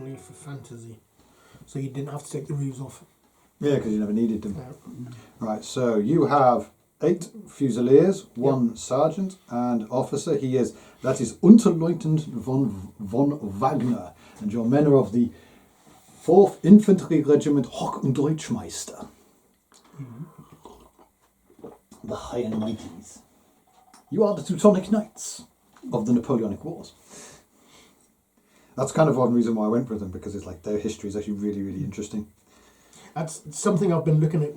only for fantasy. So you didn't have to take the roofs off. Yeah, because you never needed them. No. Right, so you have 8 Fusiliers, 1 Sergeant and Officer. That is Unterleutnant von Wagner. And your men are of the 4th Infantry Regiment Hoch- und Deutschmeister. The High and Mighties. You are the Teutonic Knights of the Napoleonic Wars. That's kind of one reason why I went with them, because it's like their history is actually really, really interesting. That's something I've been looking at.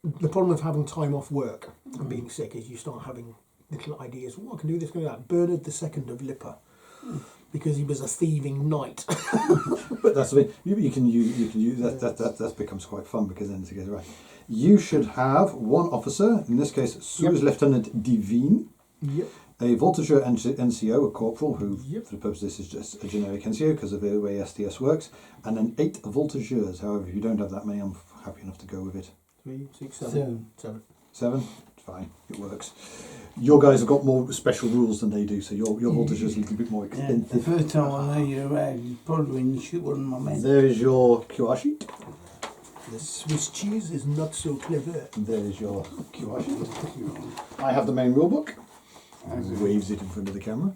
The problem of having time off work and being sick is you start having little ideas. I can do this, can do that. Bernard II of Lippe, because he was a thieving knight. But that's the thing. You can use that becomes quite fun, because then it goes right. You should have 1 officer, in this case, Sous Lieutenant Divine. Yep. A Voltigeur NCO, a corporal, who, Yep. for the purpose of this, is just a generic NCO because of the way SDS works, and then 8 Voltigeurs. However, if you don't have that many, I'm happy enough to go with it. 3, 6, 7. 7? Fine, it works. Your guys have got more special rules than they do, so your Voltigeurs are a little bit more extensive. The first time I know you're around, you probably when you shoot one of my men. There is your QR sheet. The Swiss cheese is not so clever. There is your QR sheet. I have the main rulebook. And waves it in front of the camera.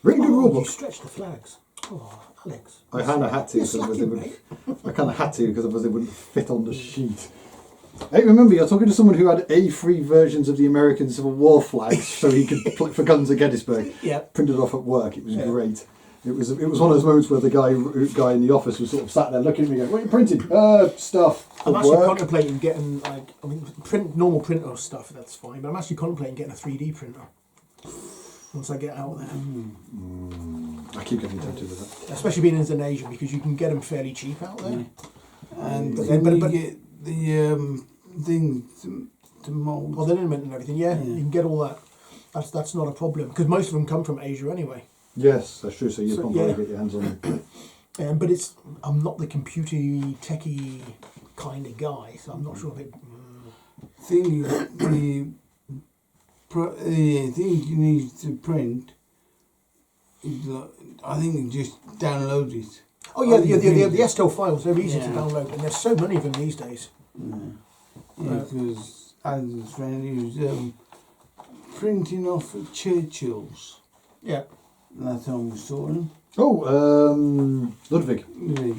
Really good You rulebook. stretch the flags. Oh, Alex. I kind of had to because lucky, they wouldn't fit on the sheet. Hey, remember, you're talking to someone who had A3 versions of the American Civil War flags, so he could play for guns at Gettysburg. Yeah. Printed off at work. It was great. It was one of those moments where the guy in the office was sort of sat there looking at me, going, "What are you printing? Stuff." I'm actually contemplating getting normal printer stuff. That's fine, but I'm actually contemplating getting a 3D printer once I get out there. I keep getting tempted with that. Especially being in Asia, because you can get them fairly cheap out there. And But you get the thing to mould. Well, the liniment and everything. Yeah, you can get all that. That's not a problem, because most of them come from Asia anyway. Yes, that's true. So you can't yeah. get your hands on it. But I'm not the computer techie kind of guy, so I'm not sure if it. Thing the thing you need to print is I think you just download it. Oh yeah, the STL files, they're easy to download, and there's so many of them these days. Because Alan's friend he was printing off Churchills. Yeah. And that's how we saw him. Oh, Ludwig.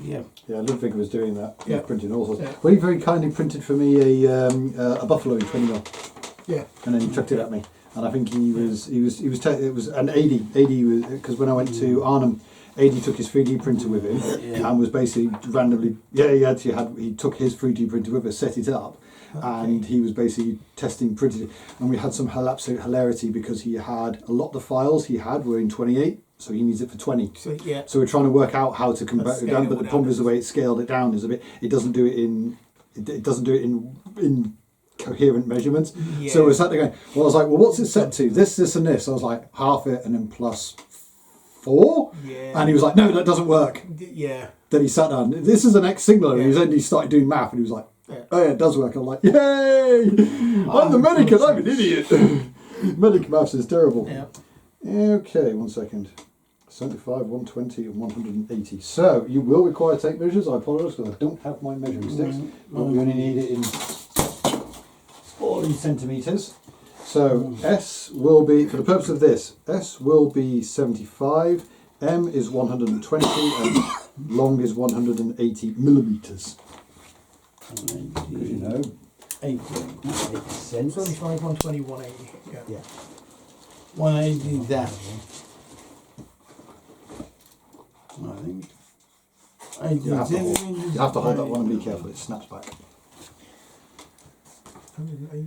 Yeah. Yeah, Ludwig was doing that. He was printing all sorts. Yeah. Well, he very kindly printed for me a buffalo in 20mm. Yeah. And then he chucked it at me. And I think it was an 80 because when I went to Arnhem, 80 took his 3D printer with him and was basically randomly, he took his 3D printer with us, set it up, and he was basically printed it. And we had some absolute hilarity because he had a lot of the files he had were in 28, so he needs it for 20. So we're trying to work out how to convert it down, but the problem is the way it scaled it down is it doesn't do it in coherent measurements. Yeah. So we sat there going, well, I was like, well, what's it set to? This, and this. I was like, half it and then plus 4. Yeah. And he was like, no, that doesn't work. Yeah. Then he sat down. This is an X signaler. And he started doing math, and he was like, oh yeah, it does work. I'm like, yay! I'm the medic and I'm an idiot. Medic maths is terrible. Yeah. Okay, 1 second. 75, 120 and 180. So you will require tape measures. I apologise because I don't have my measuring sticks. But we only need it in 40 centimetres. So S will be, for the purpose of this, S will be 75, M is 120 and long is 180 millimetres. Because you know, 80 makes sense. 75, 120, 180. Yeah. 180 that. I think. You have to hold that one and be careful, it snaps back.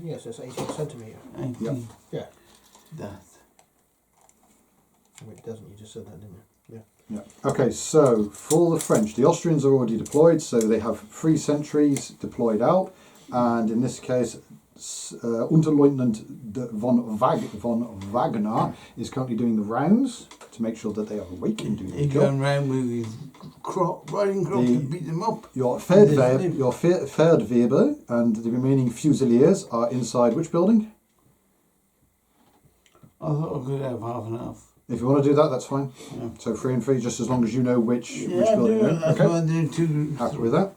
Yes, it's 18 centimetre. Yep. Yeah. That. Wait, it doesn't, you just said that, didn't you? Yeah. Okay, so for the French, the Austrians are already deployed, so they have 3 sentries deployed out, and in this case, Unterleutnant von Wagner is currently doing the rounds to make sure that they are awake and doing the job. He's going around with his riding crop to beat them up. Your Feldwebel and the remaining Fusiliers are inside which building? I thought I could have half and half. If you want to do that, that's fine. Yeah. So 3 and 3, just as long as you know which Yeah, building. that's Okay. why I'm doing 2 groups. Happy with that.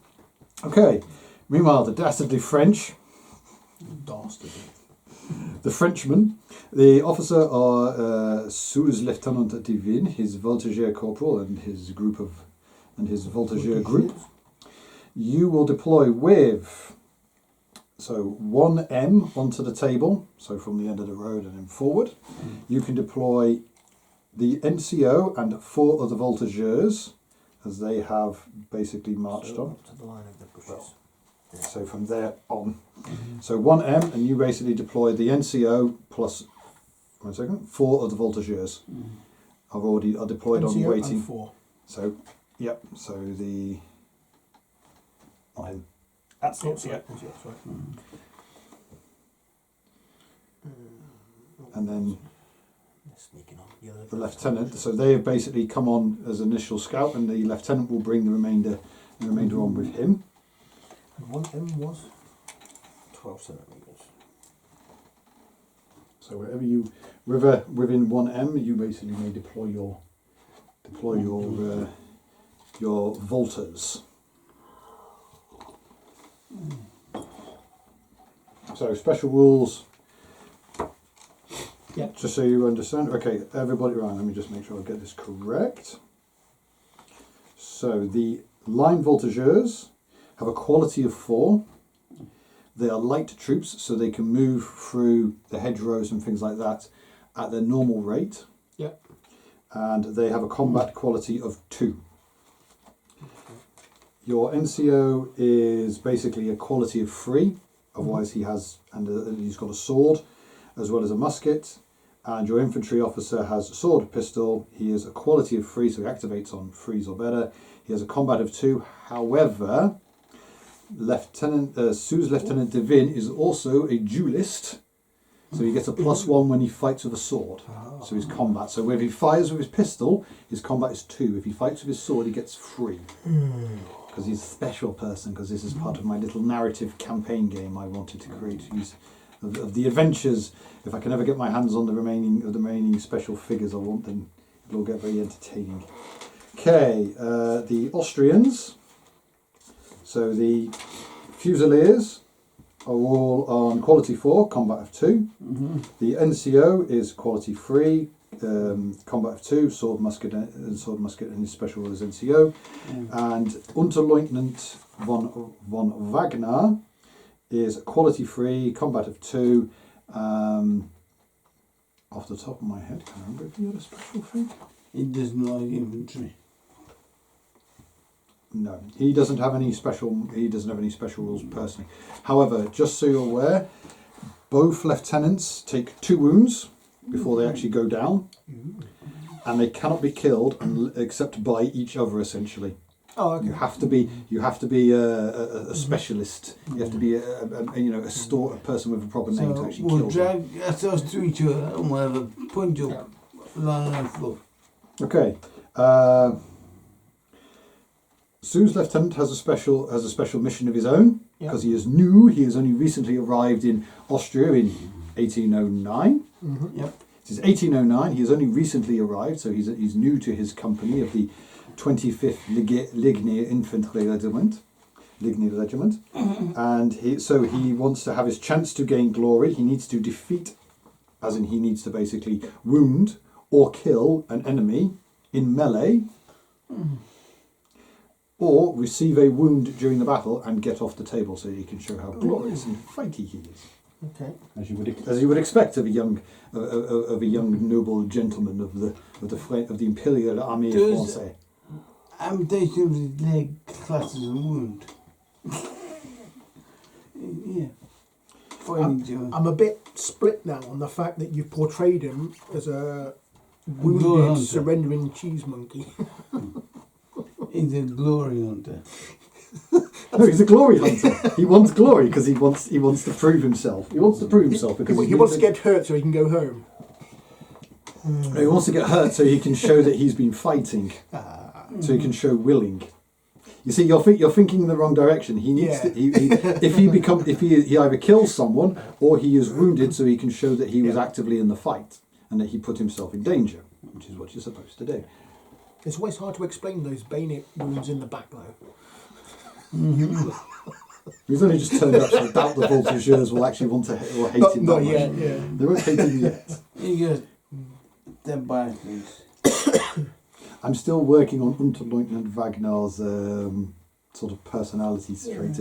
Okay. Meanwhile, the dastardly French. Dastardly. The Frenchman, the officer are sous-lieutenant Divin, his voltigeur corporal, and his voltigeur group. You will deploy with 1M onto the table, so from the end of the road and then forward. You can deploy the NCO and 4 other voltigeurs, as they have basically marched on. Up to the line of the bushes. So from there on. So 1M, and you basically deploy the NCO plus 4 other voltigeurs. Are deployed NCO on waiting. And 4. So, yep. So the That's it. Yeah. Sorry. and then Sneaking on. the lieutenant. So they have basically come on as initial scout, and the lieutenant will bring the remainder on with him. And 1M was 12 centimetres. So within 1M, you basically may deploy your volters. So special rules. Yep. Just so you understand. Okay, everybody around. Let me just make sure I get this correct. So the line voltigeurs have a quality of 4. They are light troops, so they can move through the hedgerows and things like that at their normal rate. Yep. And they have a combat quality of 2. Your NCO is basically a quality of 3. Otherwise, he's got a sword as well as a musket. And your infantry officer has a sword, pistol. He is a quality of 3, so he activates on 3s or better. He has a combat of 2. However, Sous-Lieutenant Devin is also a duelist, so he gets a +1 when he fights with a sword. So his combat. So if he fires with his pistol, his combat is 2. If he fights with his sword, he gets 3. Because he's a special person. Because this is part of my little narrative campaign game I wanted to create. Of the adventures. If I can ever get my hands on the remaining special figures, I want them. It'll get very entertaining. Okay, the Austrians. So the Fusiliers are all on quality 4, combat of 2. The NCO is quality 3, combat of 2, sword, musket, and his special role is NCO. And Unterleutnant von Wagner is quality 3, combat of 2. Off the top of my head, can I remember if he had a special thing? He doesn't like infantry. No, he doesn't have any special rules personally. However, just so you're aware, both lieutenants take 2 wounds before they actually go down, and they cannot be killed except by each other. Essentially, you have to be a specialist. You have to be a person with a proper name to actually kill them. Drag ourselves to each other and we'll have a punch up lying on the floor. Okay. Sue's lieutenant has a special mission of his own because he is new. He has only recently arrived in Austria in 1809. Yep. This is 1809. He has only recently arrived, so he's new to his company of the 25th Lignier Infantry Regiment. And he wants to have his chance to gain glory. He needs to defeat, as in he needs to basically wound or kill an enemy in melee. Or receive a wound during the battle and get off the table, so he can show how glorious and fighty he is. Okay. As you would expect of a young noble gentleman of the Imperial Army Française. Amputation of his leg classes a wound. Yeah. I'm a bit split now on the fact that you've portrayed him as a wounded, surrendering cheese monkey. He's a glory hunter. No, he's a glory hunter. He wants glory because he wants to prove himself. He wants to prove himself because he wants to get hurt so he can go home. No, he wants to get hurt so he can show that he's been fighting. So he can show willing. You see, you're thinking in the wrong direction. He needs to. If he either kills someone or he is wounded, so he can show that he was actively in the fight and that he put himself in danger. which is what you're supposed to do. It's always hard to explain those bayonet wounds in the back, though. We've only just turned up, so I doubt the voltigeurs will actually want to or hate him that much. Yet, yeah. They won't hate him yet. He goes, then by things. I'm still working on Unterleutnant Wagnar's sort of personality trait.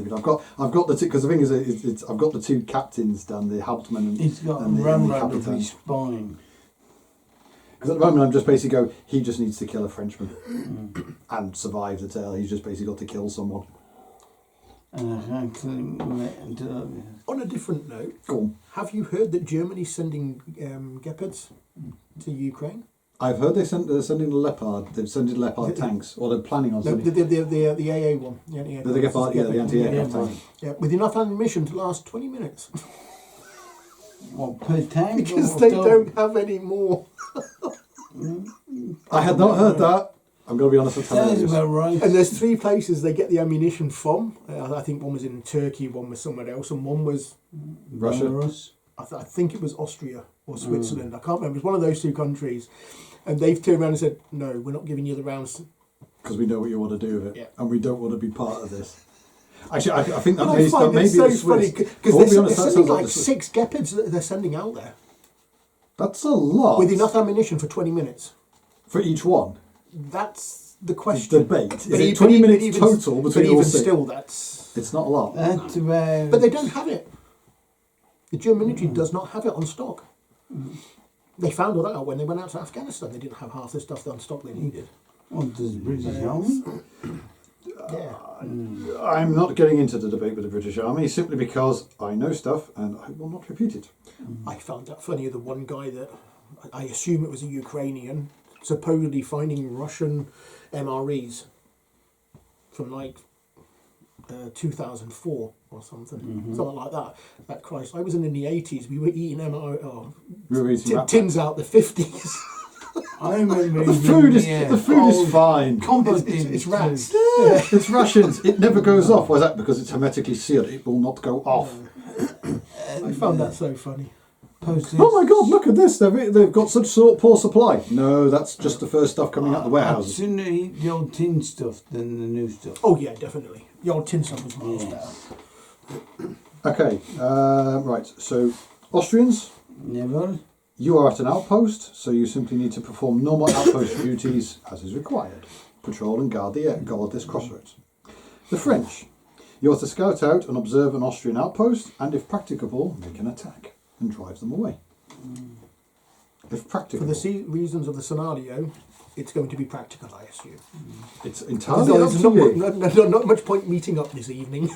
I've got the two, because the thing is, I've got the two captains down, the Hauptmann and he's got and a the ramrod of Captain. his spine. Because at the moment I'm just basically go, he just needs to kill a Frenchman and survive the tale. He's just basically got to kill someone. And I can't kill him until... On a different note, Go on. have you heard that Germany's sending Gepards to Ukraine? I've heard they're sending the Leopard. They've sent Leopard tanks, or they're planning on No, sending. the AA one. The Gepard, the anti-aircraft tank. Yeah, with enough ammunition to last 20 minutes. What, per tank? Because or they dog? don't have any more. I had not heard that. I'm going to be honest with Sounds you. about right. And there's 3 places they get the ammunition from. I think one was in Turkey, one was somewhere else, and one was, Russia. Belarus. I think it was Austria or Switzerland. I can't remember. It's one of those 2 countries. And they've turned around and said, no, we're not giving you the rounds. Because we know what you want to do with it, Yeah. and we don't want to be part of this. Actually, I think that But I may find be it so the funny Swiss. because Well, to be they're honest, that sending sounds like like the Swiss. 6 Gepards that they're sending out there That's a lot. with enough ammunition for 20 minutes. For each one. That's the The question. debate. Is But it even- 20 minutes even- total But between all even 6? still, that's... It's not a lot. That's about... But they don't have it. The German military does not have it on stock. They found all that out when they went out to Afghanistan. They didn't have half the stuff on stock they needed. What does the British Army? Yeah. I'm not getting into the debate with the British Army simply because I know stuff and I will not repeat it. I found that funny. The one guy that, I assume it was a Ukrainian, supposedly finding Russian MREs from like 2004 or something. Something like that. That Christ, I was in the 80s. We were eating We were eating rat tins out the 50s. I remember The food is fine. Compost It's rats. It's Russians. It never goes off. Why is that? Because it's hermetically sealed. It will not go off. I found that so funny. Oh my God! Look at this. They've got such poor supply. No, that's just the first stuff coming out the I'd warehouses. sooner eat the old tin stuff than the new stuff. Oh yeah, definitely. The old tin stuff was miles better. Okay. Right. So Austrians, Never. you are at an outpost, so you simply need to perform normal outpost duties as is required. Patrol and guard this crossroads. The French, you are to scout out and observe an Austrian outpost, and if practicable, make an attack and drive them away. If For practicable, the reasons of the scenario, it's going to be practical, I assume. it's entirely up There's to not, you. not much point meeting up this evening.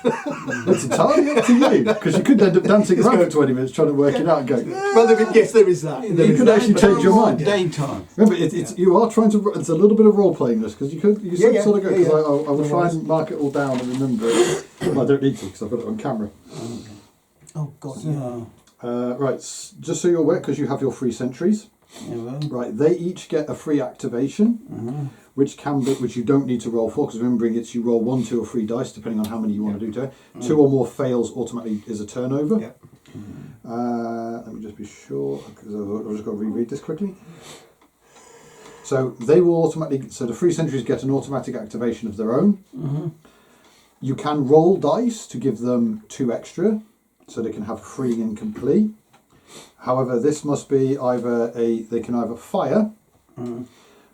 It's entirely up to you because you could end up dancing around for 20 minutes trying to work it out and go. Well, yes, there is that. You could actually change your mind. Daytime. Remember, you are trying to. It's a little bit of role playing this because you Yeah. sort of go. Because Yeah. I will try and mark it all down and remember it. Well, I don't need to because I've got it on camera. Oh God, yeah. So, Right, just so you're aware, because you have your free sentries. never. Right, they each get a free activation, which you don't need to roll for, because remembering it's you roll 1, 2, or 3 dice depending on how many you want to do to it. 2 or more fails automatically is a turnover. Yeah. Let me just be sure because I've just got to reread this quickly. So they will automatically. So the free sentries get an automatic activation of their own. You can roll dice to give them 2 extra, so they can have free and complete. However, this must be they can either fire,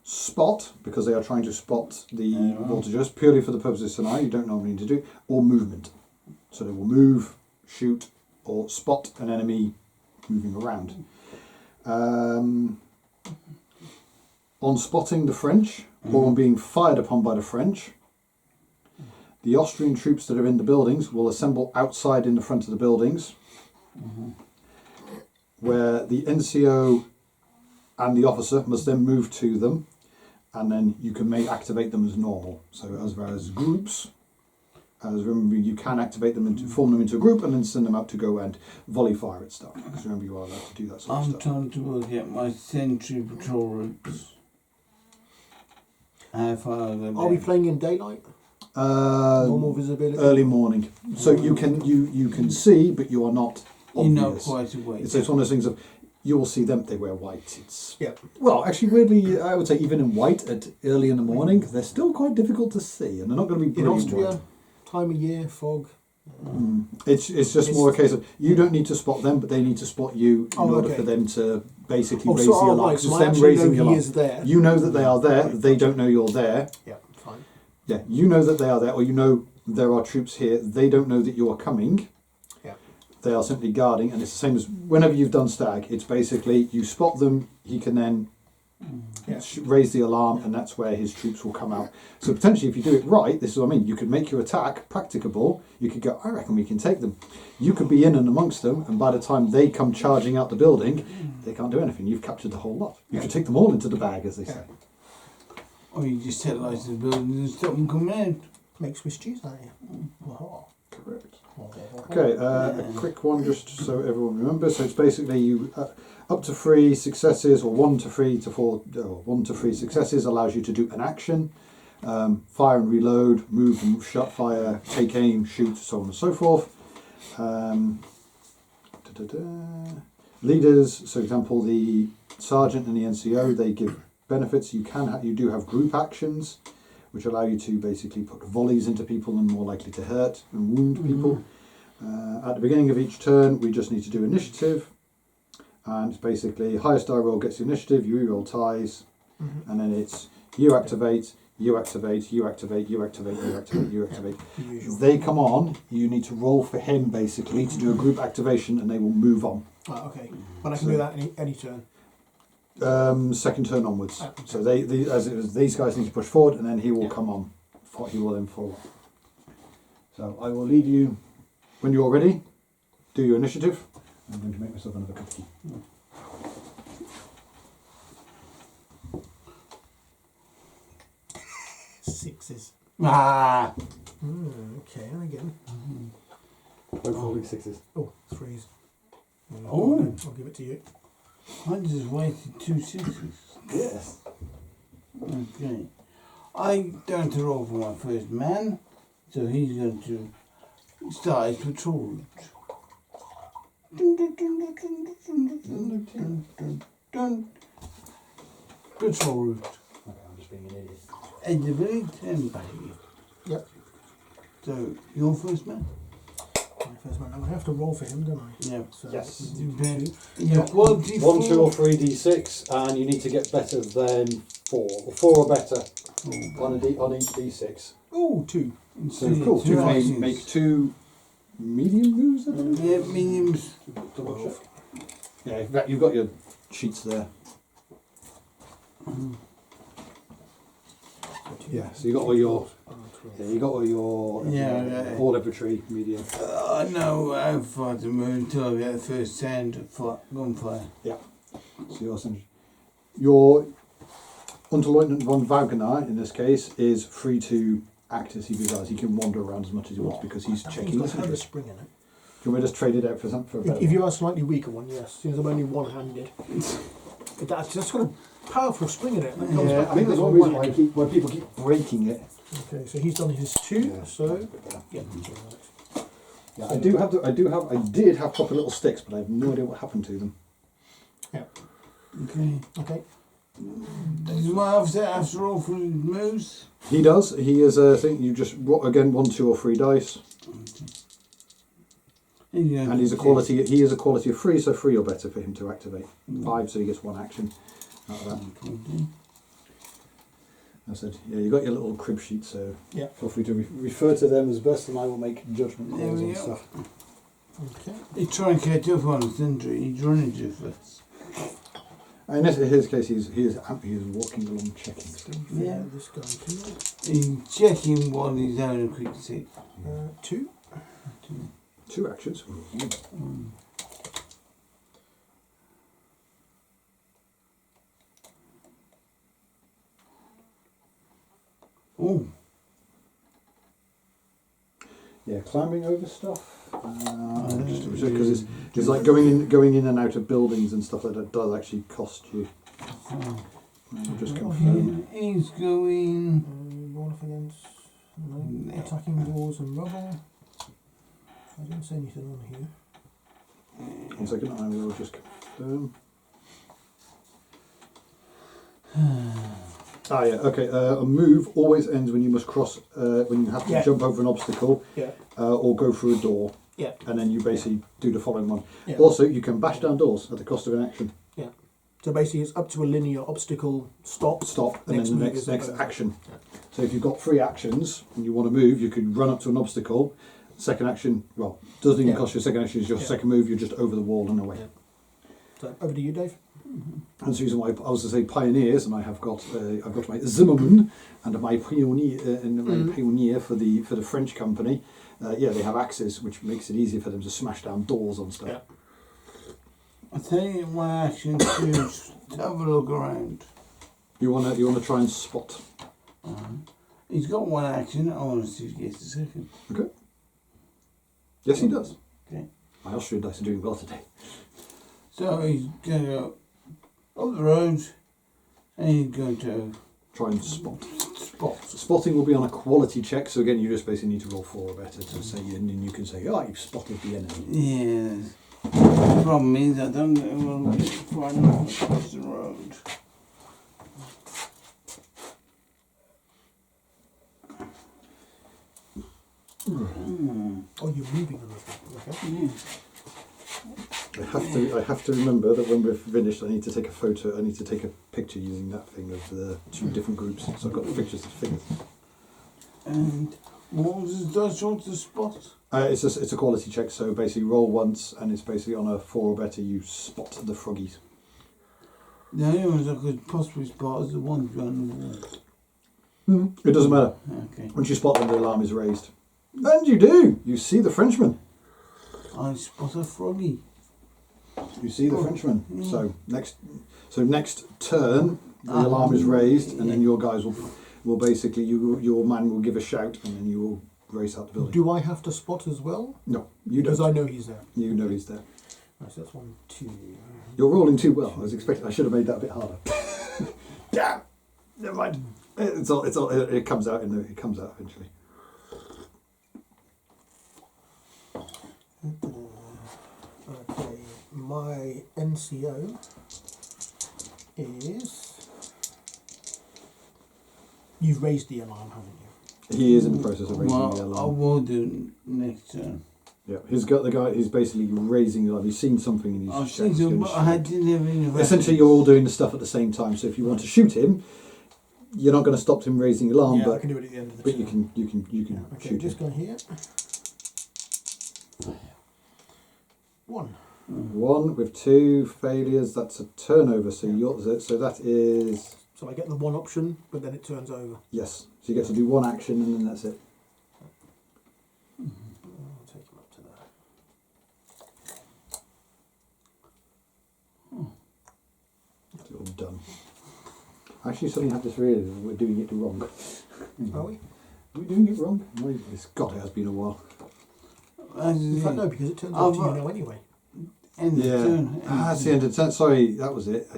spot, because they are trying to spot the voltigeurs purely for the purpose of this scenario, you don't normally need to do, or movement. So they will move, shoot, or spot an enemy moving around. On spotting the French, or on being fired upon by the French, the Austrian troops that are in the buildings will assemble outside in the front of the buildings, where the NCO and the officer must then move to them, and then you can activate them as normal. So as far as groups, remember you can activate them form them into a group and then send them out to go and volley fire at stuff. Because remember you are allowed to do that sort of I'm stuff. trying to work out my sentry patrol routes. How far are they? Are we playing in daylight? Normal visibility. Early morning, so you can see, but you are not You're not obvious. quite awake. It's one of those things of you will see them. They wear white. It's Yeah. well, actually, weirdly, I would say even in white at early in the morning, they're still quite difficult to see, and they're not going to be In brilliant Austria, white. time of year, fog. It's just more a case of you don't need to spot them, but they need to spot you in order okay. for them to basically Oh, raise so, the alarm. right, So so it's I them actually raising the know he alarm. is there. You know that they are there. Right, They don't know you're there. Yeah, fine. Yeah, you know that they are there, or you know there are troops here. They don't know that you are coming. Yeah. They are simply guarding, and it's the same as whenever you've done stag. It's basically you spot them. He can then Yeah. raise the alarm, and that's where his troops will come out. So potentially, if you do it right, this is what I mean. You could make your attack practicable. You could go, I reckon we can take them. You could be in and amongst them, and by the time they come charging out the building, they can't do anything. You've captured the whole lot. You could take them all into the bag, as they say. Or you just set light to the building and stop them coming out. Make Swiss cheese out of you. Correct. Okay, a quick one just so everyone remembers. So it's basically you up to 3 successes, or 1 to 3 to 4, or 1 to 3 successes allows you to do an action. Fire and reload, move and shut fire, take aim, shoot, so on and so forth. Leaders, so for example, the sergeant and the NCO, they give benefits. You do have group actions, which allow you to basically put volleys into people and more likely to hurt and wound people. At the beginning of each turn, we just need to do initiative, and it's basically highest die roll gets the initiative, you roll ties, and then it's you activate, you activate, you activate, you activate, you activate, you activate. They come on, you need to roll for him basically to do a group activation, and they will move on. Okay, but I can do that any turn. Second turn onwards. So these guys need to push forward, and then he will come on. He will then forward. So I will lead you when you're ready. Do your initiative. I'm going to make myself another cup of tea. Sixes. Ah! Okay, and again. Both holding sixes. Oh, threes. Oh. I'll give it to you. I just wasted 2 sixes. Yes. Okay. I'm going to roll for my first man, so he's going to start his patrol route. Patrol route. Okay, I'm just being an idiot. And the village and back. Yep. So, your first man? My first man. I have to roll for him, don't I? Yeah. So Yes. Yeah. Quality 1, 2 or 3 d6, and you need to get better than 4. Or 4 or better on each d6. Oh, 2. So cool. Two Make actions. 2 medium moves, I believe? Yeah, mediums. Double check. Yeah, in fact, you've got your sheets there. Yeah, so you got all your all infantry medium. I know how far to move until I get the first sound of gunfire. Yeah. So your Unterleutnant von Wagner in this case is free to act as he desires. He can wander around as much as he wants because he's checking. He's got a spring in it. Can we just trade it out for a better If you are a slightly weaker one, yes. Since I'm only one-handed. But that's got a powerful spring in it. That comes back I think with there's a one reason whack. why people keep breaking it. Okay, so he's done his 2, Yeah, so yeah. Yeah, I did have proper little sticks, but I have no idea what happened to them. Yeah. Okay. Okay. Does my officer have to roll for his moves? He does. He is a thing. You just again 1, 2 or 3 dice, and he's a quality. He is a quality of 3, so 3 or better for him to activate. 5, so he gets 1 action out of that. Okay. I said, yeah, you got your little crib sheet, so Yeah. feel free to refer to them as best, and I will make judgment There calls we on go. stuff. Okay. He's trying to catch up on us, isn't he? He's running too fast. In his case, he is walking along checking stuff. Yeah. This guy can. He's checking while he's having a quick sit. 2. 2 actions. Oh. Yeah, climbing over stuff. Because it's like going in and out of buildings and stuff like that does actually cost you. I'll just confirm. He's going. Roll off against attacking walls and rubble. I didn't say anything on here. 1 second, I will just confirm. Yeah, okay. A move always ends when you must cross, when you have to jump over an obstacle or go through a door. Yeah. And then you basically do the following one. Yeah. Also, you can bash down doors at the cost of an action. Yeah. So basically, it's up to a linear obstacle, stop, and then the next action. Yeah. So if you've got 3 actions and you want to move, you can run up to an obstacle. Second action, well, doesn't even cost you a second action. It's your second move. You're just over the wall and away. Yeah. So over to you, Dave. And the reason why I was to say pioneers, and I've got my Zimmerman and my pioneer for the French company. They have axes, which makes it easier for them to smash down doors on stuff. Yeah. I tell you one action to have a look around. You wanna try and spot. He's got one action. I want to see if he gets a second. Okay. Yes, he does. Okay. My Austrian dice are doing well today. So he's going to go up the road, and he's going to Try and spot. spot. Spotting will be on a quality check, so again, you just basically need to roll 4 or better to say, and then you can say, you've spotted the enemy. Yes. The problem is I don't know when we far enough across the road. Oh, you're moving on this. Okay. Yeah. I have to remember that when we're finished, I need to take a photo. I need to take a picture using that thing of the 2 different groups. So I've got the pictures of figures. And what was his dice roll to spot? It's a quality check. So basically, roll once, and it's basically on a 4 or better. You spot the froggies. The only ones I could possibly spot is the ones behind the wall. It doesn't matter. Okay. Once you spot them, the alarm is raised. And you do. You see the Frenchman. I spot a froggy. You see the Frenchman. So next turn, the alarm is raised, and then your guys will basically your man will give a shout, and then you will race out the building. Do I have to spot as well? No, you don't. Because I know he's there. You know he's there. Right, so that's 1, 2. You're rolling too well. I was expecting. I should have made that a bit harder. Damn. Never mind. It comes out it comes out eventually. Okay, my NCO is. You've raised the alarm, haven't you? He is in the process of raising the I alarm. will do next turn. Yeah, he's got the guy. He's basically raising the alarm. He's seen something and he's. I've seen him, but I didn't have any. Essentially, you're all doing the stuff at the same time. So if you want to shoot him, you're not going to stop him raising the alarm. Yeah, but I can do it at the end of the But turn. you can Okay, shoot just him. go here. 1. 1 with 2 failures. That's a turnover. So that is So I get the 1 option, but then it turns over. yes. So you get to do 1 action and then that's it. I'll take him up to there. It's all done. I actually suddenly have this realism that we're doing it wrong. Are we? Are we doing it wrong? God, it has been a while. In fact, no, because it turns over to you now anyway. End of turn. That's the end of turn. Sorry, that was it.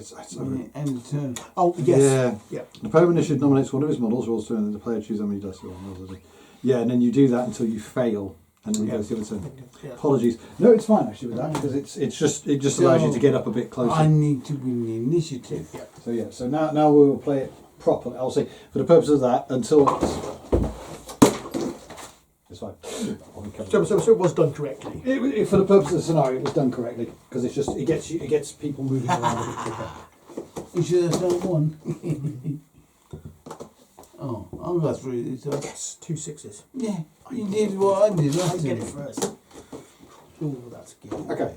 End of turn. Oh, yes. Yeah. The player initiative nominates one of his models, rolls turn, and the player chooses how many dice he rolls. Yeah, and then you do that until you fail, and then it goes the other turn. Yeah. Apologies. No, it's fine actually with that because it just allows you to get up a bit closer. I need to win the initiative. Yeah. So now we will play it properly. I'll say for the purpose of that until it's fine. So it was done correctly. For the purpose of the scenario, it was done correctly because it gets people moving around a bit quicker. You should have done 1. Oh, I'll go through this. Yes, 2 6s. Yeah, you did what I did. I That's get it it. first. Oh, that's good. Okay.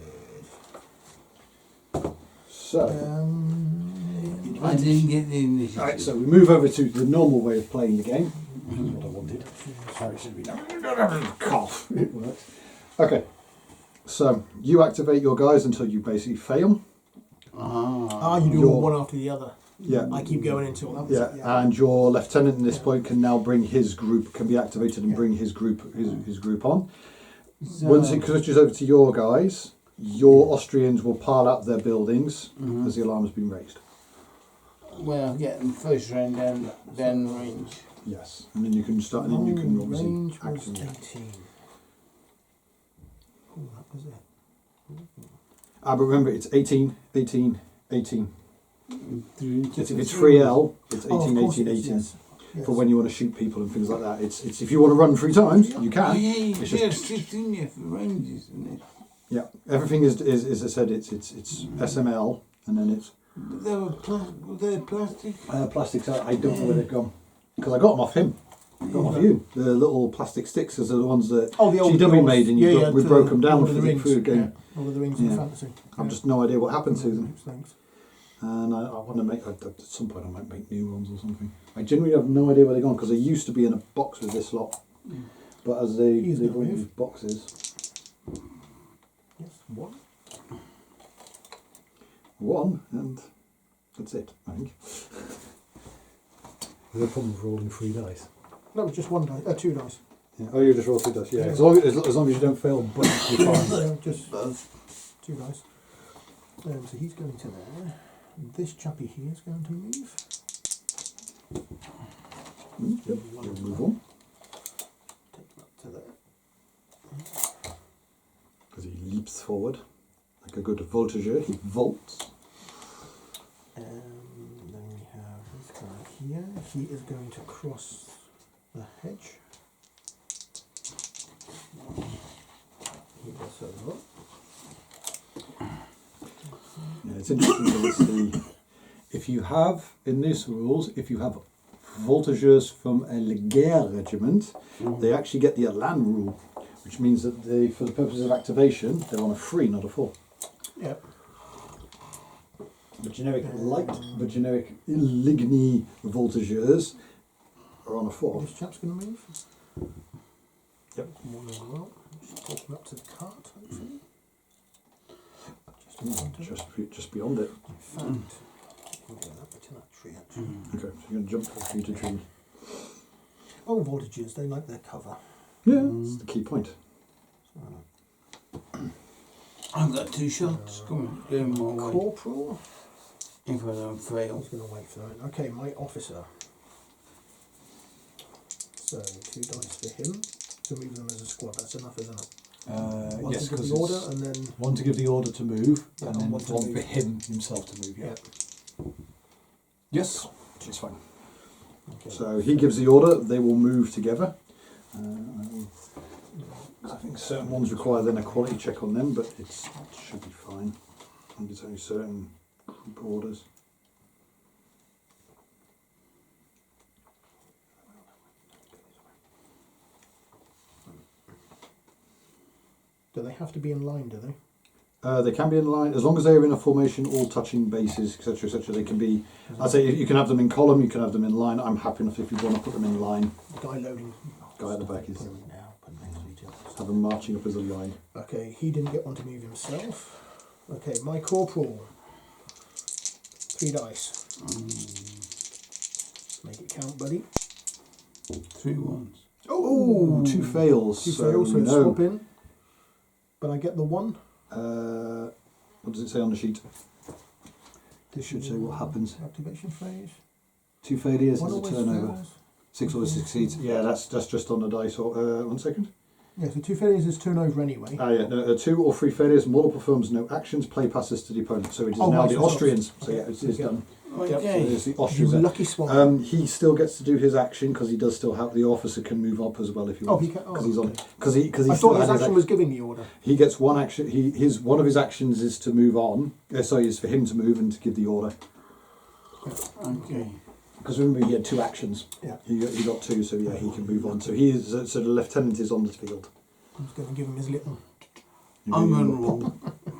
So. I didn't get the initiative. Alright, so we move over to the normal way of playing the game. Which is what I wanted. Sorry, it should be done. Cough. It works. Okay. So you activate your guys until you basically fail. You do one after the other. Yeah. I keep going until that. Yeah, and your lieutenant in this point can now bring his group, can be activated and bring his group on. So, Once it switches over to your guys, your Austrians will pile up their buildings as the alarm has been raised. well, get them first round then range. Yes, and then you can start, and then you can obviously range was activate. 18. Oh, that was it. But remember, it's 18, 18, 18. If it's 3L, it's 18, of course 18, it is, 18. yes. Yes. For when you want to shoot people and things like that. It's if you want to run 3 times, you can. Oh yeah, It's yeah, just 16 yeah, for ranges, isn't it? yeah. Everything is as I said. It's SML, and then it's They were plastic. plastics. I don't know where they've gone because I got them off him. Got them off you. The little plastic sticks, because they're the ones that the old GW made, and we broke them down Lord for of the the Rings. food game. Yeah. Lord of the Rings and Yeah. fantasy. I've just no idea what happened to them. Thanks. And I want to make, at some point I might make new ones or something. I genuinely have no idea where they're gone, because they used to be in a box with this lot. But as they've all these boxes. Yes, one. One, and that's it, I think. There's a problem with rolling 3 dice. No, it's just one die, 2 dice. Yeah. Oh, you just roll 2 dice, yeah. Yeah. As long as you don't fail, but you're fine. No, just 2 dice. So he's going to there. This chappy here is going to move. Yep, you'll move on. Take that to there. Because he leaps forward. Like a good voltigeur, he vaults. Then we have this guy here. He is going to cross the hedge. He does so as well. Yeah, it's interesting to see if you have, in these rules, if you have voltigeurs from a Leger regiment, they actually get the Elan rule, which means that they, for the purposes of activation, they're on a 3, not a 4. Yep. The generic the generic Ligny voltigeurs are on a 4. This chap's going to move. Yep. One as well. Just take him up to the cart, hopefully. Just beyond it. In fact, you can go that way to that tree actually. Okay, so you're going to jump through to tree. Oh, voltages, they like their cover. Yeah, that's the key point. I've got 2 shots. Come on, go my way. Corporal. If I don't fail. I'm going to wait for that. Okay, my officer. So 2 dice for him to move them as a squad. That's enough, isn't it? One Yes, to give because the order, and then one to give the order to move, Yeah, and and then one to one move. for him himself to move. Yeah. yeah. Yes. It's fine. Okay. So he gives the order, they will move together. I think certain ones require then a quality check on them, but it should be fine. I think it's only certain group orders. Do they have to be in line? Do they? They can be in line, as long as they're in a formation, all touching bases, etc., etc. They can be, I'd say you can have them in column, you can have them in line. I'm happy enough if you want to put them in line. Guy loading. Guy at the back is, Put him in now. Put him next to each other. have them marching up as a line. Okay, he didn't get one to move himself. Okay, my corporal. 3 dice. Make it count, buddy. 3 ones. Oh, 2 fails. 2 fails, so no. swap in. But I get the 1. What does it say on the sheet? This should say what happens. Activation phase. 2 failures One is a always turnover. fails. 6 always succeeds. Yeah, that's just on the dice. Or 1 second. Yeah, so 2 failures is turnover anyway. Yeah, no, 2 or 3 failures. Model performs no actions. Play passes to the opponent. So it is Oh, now right, the so it's Austrians. So okay. yeah, it's done. So Okay. it's the You Austrians. lucky swan. He still gets to do his action because he does still have the officer can move up as well if he Oh, wants. he can. Oh, Because he's on. okay. Because he I still thought his had his action was giving the order. He gets 1 action. One of his actions is to move on. Sorry, is for him to move and to give the order. Okay. Because remember, he had 2 actions. Yeah. He got 2, so yeah, he can move on. So he is. So the lieutenant is on the field. I'm just going to give him his little. I'm going to roll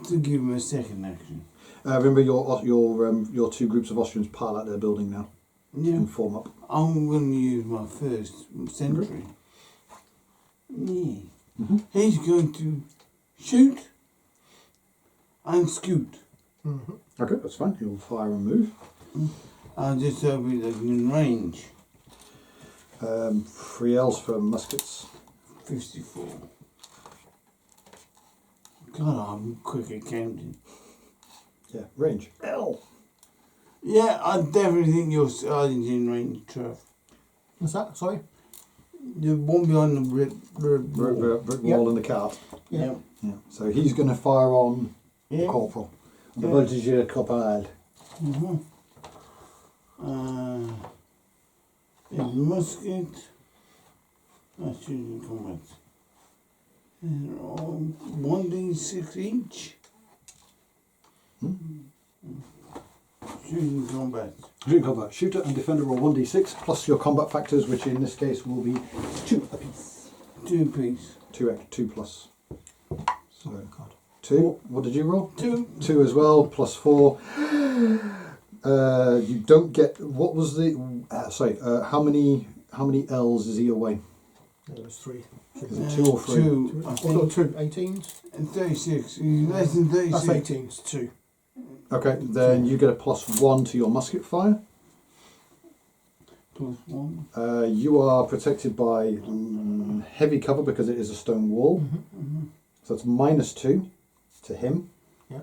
to give him a second action. Remember, your 2 groups of Austrians pile out their building now Yeah. and form up. I'm going to use my first sentry. Yeah. He's going to shoot and scoot. Mm-hmm. Okay, that's fine. He'll fire and move. I'll just hope he's in range. 3 L's for muskets. 54. God, I'm quick at counting. Yeah, range. L. Yeah, I definitely think your sergeant's in range, Trav. What's that? Sorry? The one behind the brick wall. Brick Yeah. wall in the cart. Yeah. Yeah. So he's going to fire on the Yeah. corporal. The Yeah. voltigeur corporal. Mm-hmm. A musket. That's shooting combat. 1d6 each. Shooting combat. Shooting combat. Shooter and defender roll 1d6 plus your combat factors, which in this case will be 2 apiece. 2 apiece. 2 plus. So Oh, God. 2. What did you roll? 2. 2 as well, plus 4. You don't get. What was the? How many L's is he away? There was 3. Is it 2 or 3? 2. I I've think. got 2. 18s. And 36. He's less than 36. That's 18s. 2. Okay, then you get a plus 1 to your musket fire. Plus 1. You are protected by heavy cover because it is a stone wall. So it's minus 2 to him. Yeah.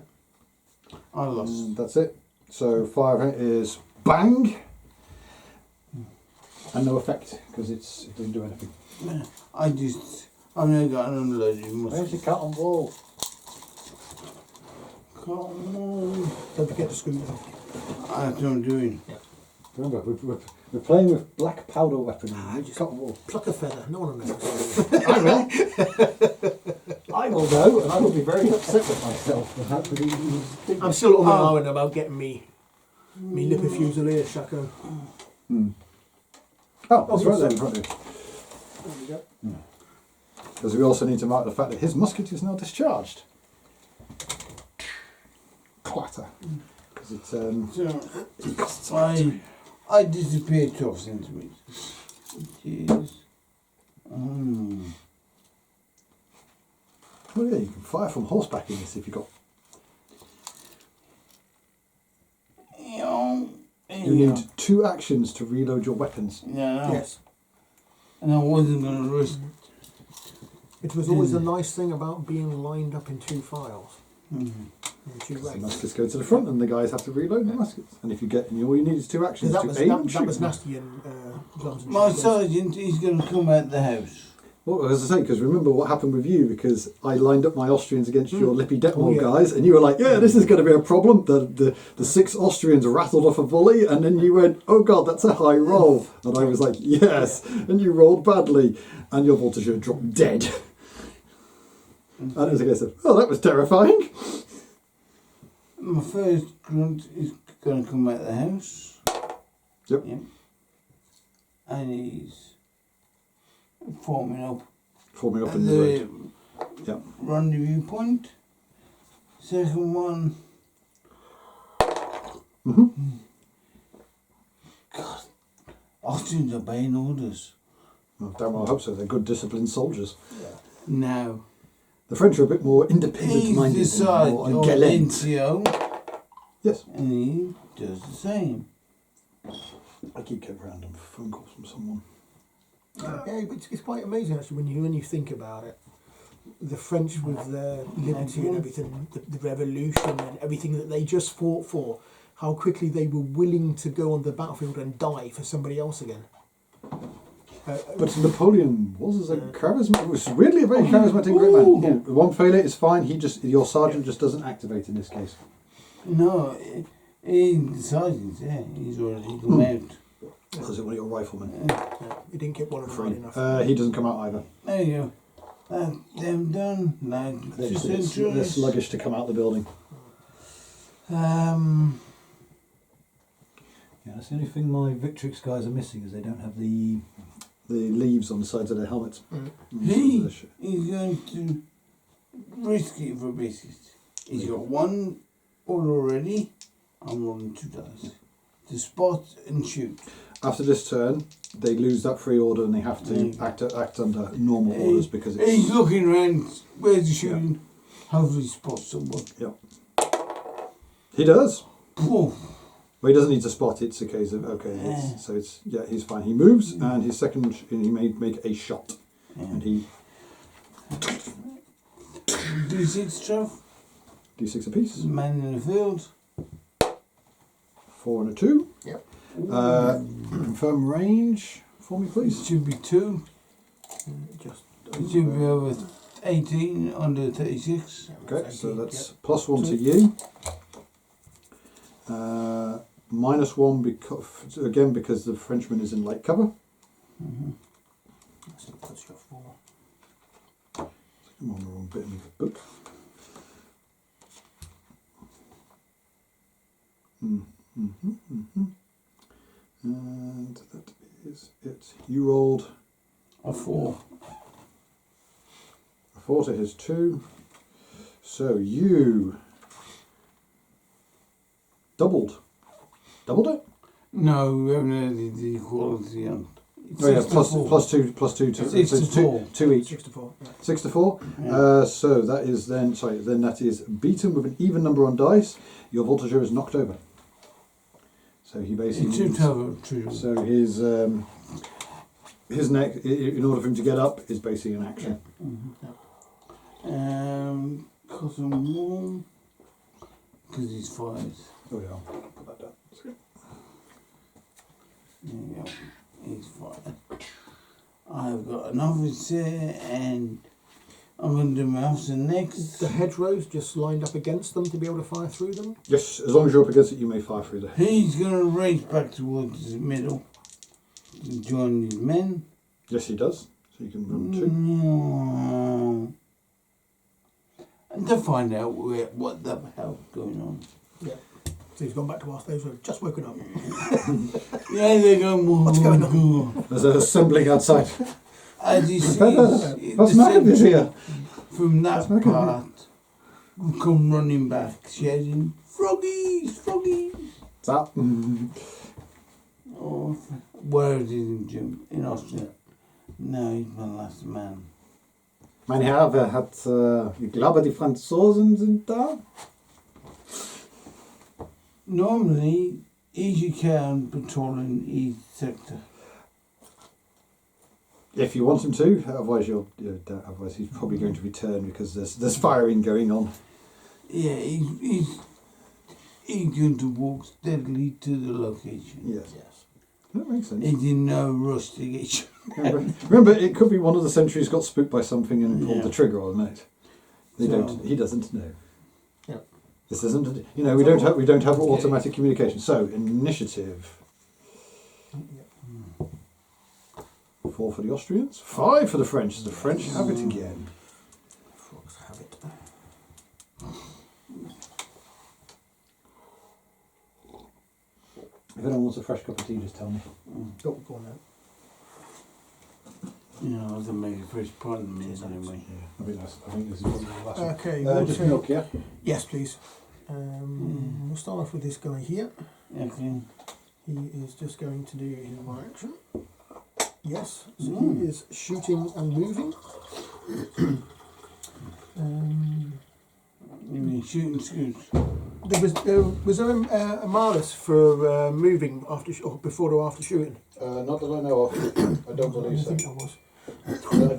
I lost. And that's it. So fire is bang, and no effect because it doesn't do anything. I've never got an unloaded musket. Where's your cut on wall? Come on. Don't forget to scoot them. That's what I'm doing. Remember, we're playing with black powder weapons. Cut on wall. Pluck a feather. No one knows. I will. I will know, and I will be very upset with myself for that. I'm still on the about getting me lipper fusilier, Shako. Oh, that's right there in front of you. There we go. Because we also need to mark the fact that his musket is now discharged. Clatter. Because it's So, I disappeared 12 centimetres. Which is... Well, yeah, you can fire from horseback in this if you got. You need 2 actions to reload your weapons. Yeah, Yes. and I wasn't going to risk. It was always a nice thing about being lined up in 2 files. In 2 The ranks. muskets go to the front, and the guys have to reload the muskets. And if you get, all you need is 2 actions That to was, aim and that was shoot. nasty in Guns and My Shotguns. sergeant is going to come out the house. Well, as I say, because remember what happened with you, because I lined up my Austrians against your Lippy Detmold Oh, yeah. guys, and you were like, yeah, this is going to be a problem. The 6 Austrians rattled off a volley, and then you went, oh God, that's a high roll. And I was like, yes, and you rolled badly, and your voltigeur dropped dead. And it was a case of, oh, that was terrifying. My first grunt is going to come out the house. Yep. And he's forming up Forming up at in the road. Yep. rendezvous point. Second one. God, Austrians obeying orders. Well, damn well I hope so. They're good disciplined soldiers. Now, The French are a bit more independent he's minded the and sergeant more or gallant. NCO, Yes. and he does the same. I keep getting random phone calls from someone. Yeah, it's quite amazing actually when you think about it. The French with their liberty and everything, the revolution and everything that they just fought for, how quickly they were willing to go on the battlefield and die for somebody else again. But Napoleon was a charismatic, was weirdly a very charismatic great man. Yeah. One failure is fine. Your sergeant just doesn't activate in this case. No, the sergeant's there. He's already come out. Was it one of your riflemen? You didn't get one of them right enough. He doesn't come out either. There you go. Them done. Now, They're sluggish to come out the building. Um, Yeah, that's the only thing my Victrix guys are missing is they don't have the. The leaves on the sides of their helmets. he's going to risk it for a biscuit. He's got 1 order already. I'm rolling 2 dice. To spot and shoot. After this turn, they lose that free order and they have to act under normal orders because it's. He's looking around. Where's he shooting? Hopefully spot someone. Yep. He does. Poof. Well, he doesn't need to spot. It's a case of he's fine. He moves, and his second, he may make a shot, and he D6 Trav. d6 apiece, Man in the field. 4 and a 2. Yep. Confirm range for me, It please. should be 2. Just It should be over 18 under 36. Okay, so that's +1 to you. -1 because the Frenchman is in light cover. So that's your 4. I'm on the wrong bit of the book. And that is it. You rolled A 4. a 4 to his 2. So you doubled it? No, we haven't added the equality on. Oh yeah, plus 2 to 6 to 4. 2 each. 6 to 4. Yeah. 6 to 4. Yeah. So that is then that is beaten with an even number on dice. Your Voltigeur is knocked over. So he basically. So his neck, in order for him to get up, is basically an action. Cotton wool, because he's 5. Oh yeah, I'll put that down. There you go. He's 5. I've got an officer, and I'm going to do my officer next. The hedgerows just lined up against them to be able to fire through them? Yes, as long as you're up against it, you may fire through there. He's going to race back towards the middle to join his men. Yes, he does. So you can run 2. And to find out what the hell's going on. Yeah. So he's gone back to ask those who have just woken up. Yeah, they're going, What's going on? There's an assembling outside. As you see, What's the matter with you? from that part, we come running back, shouting, "Froggies, froggies!" That. Oh, where is he in Austria? No, he's my last man. Mein Herr, wer hat, ich glaube, die Franzosen sind da? Normally, easy can patrolling each sector. If you want him to, otherwise otherwise he's probably going to return because there's firing going on. Yeah, he's going to walk steadily to the location. Yes. That makes sense. He's in no rush to get shot. Remember, it could be one of the sentries got spooked by something and pulled the trigger on it. He doesn't know. Yeah. This isn't. We don't have automatic communication. So initiative. 4 for the Austrians. 5 for the French. The French have it again. Frogs have it. If anyone wants a fresh cup of tea, just tell me. Oh, go on now. I was going to make a fresh pint in a minute anyway. Yeah, I think this is probably the last one. Okay. Just milk, yeah? Yes, please. We'll start off with this guy here. Okay. He is just going to do his one action. Yes, so he is shooting and moving. You mean shooting scoots? Was there a malus for moving after or before or after shooting? Not that I know of. I don't believe I so. think there was.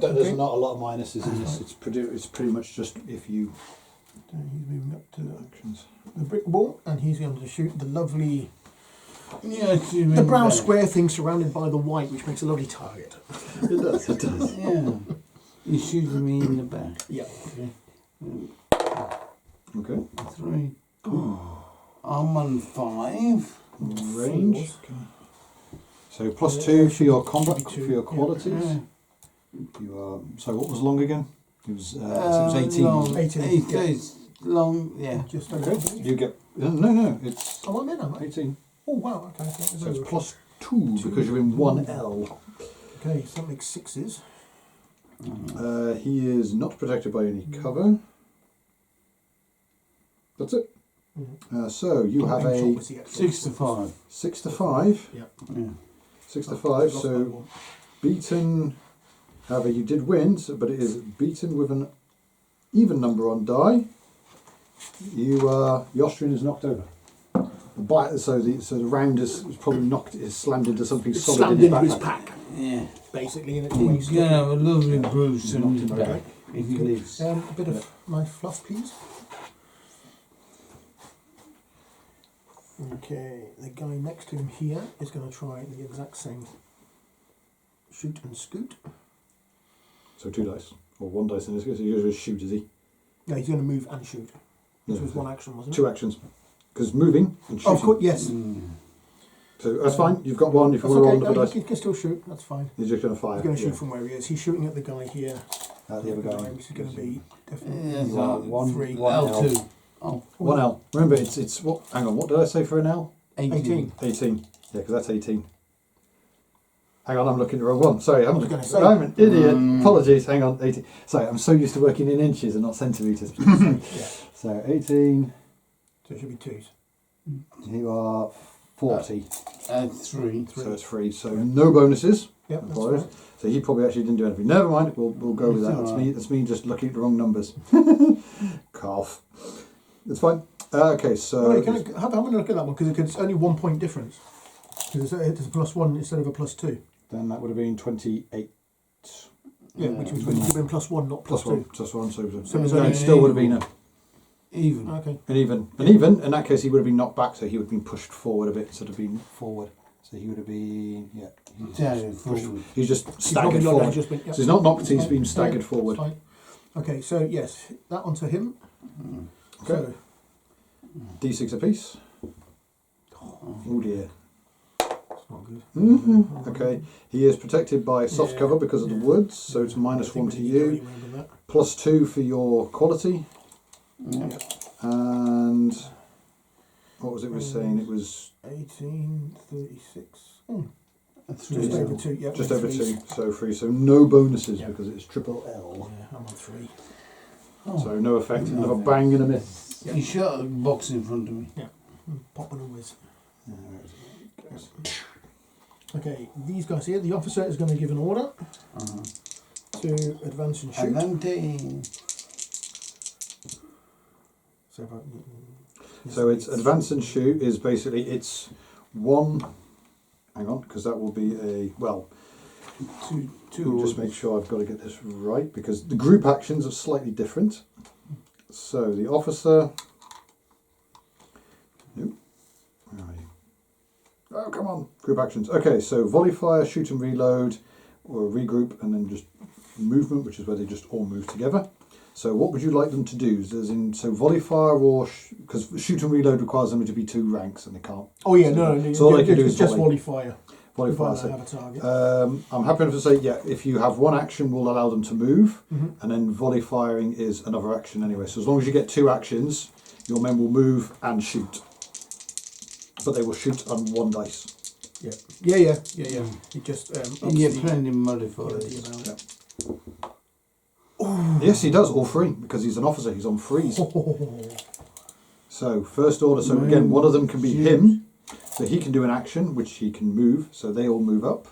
There's not a lot of minuses in this. It's pretty much just if you. He's moving up to Actions. the brick wall, and he's going to shoot the lovely, Yeah, the brown square thing surrounded by the white, which makes a lovely target. It does. It does. Yeah. You're shooting me in the back. Yeah. Okay. 3. I'm on 5. Range. So +2 for your combat for your qualities. Yeah. You are. So what was long again? It was 18. Long, 18, 18 yeah. days long, yeah. Just Okay. You get no. It's Oh, I'm in, am I? 18. Oh, wow. Okay. So it's +2 because you're in 1L. Okay, so that makes 6s. He is not protected by any cover. That's it. So you have a 6 to 5. 6 to 5. Yeah. Yeah. 6 to 5. So beaten. However, you did win, but it is beaten with an even number on die. The Austrian is knocked over. So the round is probably slammed into something It's solid slammed in into his his back. pack, Yeah. basically, in its He's waist. going to have a lovely bruise on his Okay. back if he Good. lives. A bit of my fluff, please. Okay, the guy next to him here is going to try the exact same shoot and scoot. So 2 dice, or 1 dice in this case. So you're going to shoot, is he? No, he's going to move and shoot. This Yeah. was one action, wasn't it? 2 actions, because moving and Oh, shooting. yes. So that's fine. You've got one. If you That's want to okay. roll another No, dice, he can still shoot. That's fine. he's just going to fire. He's going to shoot yeah. from where he is. He's shooting at the guy here. The other guy. This is going to be definitely Yeah, You are one, 3. one L. L2. Oh, 1L. Remember, it's what? Hang on. What did I say for an L? 18. 18. Yeah, because that's 18. Hang on, I'm looking at the wrong one. Sorry, I'm an idiot. Apologies. Hang on, 18. Sorry, I'm so used to working in inches and not centimetres. Yeah. So 18. So it should be 2s. You are 40. 3. So it's free. So no bonuses. Yep, that's Boys. right. So he probably actually didn't do anything. Never mind. We'll go with that. It's That's me just looking at the wrong numbers. Cough. It's fine. Okay, so Wait, have a look at that one because it's only 1 point difference. Because it's a +1 instead of a +2. then that would have been 28 Yeah, which would have been +1, not plus +2. one. Plus one. So it's no, only it still would have been Even. Okay. an even. In that case, he would have been knocked back, so he would have been pushed forward a bit instead of being forward. So he would have been Down forward. He's just He's staggered probably not forward. just been, yeah. So he's not knocked. He's Fine. been staggered Yeah, forward. fine. Okay, so yes, that one to him. Okay. So, D6 apiece. Oh dear. that's not good. Okay, he is protected by soft cover because of the woods, so it's I -1 think to we need go you, anywhere with that. +2 for your quality, Yeah. and what was it was saying? It was 18, 36. Three. Just over 2. Yeah, just with over threes. 2, so free. So no bonuses Yeah. because it's triple L. Yeah, I'm on 3. So no effect. No Another effect. bang and a miss. He shot a box in front of me. Popping a whiz. Yes. Okay, these guys here, the officer is going to give an order to advance and shoot. Adelante. So, if I- So it's advance and shoot is basically it's one. Hang on, because that will be a well. Two. Just make sure I've got to get this right because the group actions are slightly different. So the officer. Nope. Where are you? Oh, come on. Group actions. Okay, so volley fire, shoot and reload, or regroup, and then just movement, which is where they just all move together. So what would you like them to do? As in, so volley fire or because shoot and reload requires them to be 2 ranks, and they can't. Oh yeah, no, So all they can do it's is just volley. volley fire. Volley fire. Provided I So, have a target. I'm happy enough to say, yeah, if you have one action, we'll allow them to move, Mhm. and then volley firing is another action anyway. So as long as you get 2 actions, your men will move and shoot. But they will shoot on 1 dice. Yeah. It just And you're ups the- playing in the modifiers. amount. Yes, he does, all 3, because he's an officer, he's on freeze. So, first order, so again, one of them can be him, so he can do an action, which he can move, so they all move up.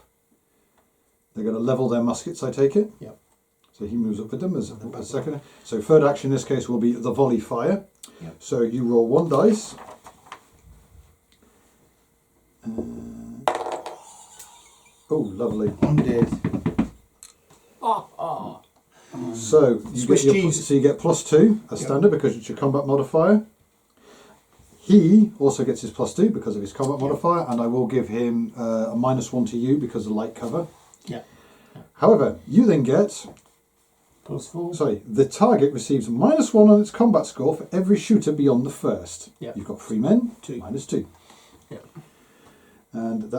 They're going to level their muskets, I take it. Yep. So he moves up with them as a second. So third action in this case will be the volley fire. Yep. So you roll 1 dice. Oh, lovely. I'm dead. So you Swiss get your, cheese. so you get +2 as standard because it's your combat modifier. He also gets his +2 because of his combat modifier, and I will give him a -1 to you because of light cover. Yeah. However, you then get +4. sorry, the target receives a -1 on its combat score for every shooter beyond the first. Yeah. You've got 3 men, 2. -2. Yeah. And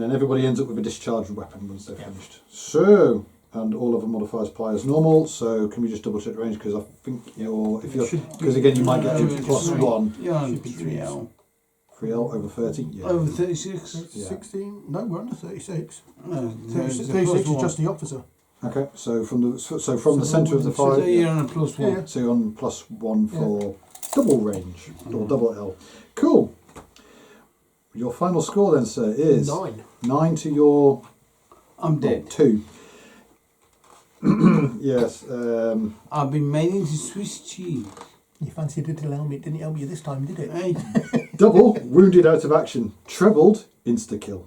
then everybody ends up with a discharged weapon once they're Yeah. finished. So, and all of the modifiers apply as normal. So, can we just double check the range? Because I think because again you might get a +1. You're on Should be 3L. 3L over 30. Yeah. Over 36. Yeah. 16? No, we're under 36. No, 36 is just the officer. Okay. So from the centre of the So fire, you're on a +1. Yeah. so you're on +1 for double range or double L. Cool. Your final score then, sir, is 9. 9 to your I'm dead. 2. Yes. I've been made into Swiss cheese. You fancied it to help me. It didn't help you this time, did it? Hey, Double wounded out of action. Trebled insta kill.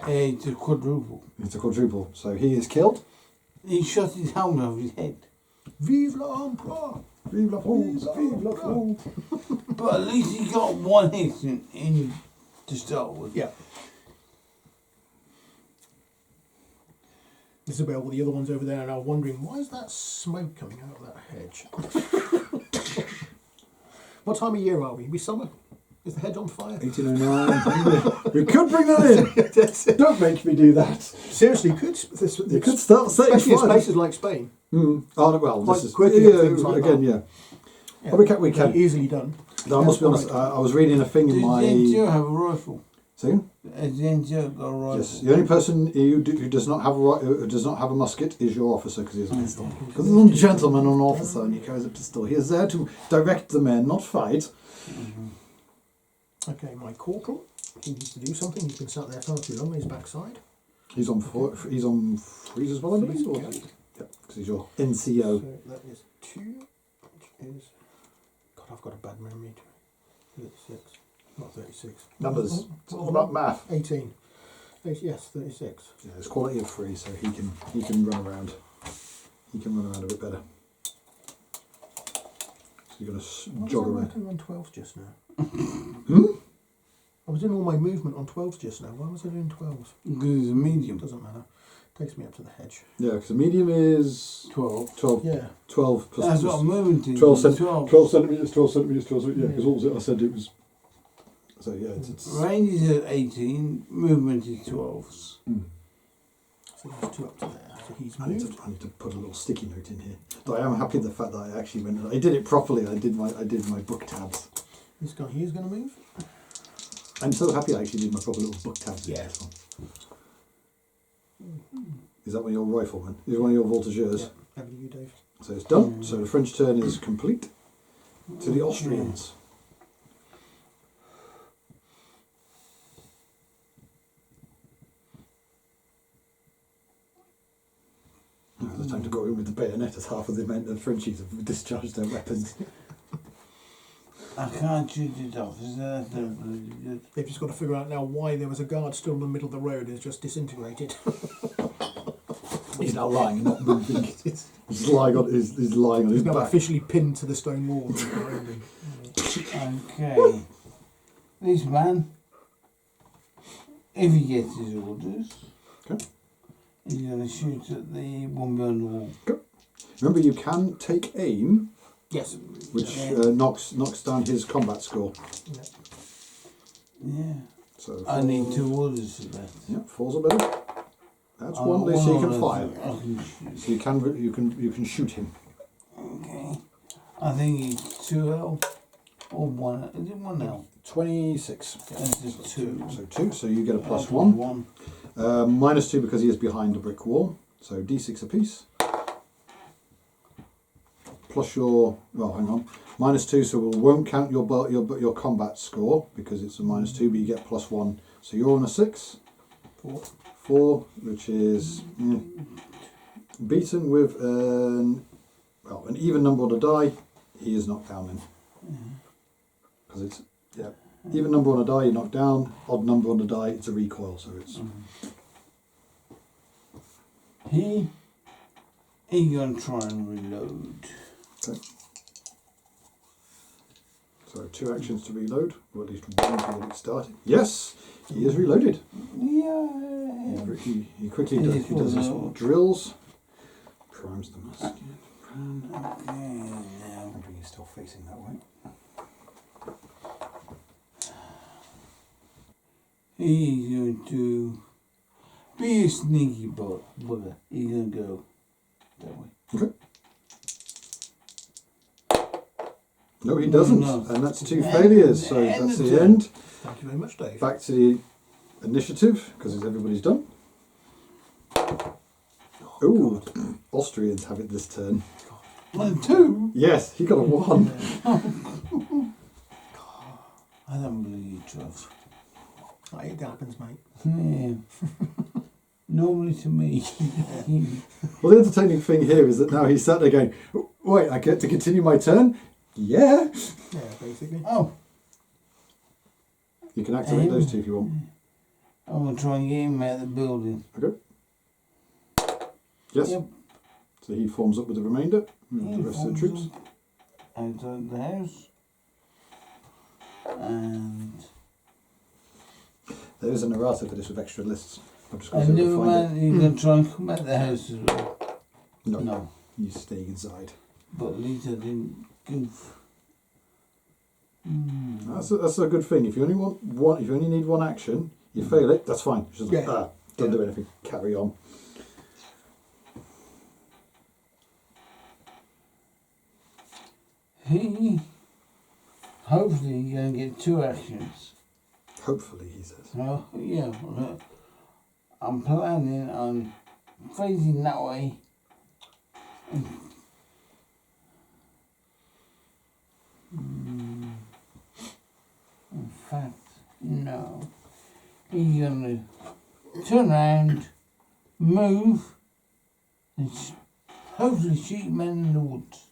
it's a quadruple. It's a quadruple. So he is killed. He shot his helmet off his head. Vive l'empereur! Vive la France! Vive la France! But at least he got 1 hit in to start with. Yeah. Isabel, with the other ones over there, and I'm wondering, why is that smoke coming out of that hedge? What time of year are we? We summer? Is the hedge on fire? 1809. We could bring that in. Don't make me do that. Seriously, you could. You could start setting especially in fire. places like Spain. Oh, well, Quite this is quickly yeah, things like again, that. yeah. Oh, we can. Easily done. No, I must be honest. I was reading a thing in Does my. the NGO have a rifle? Second? Has the NGO got a rifle? Yes. The only person who does not have who does not have a musket is your officer because he has a pistol. Because he's a gentleman, an officer, and he carries a pistol. He is there to direct the men, not fight. Okay, my corporal. He needs to do something. He's been sat there far too long on his backside. He's on freeze as well, I believe. Or? Yeah. Yep, because he's your NCO. So that is 2, which is... God, I've got a bad memory. 36. Not 36. Numbers. It's all about math. 18. Yes, 36. Yeah, it's quality of 3, so he can run around. He can run around a bit better. So you're going to jog around. I was on 12s just now. Hmm? I was doing all my movement on 12s just now. Why was I doing 12s? Because it's a medium. Doesn't matter. Takes me up to the hedge. Yeah, because the medium is 12. 12. Yeah. 12 plus. That's what I'm moving to. 12 12. 12 centimetres, 12 centimetres, 12 centimetres. Yeah, because what was it? I said it was. So yeah, it's Range is at 18, movement is 12s. So there's 2 up to there. So he's I need moved. to put a little sticky note in here. But I am happy with the fact that I actually went. I did it properly. I did my book tabs. This guy here's going to move. I'm so happy I actually did my proper little book tabs. Yeah. In this one. Is that one of your riflemen? Is it one of your voltigeurs? Yeah. Over to you, Dave. So it's done. So the French turn is complete. To the Austrians. Now's the time to go in with the bayonet as half of the men of Frenchies have discharged their weapons. I can't shoot it off, is that really good? They've just got to figure out now why there was a guard still in the middle of the road and it's just disintegrated. He's now lying, not moving. He's lying on his He's now back. officially pinned to the stone wall. Okay. This man, if he gets his orders, Okay. he's going to shoot at the one behind the wall. Remember, you can take aim, Yes. which knocks down his combat score. Yeah. Yeah. So I need 2 orders for that. Yeah, 4's are better. That's one, so you can fire. I can shoot. So you can shoot him. Okay. I think it's 2L or 1. Is it 1L? 26. That's just 2. So 2, so you get a plus That's 1. Minus 2 because he is behind a brick wall. So d6 apiece. Plus your, well, hang on, minus 2, so we won't count your combat score because it's a minus 2, but you get plus 1. So you're on a 6. 4, which is beaten with an even number on the die. He is knocked down then. Because it's even number on a die, you knock down. Odd number on the die, it's a recoil. So it's He's going to try and reload. okay. So 2 actions to reload, or at least 1 to get it started. Yes, he is reloaded. Yeah. He quickly does his drills. Primes the musket. Okay, now. I think he's still facing that way. He's going to be a sneaky bugger. He's going to go that way. Okay. No, he doesn't, No. and that's 2 failures. So that's the end. Thank you very much, Dave. Back to the initiative because everybody's done. Ooh, Austrians have it this turn. 1, 2. Yes, he got a 1. I don't believe you, Trav. It happens, mate. Yeah. Normally to me. Well, the entertaining thing here is that now he's sat there going, "Wait, I get to continue my turn." Yeah. Yeah, basically. Oh, You can activate those 2 if you want. I'm going to try and get him out of the building. Okay. Yes. Yep. So he forms up with the remainder. The rest of the troops. Outside the house. And There is a narrator for this with extra lists. I'm just I going to knew find man, you're going to try and come out the house as well. it. No, No. he's staying inside. But at least I didn't goof. That's a good thing. If you only want one, if you only need one action, you fail it. That's fine. Just don't do anything. Carry on. Hopefully you're going to get 2 actions. Hopefully, he says. Oh, yeah. I'm planning on facing that way. In fact, no. He's going to turn around, move, and hopefully shoot men in the woods.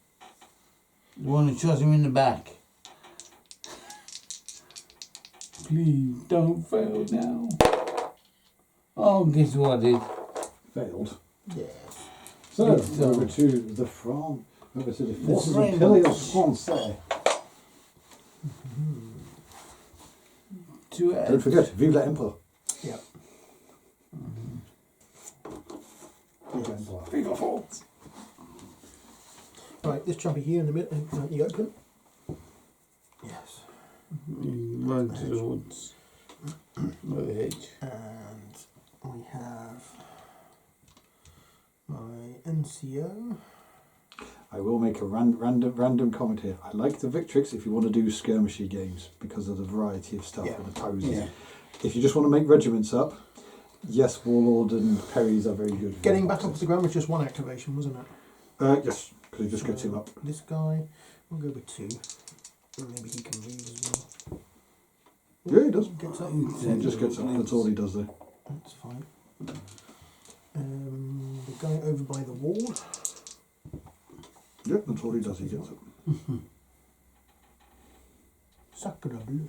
The one who shot him in the back. Please don't fail now. Oh, guess what I did? Failed. Yes. So over to the forces of Pilios Francais. Don't forget, vive l'Empereur. Yeah. Vive l'Empereur. Vive la France. Right, this chappy here in the middle, in the open. Yes. Run to the woods. By the hedge. And we have my NCO. I will make a random comment here. I like the Victrix if you want to do skirmishy games because of the variety of stuff and the poses. Yeah. If you just want to make regiments up, yes, Warlord and Perry's are very good. Getting back up to the ground was just one activation, wasn't it? Yes, because it just gets him up. This guy, we'll go with 2. Maybe he can move as well. Yeah, he does. Gets up. He just gets up. That's all he does there. That's fine. The guy over by the wall. Yeah, that's all he does. He gets up. Sacre bleu.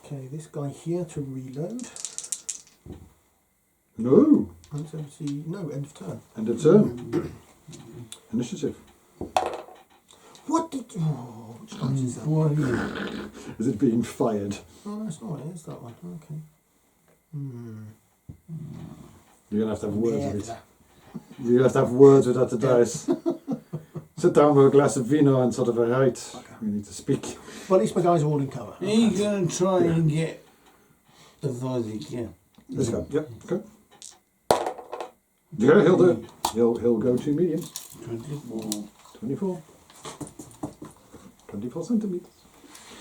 Okay, this guy here to reload. No. No, end of turn. End of turn. Initiative. What did you... Oh, which dice is that? Is it being fired? Oh, no, it's not. It is that one. Okay. You're going to have words with it. You're going to have words without the dice. Sit down with a glass of vino and sort of right. We need to speak. Well, at least my guys are all in cover. He's going to try and get the Vozik, yeah. Let's go. Yep, okay. Yeah, he'll do it. He'll go to medium. 24 centimetres.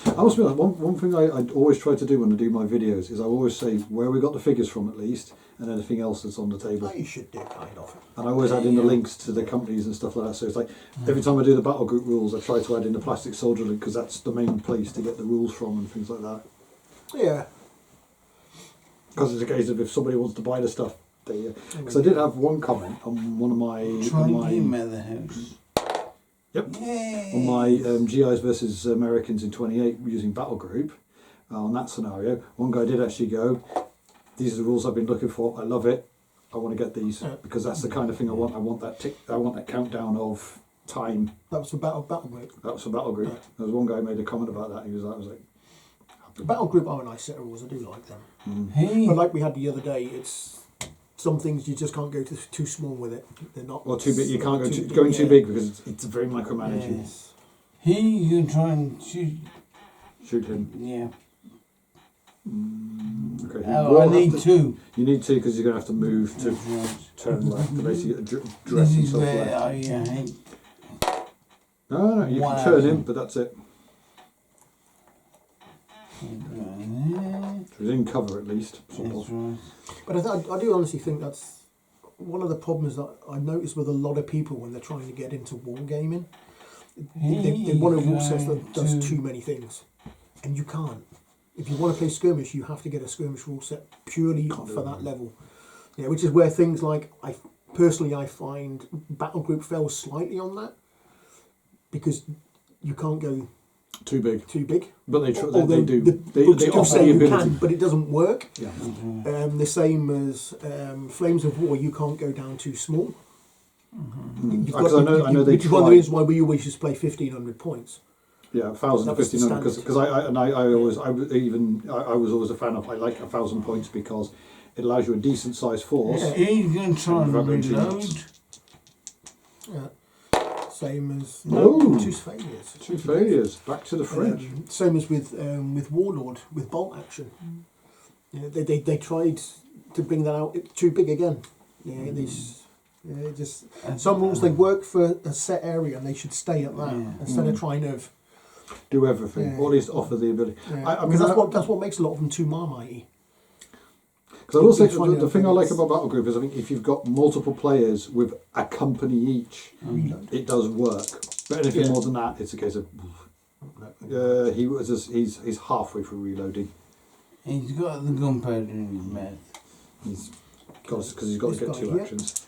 I must be honest, one thing I always try to do when I do my videos is I always say where we got the figures from at least, and anything else that's on the table. Oh, you should do kind of. And I always add in the links to the companies and stuff like that. So it's like every time I do the battle group rules, I try to add in the plastic soldier link because that's the main place to get the rules from and things like that. Yeah. Because it's a case of if somebody wants to buy the stuff, because I did have one comment on one of my... Try and get him out of the house. Yep. Yay. On my GIs versus Americans in 28 using battle group, on that scenario, one guy did actually go, these are the rules I've been looking for, I love it, I want to get these, because that's the kind of thing I want. I want that countdown of time. That was for battle group. That was for battle group. Yeah. There was one guy who made a comment about that, I was like... The battle group are a nice set of rules, I do like them. Hey. But like we had the other day, it's... Some things you just can't go too small with it. They're not... Or too big, you can't go too big because it's very micromanaging. Yes. You can try and shoot him. Yeah. Okay. Oh, I need 2. You need 2 because you're going to have to move to turn left to basically dress This is himself where left. No, you can turn him, but that's it. So he's in cover at least. Right. But I do honestly think that's one of the problems that I notice with a lot of people when they're trying to get into wargaming. They want a rule set that does too many things. And you can't. If you want to play skirmish, you have to get a skirmish rule set purely for that level. Yeah, which is where things like, I find battle group fails slightly on that. Because you can't go too big. But they do. They offer say the you ability. can, but it doesn't work. Yeah. The same as Flames of War, you can't go down too small. Because I know they which is one of the reasons why we always just play 1,500 points. Yeah, 1,000 to 1,500. Because I was always a fan of. I like 1,000 points because it allows you a decent sized force. He's going to try and reload. Yeah. Same as Oh. 2 failures. 2 failures. Back to the French. Same as with Warlord with bolt action. Yeah, they tried to bring that out too big again. Yeah, just some rules they work for a set area and they should stay at that instead of trying to Do everything, or at least offer the ability. Yeah. I mean, that's what makes a lot of them too marmitey. Because I will say the thing I like about Battle Group is I think if you've got multiple players with a company each, it does work. But anything more than that, it's a case of he's halfway through reloading. He's got the gunpowder in his mouth. He's got because he's got to get 2 yeah. actions.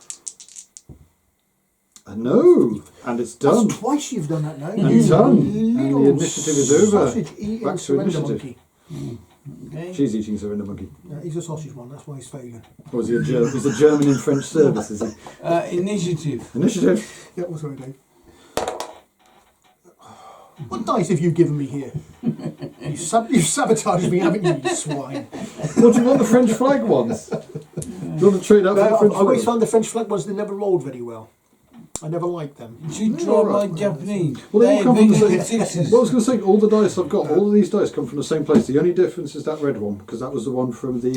No, and it's done. That's twice you've done that now. And done. And the initiative is over. Sausage eating Back to surrender initiative. monkey. Okay. She's eating surrender monkey. Yeah, he's a sausage one. That's why he's failing. Or is he a German? He's a German in French service, is he? Initiative. Initiative. Yeah, what's right, Dave? What dice have you given me here? You've sabotaged me, haven't you, you swine? What do you want the French flag ones? Do you want to trade out for the No, French I always flag? found the French flag ones, they never rolled very well. I never liked them. You draw my Japanese. Well, they all come from the same. sixes. Well, I was going to say, all the dice I've got, all of these dice come from the same place. The only difference is that red one, because that was the one from the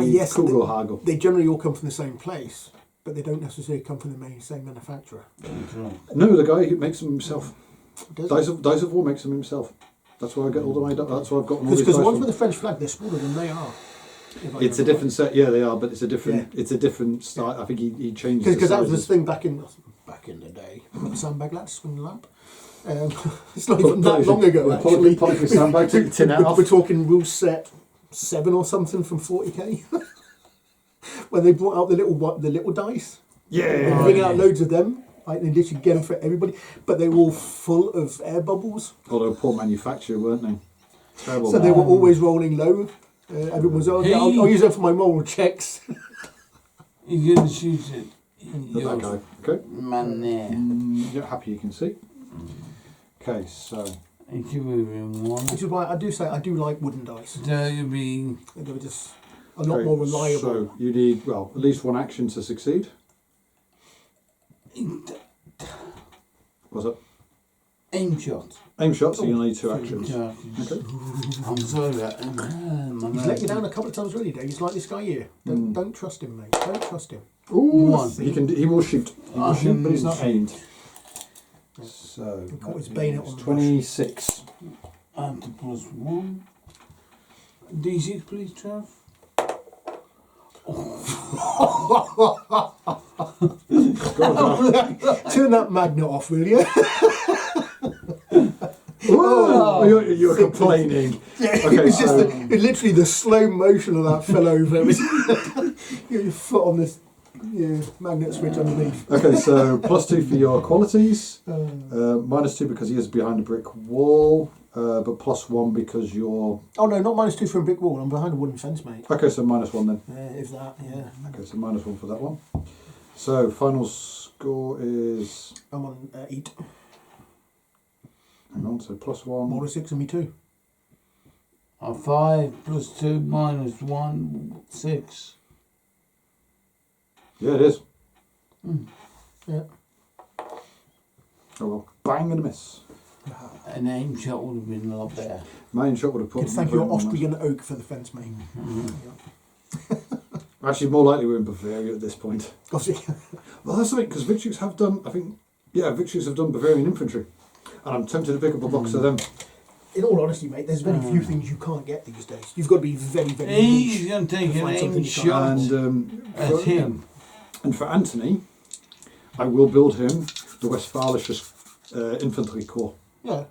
Yes, Kugelhagel. they generally all come from the same place, but they don't necessarily come from the same manufacturer. No, the guy who makes them himself. Does it? Dice of War makes them himself. That's why I get all the that's why I've got all these Because dice the ones from. with the French flag, they're smaller than they are. It's a different set. Yeah, they are, but it's a different. It's a different style. I think he changed. Because that was sizes. the thing back in the day. Sandbag lads, swing the lamp. It's not even that long ago, actually. Pull your sandbag, take your tin out off. We're talking Ruleset 7 or something from 40k. When they brought out the little dice. Yeah. Bring out loads of them. Like they literally get them for everybody, but they were all full of air bubbles. Although poor manufacturer, weren't they? Terrible. So they were always rolling low. Everyone was, oh, yeah, I'll use them for my moral checks. You're going to shoot it. That guy. Okay. Man there. You're happy you can see. Okay, so. If you move in one. Which is why I do say I do like wooden dice. So you'll be. They were just a lot more reliable. So you need, well, at least 1 action to succeed. What's up? Aim shot. Aim shot, so you'll need 2 actions. Okay. I'm sorry that. He's let you down a couple of times already, Dave. He's like this guy here. Don't trust him, mate. Don't trust him. Ooh, One. he will shoot. He will shoot, but he's not aimed. So He caught his bayonet on the 26. And to +1. D6, please, Trav. Turn that magnet off, will you? Oh, you're complaining. Okay, It's just so literally the slow motion of that fell over. Your foot on this magnet switch underneath. okay, so +2 for your qualities, -2 because he is behind a brick wall, but +1 because you're. Oh no, not -2 for a brick wall. I'm behind a wooden fence, mate. Okay, so -1 then. If that, yeah. Okay, so -1 for that one. So final score is. I'm on 8. Hang on, so +1. More than 6 and me too. 5 +2 -1, 6. Yeah, it is. Yeah. Oh well, bang and a miss. An aim shot would have been a lot better. Main shot would have put. Good, thank you, Austrian oak, for the fence, mate. Actually, more likely we're in Bavaria at this point. Obviously. Well, that's something because Victrix have done. I think, yeah, Victrix have done Bavarian Infantry, and I'm tempted to pick up a box of them. In all honesty, mate, there's very few things you can't get these days. You've got to be very, very He's niche. going to take to an find aim something you shot And at him. and for Anthony, I will build him the Westphalische Infantry Corps. Yeah.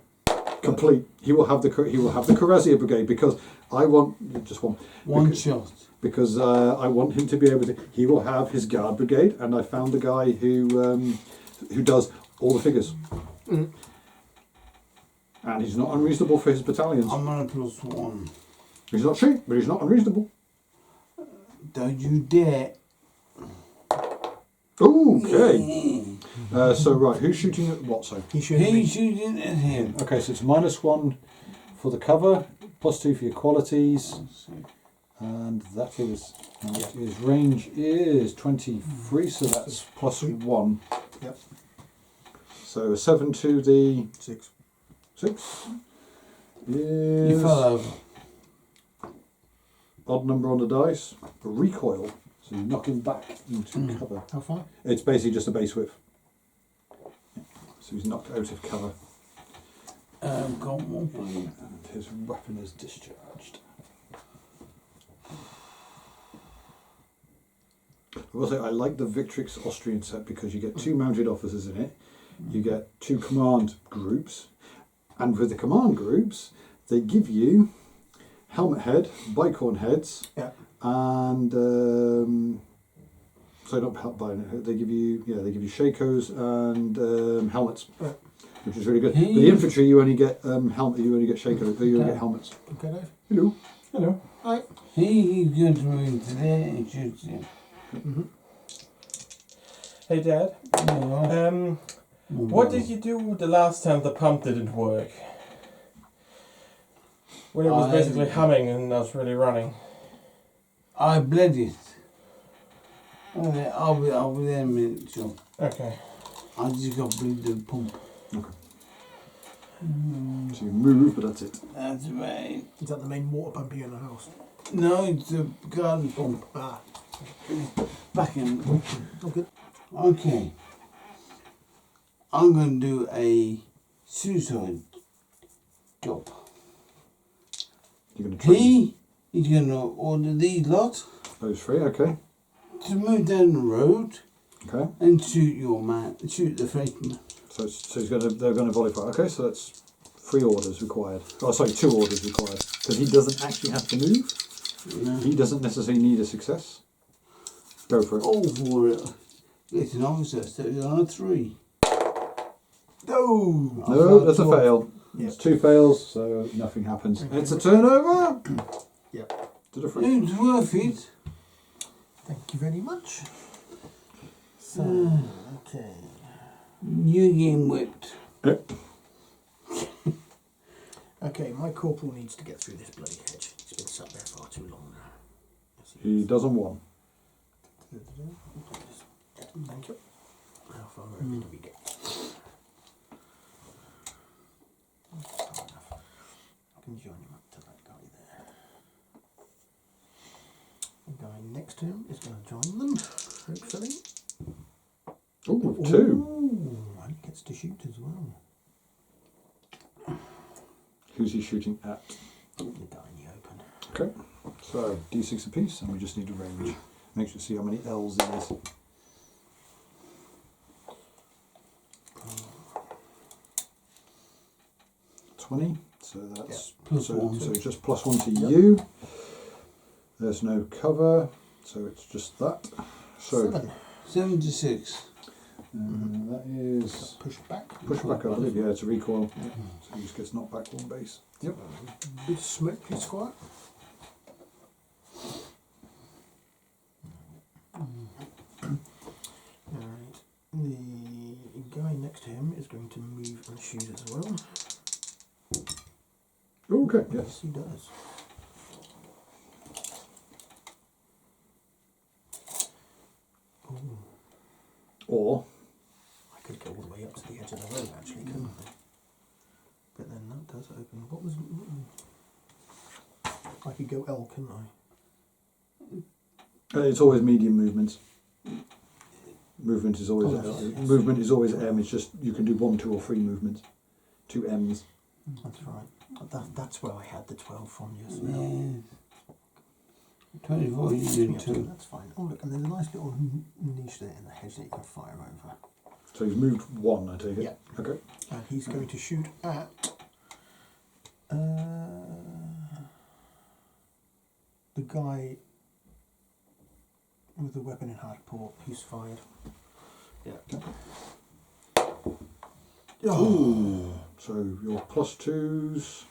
Complete. He will have the Cuirassier Brigade because I want just one. One because, shot. Because I want him to be able to. He will have his Guard Brigade, and I found the guy who does all the figures. Mm. And he's not unreasonable for his battalions. I'm on a +1. He's not cheap, but he's not unreasonable. Don't you dare. Okay. So right, who's shooting at what? So He should be. He's shooting at him. okay, so it's -1 for the cover, +2 for your qualities, and that is his range is 23, so that's +1. Yep. So So a 7 to the 6. 6 You is fell over. odd number on the dice. A recoil. So you knock him back into cover. How far? It's basically just a base width. So he's knocked out of cover. Got one for you. And his weapon is discharged. I will say I like the Victrix Austrian set because you get 2 mounted officers in it, you get 2 command groups, and with the command groups, they give you helmet head, bicorn heads, and so not bicorn head. They give you Shakos and helmets, which is really good. Hey. The infantry you only get helmet. You only get Shakos. You only get helmets. Okay, Dave. Hello. Hello. Hi. He's going to move to there and shoot him. Hey Dad, Yeah. what did you do the last time the pump didn't work? When it was basically humming and not really running. I bled it. Okay, I'll be there in a minute, sure. Okay. I just got to bleed the pump. Okay. So you move, but that's it. That's right. Is that the main water pump here in the house? No, it's a garden pump. Ah. Back in. Oh, good. Okay. I'm going to do a suicide job. You're going to train He is going to order these lot those 3. Okay. to move down the road Okay. and shoot your man, shoot the Frenchman. So they're going to volley fire. Okay, so that's 3 orders required. Oh, sorry, 2 orders required because he doesn't actually have to move. No. He doesn't necessarily need a success. Go for it. All for it. It's an officer, so it's on a 3. No. No, that's a fail. Yeah. It's 2 fails, so nothing happens. It's a turnover. Yep. To the 3. It's worth it. Thank you very much. So, okay. You getting whipped. Yep. Okay, my corporal needs to get through this bloody hedge. He's been sat there far too long now. He doesn't want. Thank you. How far over did we get? Far enough. I can join him up to that guy there. The guy next to him is going to join them, hopefully. Oh, 2. Ooh, and he gets to shoot as well. Who's he shooting at? The guy in the open. Okay. So D6 apiece, and we just need a range. Make sure to see how many L's it is. 20. So that's Plus 1. so just +1 to you. There's no cover, so it's just that. So 7. 76. that is Push back. push back, I believe. Yeah, it's a recoil. So he just gets knocked back 1 base. Yep. Bit of smoke, please, Squire. Alright. The guy next to him is going to move and shoot as well. Okay. Yes. Yes, he does. Ooh. Or I could go all the way up to the edge of the road, actually, couldn't I? But then that does open. What was? I could go L, couldn't I? it's always medium movements. Movement is always movement is always M. It's just you can do 1, 2, or 3 movements. 2 M's. That's right. That's where I had the 12 from you as well. Yeah. 24 you did Yeah, too. that's fine. Oh look, and there's a nice little niche there in the hedge that you can fire over. So he's moved 1, I take it. Yeah. Okay. And he's going to shoot at the guy with the weapon in hard port. He's fired. Yeah. Ooh. So your +2s,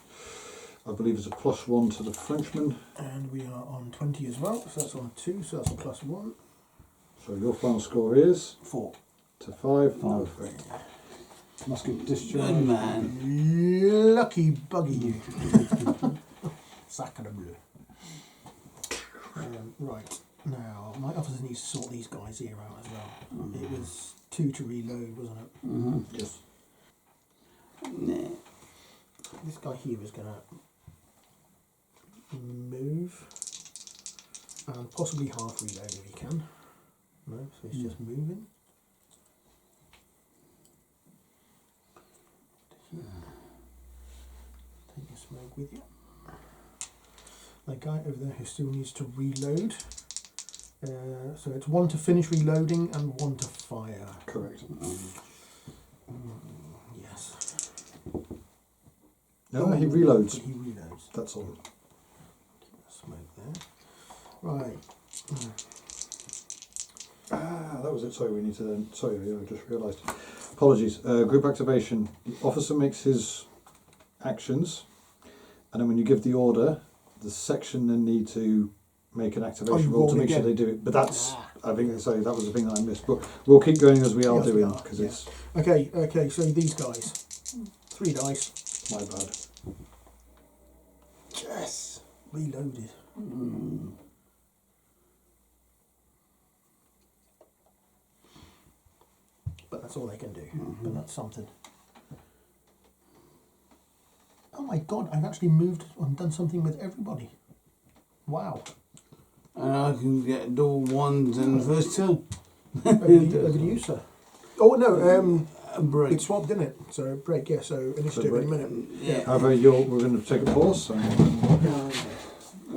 I believe, is a +1 to the Frenchman. And we are on 20 as well, so that's on 2, so that's a +1. So your final score is 4. to 5. No fail. Musket discharge. Good man. Lucky buggy. Sacre bleu. Right, now my officer needs to sort these guys here out as well. It was 2 to reload, wasn't it? Mm-hmm. Yes. Nah. This guy here is going to move and possibly half reload if he can. No, so he's just moving. Take your smoke with you. That guy over there who still needs to reload. So it's 1 to finish reloading and 1 to fire. Correct. Yes. No, he reloads. He reloads. That's all. Keep the smoke there. Right. That was it. Sorry, we need to then. Sorry, I just realised. Apologies. Group activation. The officer makes his actions, and then when you give the order, the section then need to make an activation roll to make sure they do it. But that's, I think, sorry, that was the thing that I missed. But we'll keep going as we are doing because it's. Okay. Okay. So these guys, 3 dice. My bad. Yes. Reloaded. But that's all they can do. But that's something. Oh my god, I've actually moved and done something with everybody. Wow. And I can get double ones in the first two. Over to you, sir. Oh no, A break. it swapped, didn't it? So break, yeah, so initiative in a minute. Yeah. However, we're going to take a pause. So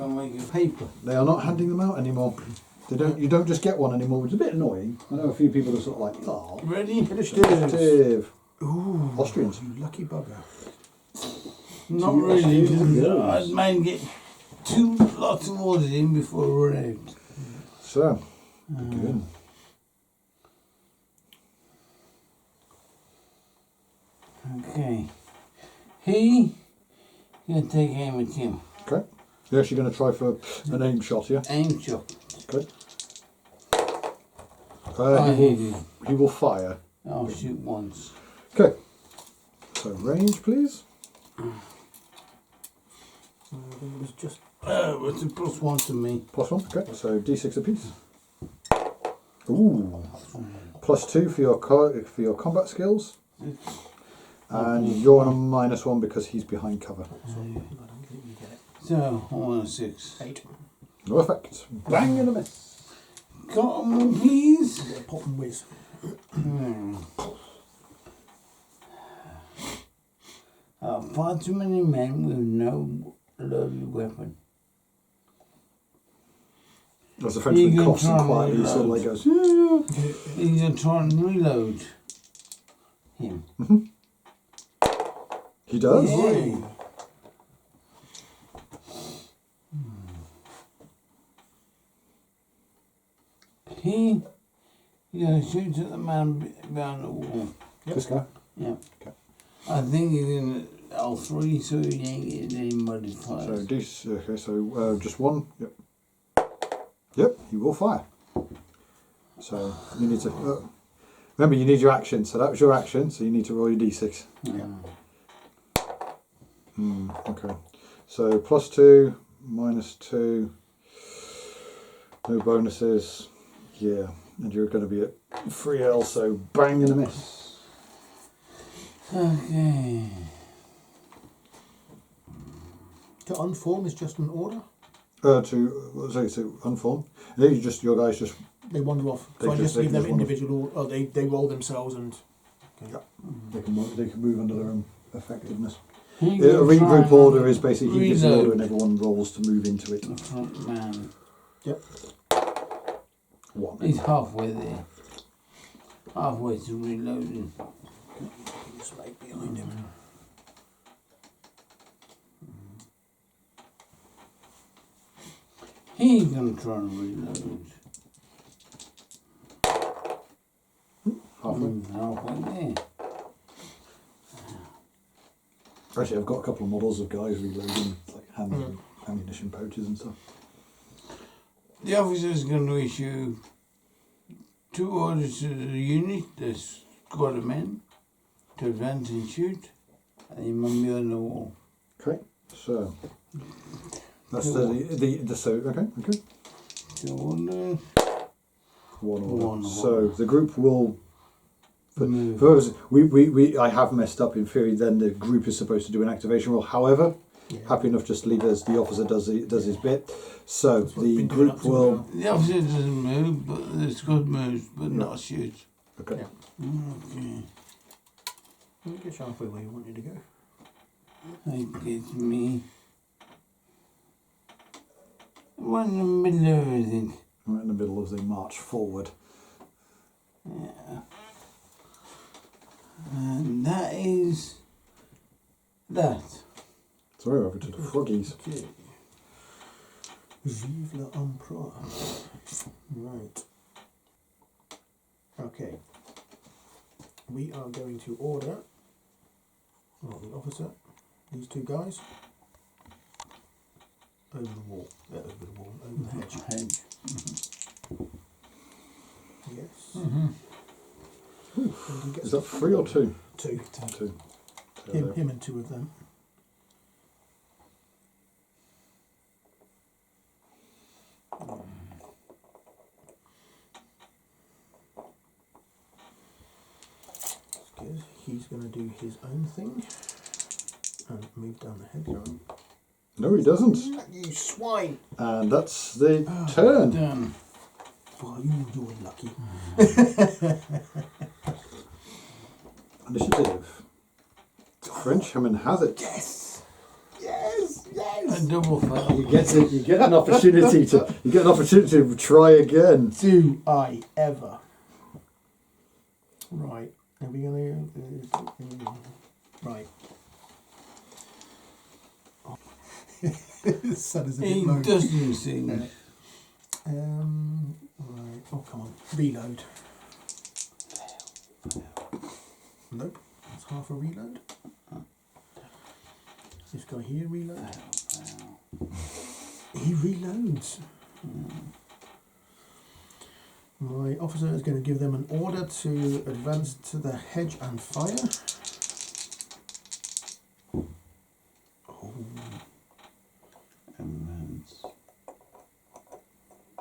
I'll make a paper. they are not handing them out anymore. They don't. You don't just get one anymore, which is a bit annoying. I know a few people are sort of like, oh, Ready? initiative. Ooh, Austrians. you lucky bugger. Not Two really. Austrian girls. I'd mind get 2 lots of orders in before we run out. So, good. Okay. He can take aim at him. Okay. You're actually going to try for an aim shot, yeah? Aim shot. Okay. I hit him. He will fire. I'll shoot once. Okay. So range, please. I think it was just It's a +1 to me. +1. Okay. So d6 apiece. Ooh. +2 for your combat skills. And you're on a -1 because he's behind cover. So, I want a 6. 8. No effect. Bang and a miss. Got one, please. Yeah, pop and whiz. Far too many men with no loaded weapon. As the Frenchman You can coughs and try quietly and sort of like reload. goes, yeah. He's going to try and reload him. He does. Yeah. He's going to shoot at the man behind the wall. This guy. Yeah. Okay. I think he's in L3, so he ain't getting any So modifiers. okay, so just 1. Yep. Yep, he will fire. So you need to remember you need your action. So that was your action. So you need to roll your d6. Okay. So +2, -2, no bonuses. Yeah, and you're going to be at 3L. So bang and a miss. Okay. To unform is just an order. To unform. Your guys just. They wander off. They So I just- just they leave them just wander. individual. Oh, they roll themselves and. Okay. They can move under their own effectiveness. He A can try regroup and order is basically he gives the reload order and everyone rolls to move into it. the front man. Yep. 1. He's halfway there. Halfway to reloading. Just like behind him. He's going to try and reload. Halfway. Halfway there. Actually, I've got a couple of models of guys reloading, like ammunition pouches and stuff. The officer's going to issue 2 orders to the unit, the squad of men, to advance and shoot, and he must be on the wall. Okay, so that's the so okay. 2 orders. 1 order. One So order. the group will I have messed up in theory. Then the group is supposed to do an activation roll. However, happy enough just to leave it as the officer does his bit. So the group will. The officer doesn't move, but the squad moves, but not shoot. Okay. Okay. You get halfway where you wanted to go. That gives me. One in the middle of everything. Right in the middle as they march forward. Yeah. And that is that. Sorry, over to the froggies. Okay. Vive l'empereur. Right. Okay. We are going to order the officer, these two guys, over the wall. Over the wall, over the hedge. Yes. Is that 3 or 2? 2. 2. Him and 2 of them. That's good. He's going to do his own thing and move down the hedge line. No, he doesn't. You swine! And that's the turn. Done. Oh, you're lucky. Initiative. Frenchman has it. Yes! Yes! Yes! A double fail. You get an opportunity to try again. Do I ever? Right. Are we gonna? Right. Sun is a bit He low. doesn't seem. Right. Oh, come on. Reload. Nope. That's half a reload. This guy here reload. He reloads. My officer is going to give them an order to advance to the hedge and fire. Oh.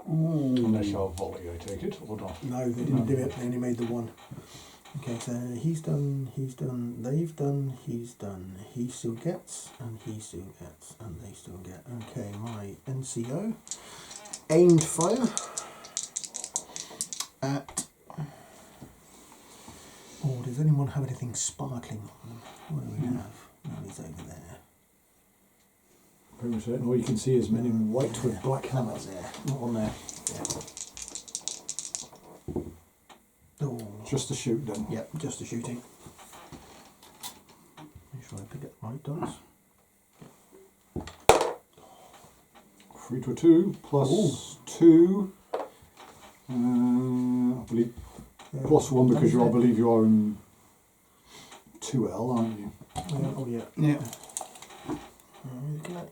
Unless you're volley, I take it, or not. No, they didn't do it. They only made the one. Okay, so he's done, they've done, he's done. He still gets, and he still gets, and they still get. Okay, my NCO. Aimed fire. At... Oh, does anyone have anything sparkling on them? What do we have? No, he's over there. Very much certain. All you can see is men in white with black hammers. There. Not on there. Yeah. Oh. Just to shoot them. Yep, just a shooting. Make sure I pick up the right dice. 3 to a 2 plus 2. I believe plus 1 because I believe you are in 2L, aren't you? Oh yeah. Yeah.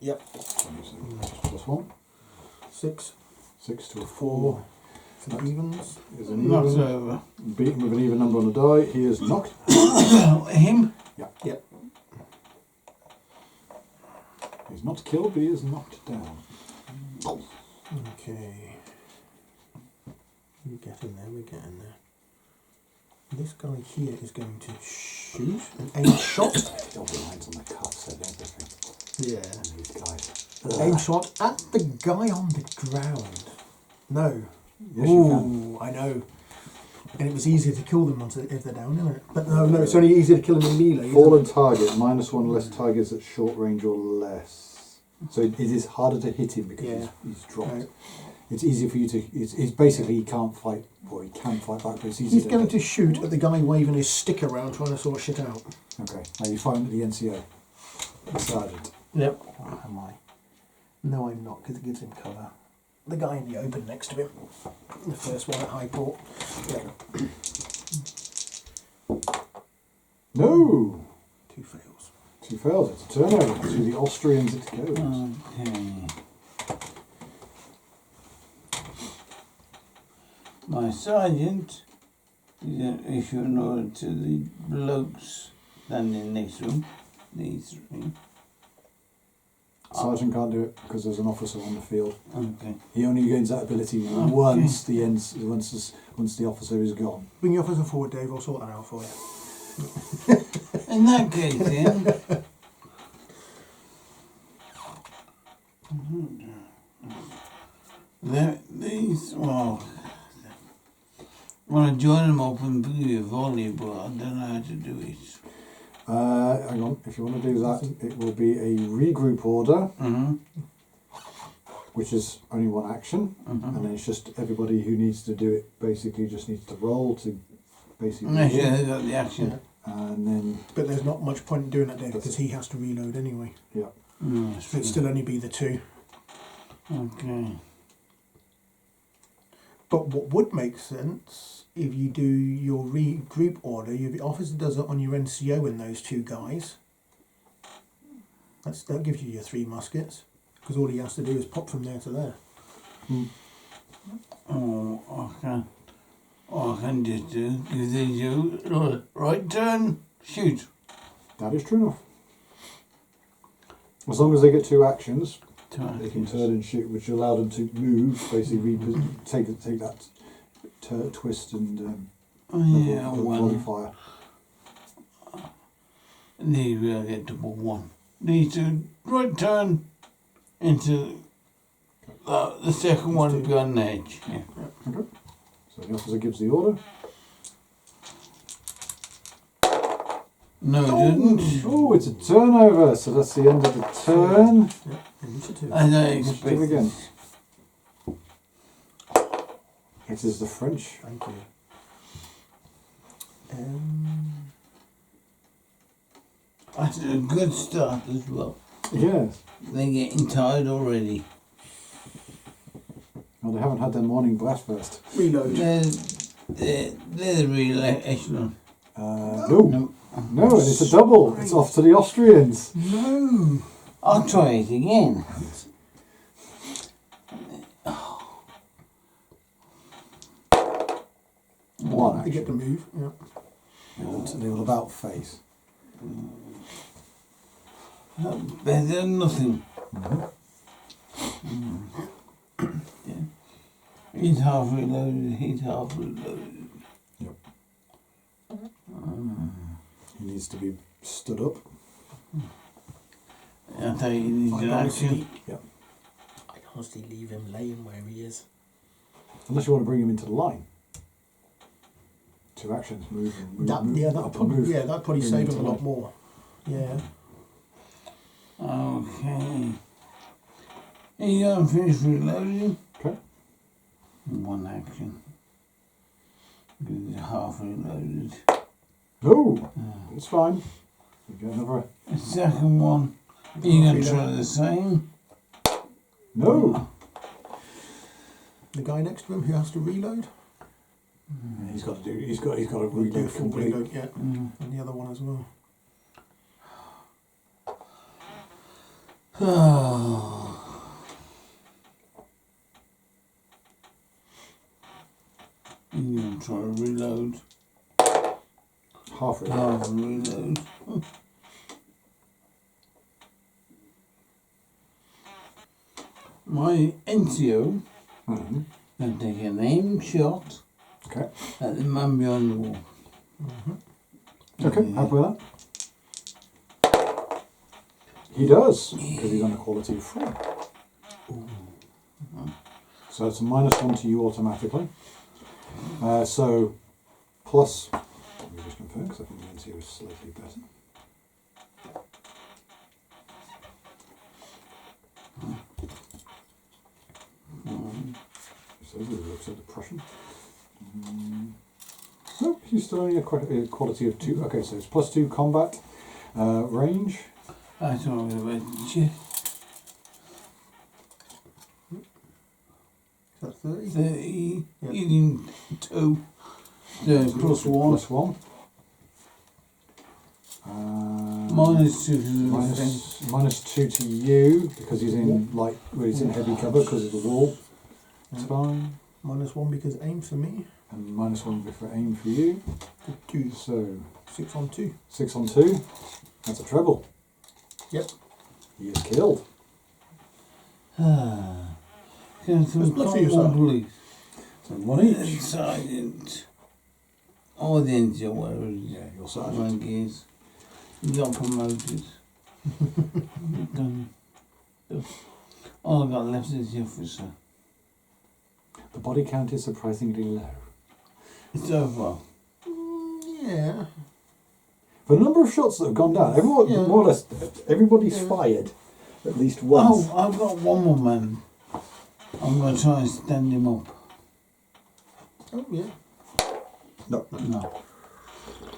Yep. Plus 1. 6. 6 to a 4. For the evens. Is an Knocked even. over. Beaten with an even number on the die. He is knocked. Him? Yeah. Yep. He's not killed, but he is knocked down. Okay. We get in there, we get in there. This guy here is going to shoot an aim shot. All the lines on the cuffs and everything. Yeah. And these guys. Aim shot at the guy on the ground. No. Yes, you can. Ooh, I know. And it was easier to kill them once if they're down, isn't it? But no, it's only easier to kill them in melee. Fallen target, -1 less targets at short range or less. So it is harder to hit him because he's dropped. Right. It's easier for you to. It's basically he can't fight, or he can fight back, but it's easier. He's going to shoot at the guy waving his stick around trying to sort shit out. Okay, now you find the NCO. Sergeant. Yep. Oh, am I? No, I'm not, because it gives him cover. The guy in the open next to him. The first one at Highport. Yep. No! 2 fails. 2 fails. It's a turnover. To the Austrians it goes. Okay. My sergeant is going to issue an order to the blokes standing next to him. These 3. Sergeant can't do it because there's an officer on the field. Okay. He only gains that ability once the officer is gone. Bring your officer forward, Dave. I'll sort that out for you. In that case, then. These, well, I want to join them up and do a volley, but I don't know how to do it. Hang on, if you want to do that, it will be a regroup order, which is only one action, and then it's just everybody who needs to do it basically just needs to roll to basically. Yeah, they got the action. And then. But there's not much point in doing that, Dave, because he has to reload anyway. Yeah. So it'd still only be the 2. Okay. But what would make sense, if you do your regroup order, the officer does it on your NCO in those 2 guys. That gives you your 3 muskets, because all he has to do is pop from there to there. Oh, okay. All I can just do is you right turn, shoot. That is true enough. As long as they get 2 actions, they can turn and shoot, which allow them to move, basically take that twist and volley fire. These will get double 1. These 2 right turn into the second one behind the edge. Yeah. Okay. So the officer gives the order. No, it didn't. Oh, it's a turnover, so that's the end of the turn. Initiative. I don't Do expect again. It is the French. Thank you. That's a good start as well. Yes. They're getting tired already. Well, they haven't had their morning blast first. Reload. They're the real echelon. No, and it's a double. It's off to the Austrians. No. I'll try it again. One They get action. to move. Yeah. They will about face. Better than nothing. Yeah. He's half reloaded, he's half reloaded. Yep. He needs to be stood up. I tell you, he needs an action. Yep. I can honestly leave him laying where he is. Unless you want to bring him into the line. 2 actions, move and move. That'd probably Bring save him him a into lot more. Yeah. Okay. He finished reloading. Okay. 1 action. He's half reloaded. No, it's fine. You get another. The second one, you going to try the same? No. The guy next to him who has to reload. He's got to reload Full complete. reload, yeah. And the other one as well. You're going to try to reload. Half reload. Half reload. My NCO can take an aim shot Okay. at the man behind the wall. Okay, happy with that? He does, because he's on a quality of 3. So it's a -1 to you automatically. So, plus, let me just confirm, because I think the NCO is slightly better. So he looks at the Prussian. No, he's still only a quality of 2. Okay, so it's +2 combat range. I don't know about shit. Is that 30? 30, Yeah. eating 2, so +1. +1. -2 -2 to you because he's in he's in heavy cover because of the wall. It's fine. -1 because aim for me. And -1 for aim for you. 2. So 6 on 2. 6 on 2. That's a treble. Yep. He is killed. Can some Let's see yourself. police. So one each. Sergeant. Or the engine, whatever it is. Yeah, your sergeant. Rank is. You got promoted. Done. All I got left is the officer. The body count is surprisingly low. It's over. Yeah. For the number of shots that have gone down, everyone, Yeah. more or less, everybody's fired at least once. Oh, I've got one more man. I'm going to try and stand him up. Oh, yeah. No.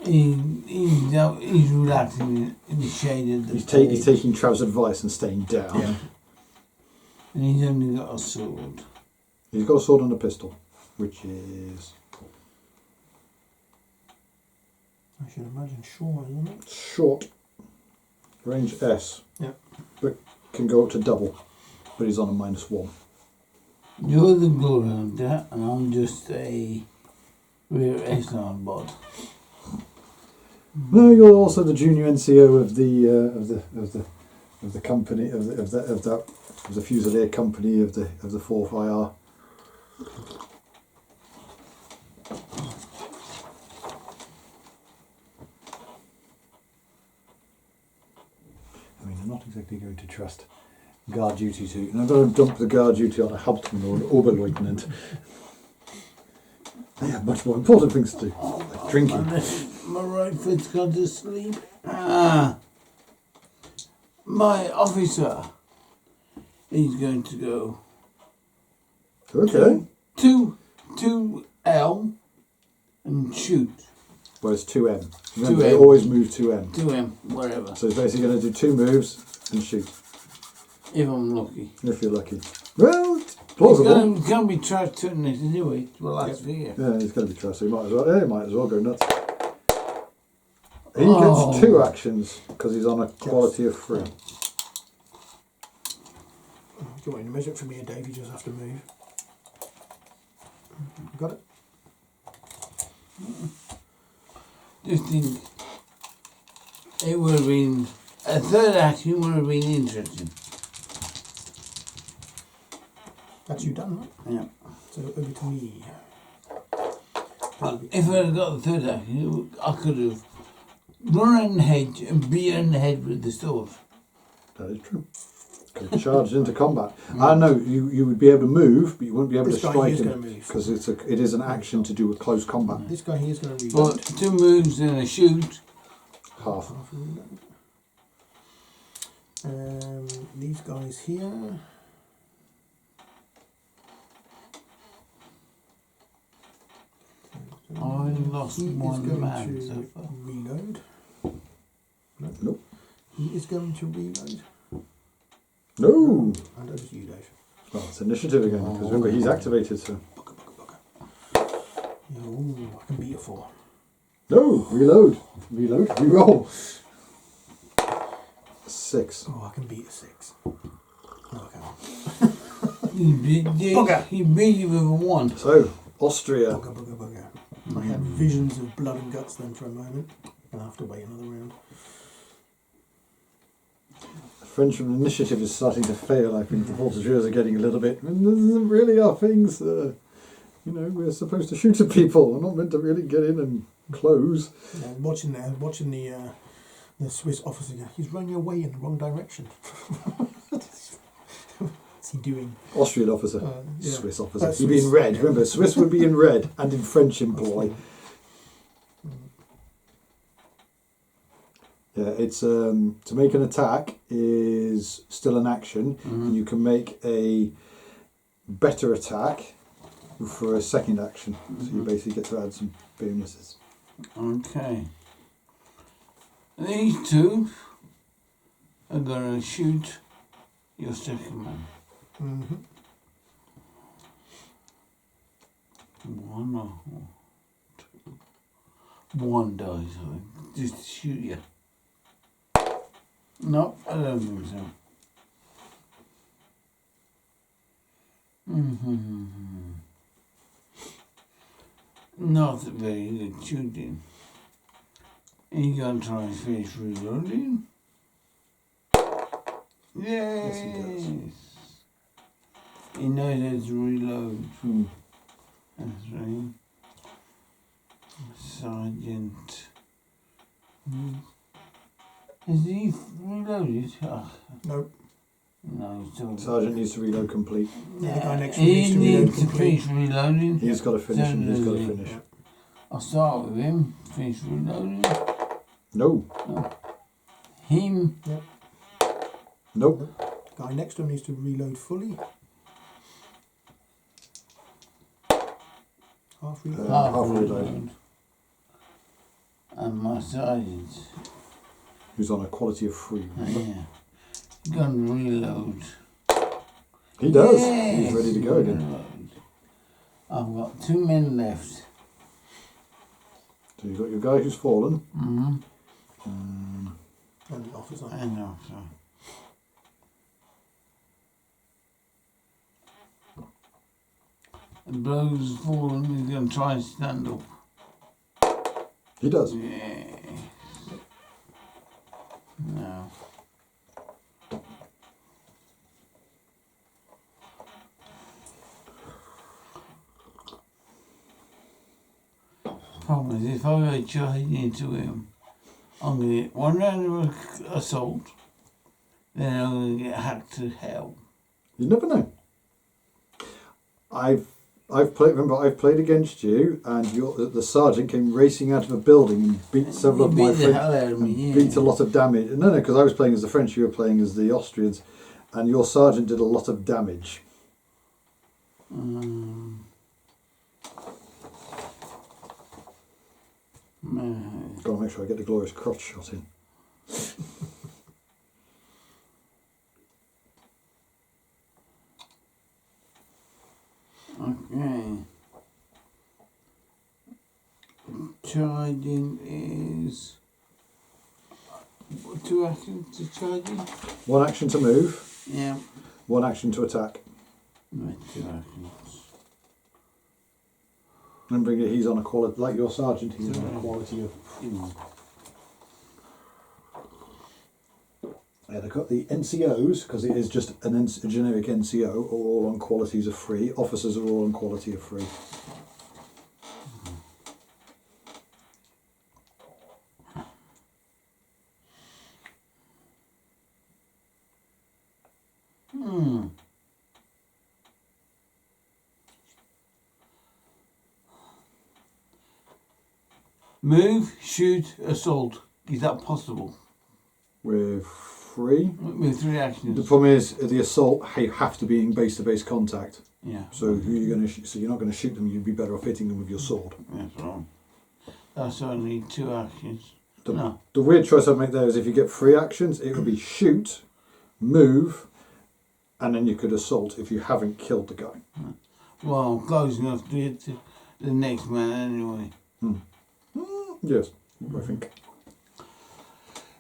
He's relaxing in the shade of the He's page. taking Trav's advice and staying down. Yeah. And he's only got a sword. He's got a sword and a pistol, which is I should imagine short, isn't it? short, range S. Yeah. But can go up to double. But he's on a -1. You're the glory hunter, and I'm just a rear echelon bot. No, you're also the junior NCO of the company of the Fusilier company of the 4th IR. I mean, I'm not exactly going to trust guard duty to... And I'm going to dump the guard duty on a Hauptmann or an Oberleutnant. They have much more important things to do, like drinking. My right foot's gone to sleep. My officer is going to go Okay. to L and shoot. Whereas 2M. Remember, 2M. they always move 2M. To him, wherever. So he's basically going to do 2 moves and shoot, If I'm lucky. if you're lucky. Well, it's plausible. It's going to be trash turning it anyway. Well, that's fear. Yeah, he's going to be trust, so he might as well go nuts. He Oh. gets 2 actions because he's on a quality of 3. Do you want to measure it for me, Dave? You just have to move. You got it? Just think, it would have been, a third action would have been interesting. That's you done, right? Yeah. So over to me. But if I had got the third action, I could have run around the hedge and beat her in the head with the sword. That is true. Could have charged into combat. I know you would be able to move, but you wouldn't be able This to guy strike is him gonna move. because it is an action to do with close combat. This guy here is going to reload. But 2 moves and a shoot. Half. Half a reload. These guys here. I lost He is one going man to so far. reload. No. Nope. He is going to reload. No! And over to you, Dave. Well, it's initiative again, because remember, he's activated, so... Yeah, ooh, I can beat a 4. No! Reload! Reload, reroll! 6. Oh, I can beat a 6. No, I can't. He beat you with a 1. So, Austria. Bugger, bugger, bugger. I had visions of blood and guts then for a moment. I'll have to wait another round. French initiative is starting to fail. I think the Voltigeurs are getting a little bit. This isn't really our things. We're supposed to shoot at people. We're not meant to really get in and close. Yeah, watching the Swiss officer go, he's running away in the wrong direction. What's he doing? Austrian officer, Yeah. Swiss officer. That's He'd be in Swiss. red. Remember, Swiss would be in red and in French employ. Yeah, it's to make an attack is still an action, and you can make a better attack for a second action. So you basically get to add some bonuses. Okay. These 2 are going to shoot your second man. Mm-hmm. 1 or 2. 1 dies, just to shoot you. No, I don't think so. Not very good shooting. He's going to try and finish reloading. Yes. Yes, he does. He knows how to reload. Hmm. That's right. Sergeant. Has he reloaded? Oh, No. no, he's still. Sergeant needs to reload complete. Yeah, the guy next to him needs He to reload needs to complete. finish reloading. He's got to finish and he's got to Certainly. finish. Yeah. I'll start with him. Finish reloading. No. Him. Nope. Guy next to him needs to reload fully. Half reload. Half half reload. reload. And my sergeant. Who's on a quality of 3. Yeah. Gonna reload. He does. Yes. He's ready to go again. Reload. I've got 2 men left. So you've got your guy who's fallen. Mm-hmm. And the officer. And also. The bloke's fallen, he's going to try and stand up. He does. Yeah. No. Problem is, if I go charging into him, I'm going to get 1 round of assault, then I'm going to get hacked to hell. You never know. I've played. Remember, I've played against you, and the sergeant came racing out of a building and beat several of He my beat the friends. hell out of me, yeah. Beat a lot of damage. No, because I was playing as the French, you were playing as the Austrians, and your sergeant did a lot of damage. Got to make sure I get the glorious crotch shot in. Okay. Charging is 2 actions to charging. 1 action to move, Yeah. 1 action to attack. Right, 2 actions. Remember, he's on a quality, like your sergeant, he's on a quality of 3. Yeah, they've got the NCOs, because it is just a generic NCO, are all on qualities of 3. Officers are all on quality of 3. Move, shoot, assault. Is that possible? With 3. With 3 actions. The problem is, the assault, you have to be in base-to-base contact. Yeah. So who are you going to shoot? So you're not going to shoot them. You'd be better off hitting them with your sword. That's wrong. That's only 2 actions. No. The weird choice I'd make there is if you get 3 actions, it would be shoot, move, and then you could assault if you haven't killed the guy. Well, close enough to get to the next man anyway. Yes, I think.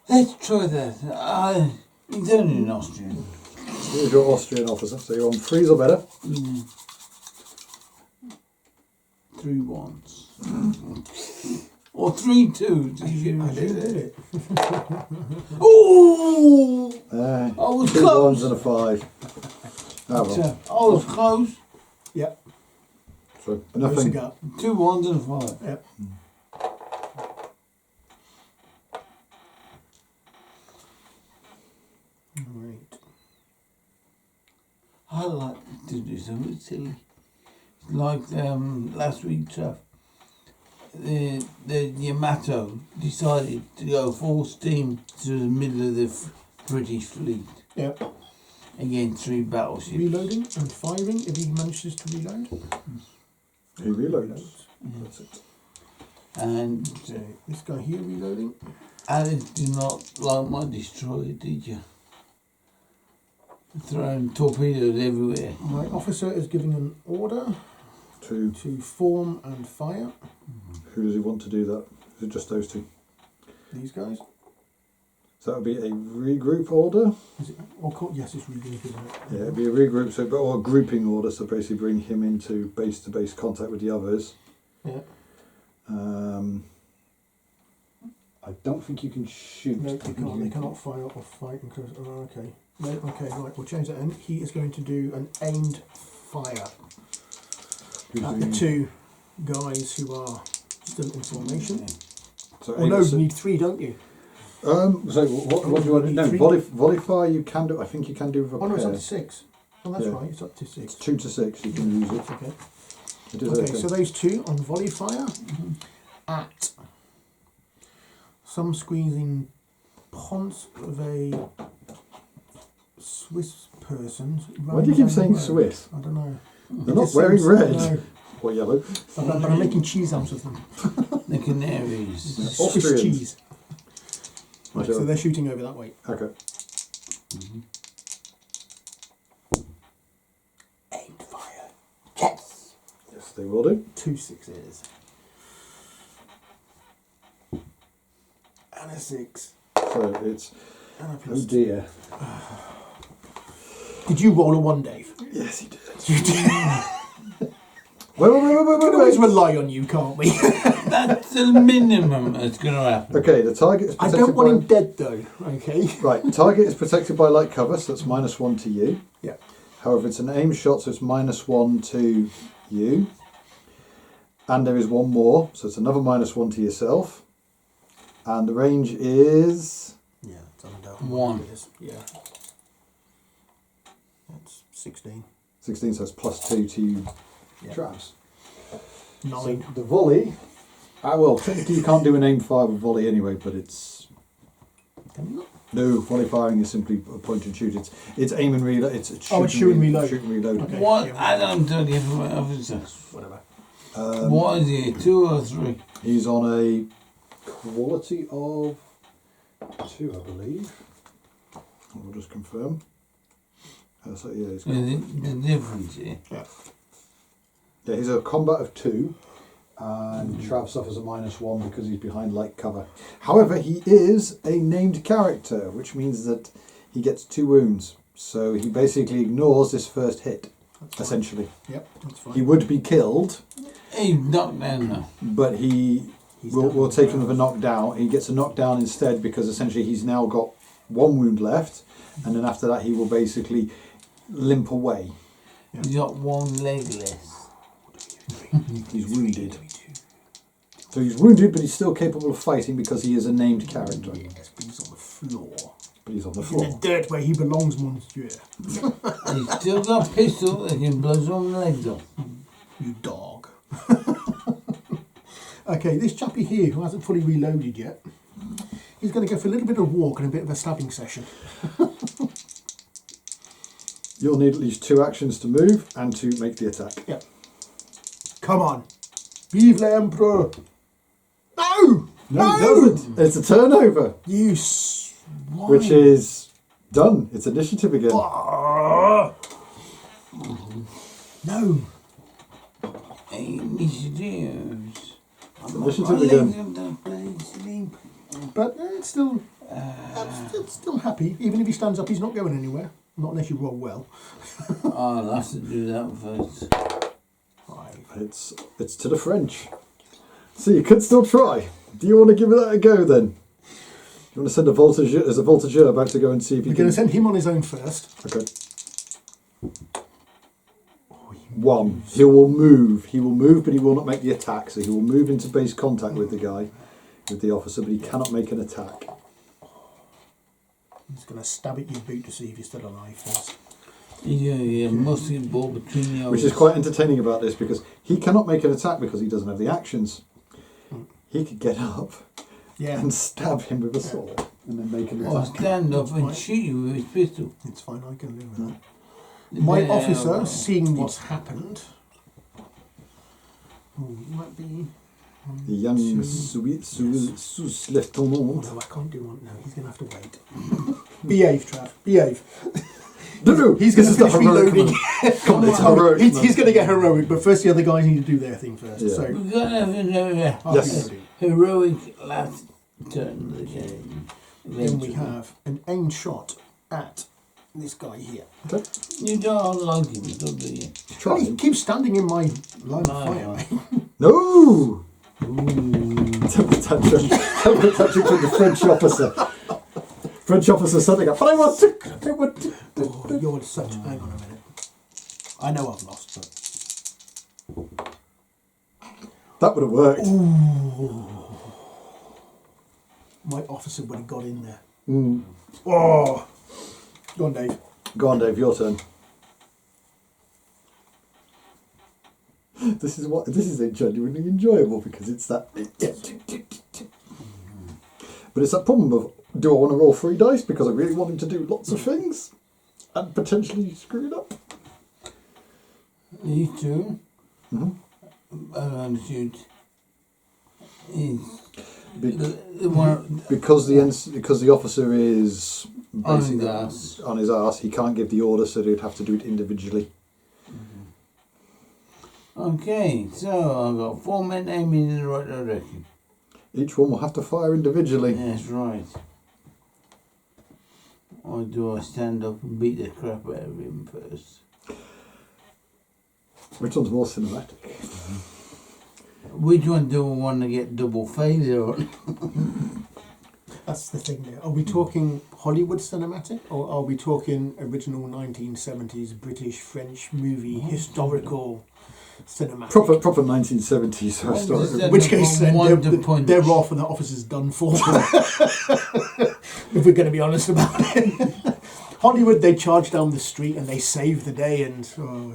Let's try that. It's only an Austrian. Here's your Austrian officer. So you're on 3s or better. 3 ones. Or 3 twos. I did it. Oh! I was 2 close. 1s and a 5. Ah, well. I was close. Yep. So Close nothing. to go. 2 ones and a 5. Yep. Right. I like to do something silly. Like last week, Trav. The Yamato decided to go full steam to the middle of the British fleet Yep. against 3 battleships. Reloading and firing if he manages to reload. He reloads. That's it. And So this guy here reloading. Alice did not like my destroyer, did you? Throwing torpedoes everywhere. My officer is giving an order To to form and fire. who does he want to do that? Is it just those 2? These guys. So that would be a regroup order. Is it? Or yes, it's regroup, isn't it? Yeah, it'd be a regroup, so or a grouping order. So basically, bring him into base-to-base contact with the others. Yeah. I don't think you can shoot. No, they can't. They cannot fire or fight. Oh, okay. No, okay, right. We'll change that. And he is going to do an aimed fire at the two guys who are still in formation. So Or no, you need 3, don't you? So what do you want to know? Volley fire you can do. I think you can do with a Oh no, it's pair. up to 6. Oh, that's Yeah. right. It's up to 6. 2 to 6. You can use it. Okay. It is Okay, okay. so those 2 on volley fire at some squeezing ponce of a Swiss person. Why do you keep saying Swiss? I don't know. They're It not just wearing seems- red No, or yellow. but I'm making cheese out of them. The Canaries. Swiss Austrians. cheese. Right, Sure. so they're shooting over that way. Okay. Aimed fire. Yes. Yes, they will do. 2 6s. And a 6. So it's. And a Oh plus 2. dear. Did you roll a 1, Dave? Yes, he did. You did. Wait. We can always rely on you, can't we? That's the minimum that's going to happen. Okay, the target is I protected don't want by. him dead though, okay? Right, target is protected by light cover, so that's -1 to you. Yeah. However, it's an aim shot, so it's -1 to you. And there is one more, so it's another -1 to yourself. And the range is. Yeah, it's under 1. Yeah. That's 16. 16, so it's +2 to Yeah. Travs. 9. So the volley. Well, technically you can't do an aim fire with volley anyway, but it's. Can you not? No, volley firing is simply a point and shoot. It's aim and reload. It's shoot and reload. Shoot and reload. Okay. What yeah, add-on do I get for my officers? Whatever. What is he, 2 or 3? He's on a quality of 2, I believe. We'll just confirm. So yeah, he's got, The difference here. yeah, he's a combat of 2, and Trav suffers a -1 because he's behind light cover. However, he is a named character, which means that he gets 2 wounds. So he basically ignores this first hit, That's fine. essentially. Yep, that's fine. He would be killed, He's knocked down now. but He's we'll down. take him with a knockdown. He gets a knockdown instead because essentially he's now got 1 wound left, and then after that he will basically limp away. He's got 1 leg less. He's wounded. So he's wounded, but he's still capable of fighting because he is a named character. Yes, but he's on the floor. But he's on the He's in the floor. dirt where he belongs, monsieur. He's still got a pistol that can blow some legs off. You dog. Okay, this chappie here who hasn't fully reloaded yet, he's going to go for a little bit of walk and a bit of a stabbing session. You'll need at least 2 actions to move and to make the attack. Yep. Come on. Vive l'Empereur. No! No, it doesn't. It's a turnover, You swine. which is done. It's initiative again. Ah. No. Initiatives. Initiative again. But it's still, I'm still happy. Even if he stands up, he's not going anywhere. Not unless you roll well. I'll have to do that first. 5. It's to the French. So you could still try. Do you want to give that a go then? You want to send a voltigeur? There's a voltigeur about to go and see if you We're can. going to send him on his own first. Okay. 1. He will move. He will move, but he will not make the attack. So he will move into base contact with the guy, with the officer, but he cannot make an attack. He's going to stab at your boot to see if you're still alive first. Yeah, musket ball between the eyes. Which is quite entertaining about this because he cannot make an attack because he doesn't have the actions. He could get up Yeah, and stab him with a sword and then make an Or attack. stand up and shoot you with his pistol. it's fine. I can live with that. My Yeah, officer, well, seeing what's happened, it might be. The young Two. sous-lieutenant. No, I can't do one. No, he's going to have to wait. Behave, Trav. Behave. No, He's this going is to the finish heroic reloading. man. Come on, it's heroic. He's going to get heroic, but first the other guys need to do their thing first. Yeah. So, We've got to have a Yes. heroic last turn of the game. Then we have an aimed shot at this guy here. You don't like him, don't you? Try He him. keeps standing in my line of No. fire. No! Temper tantrum from the French officer. French officer standing up. But I want to. Oh, you're such. Hang on a minute. I know I've lost, but That would have worked. my officer would have got in there. Mm. Oh, go on, Dave. Go on, Dave, your turn. This is genuinely enjoyable because it's that. But it's that problem of, do I want to roll 3 dice because I really want him to do lots of things and potentially screw it up? These two. Mm-hmm. Shoot. Is Because the officer is on his basically ass. on his arse, he can't give the order, so he'd have to do it individually. Okay, so I've got 4 men aiming in the right direction. Each one will have to fire individually. That's right. Or do I stand up and beat the crap out of him first? Which one's more cinematic? Which one do I want to get double failure on? That's the thing there. Are we talking Hollywood cinematic, or are we talking original 1970s British French movie historical cinematic? Proper 1970s Well, historic. just In which case, then they're punch. off and the officer's done for. If we're going to be honest about it. Hollywood, they charge down the street and they save the day, and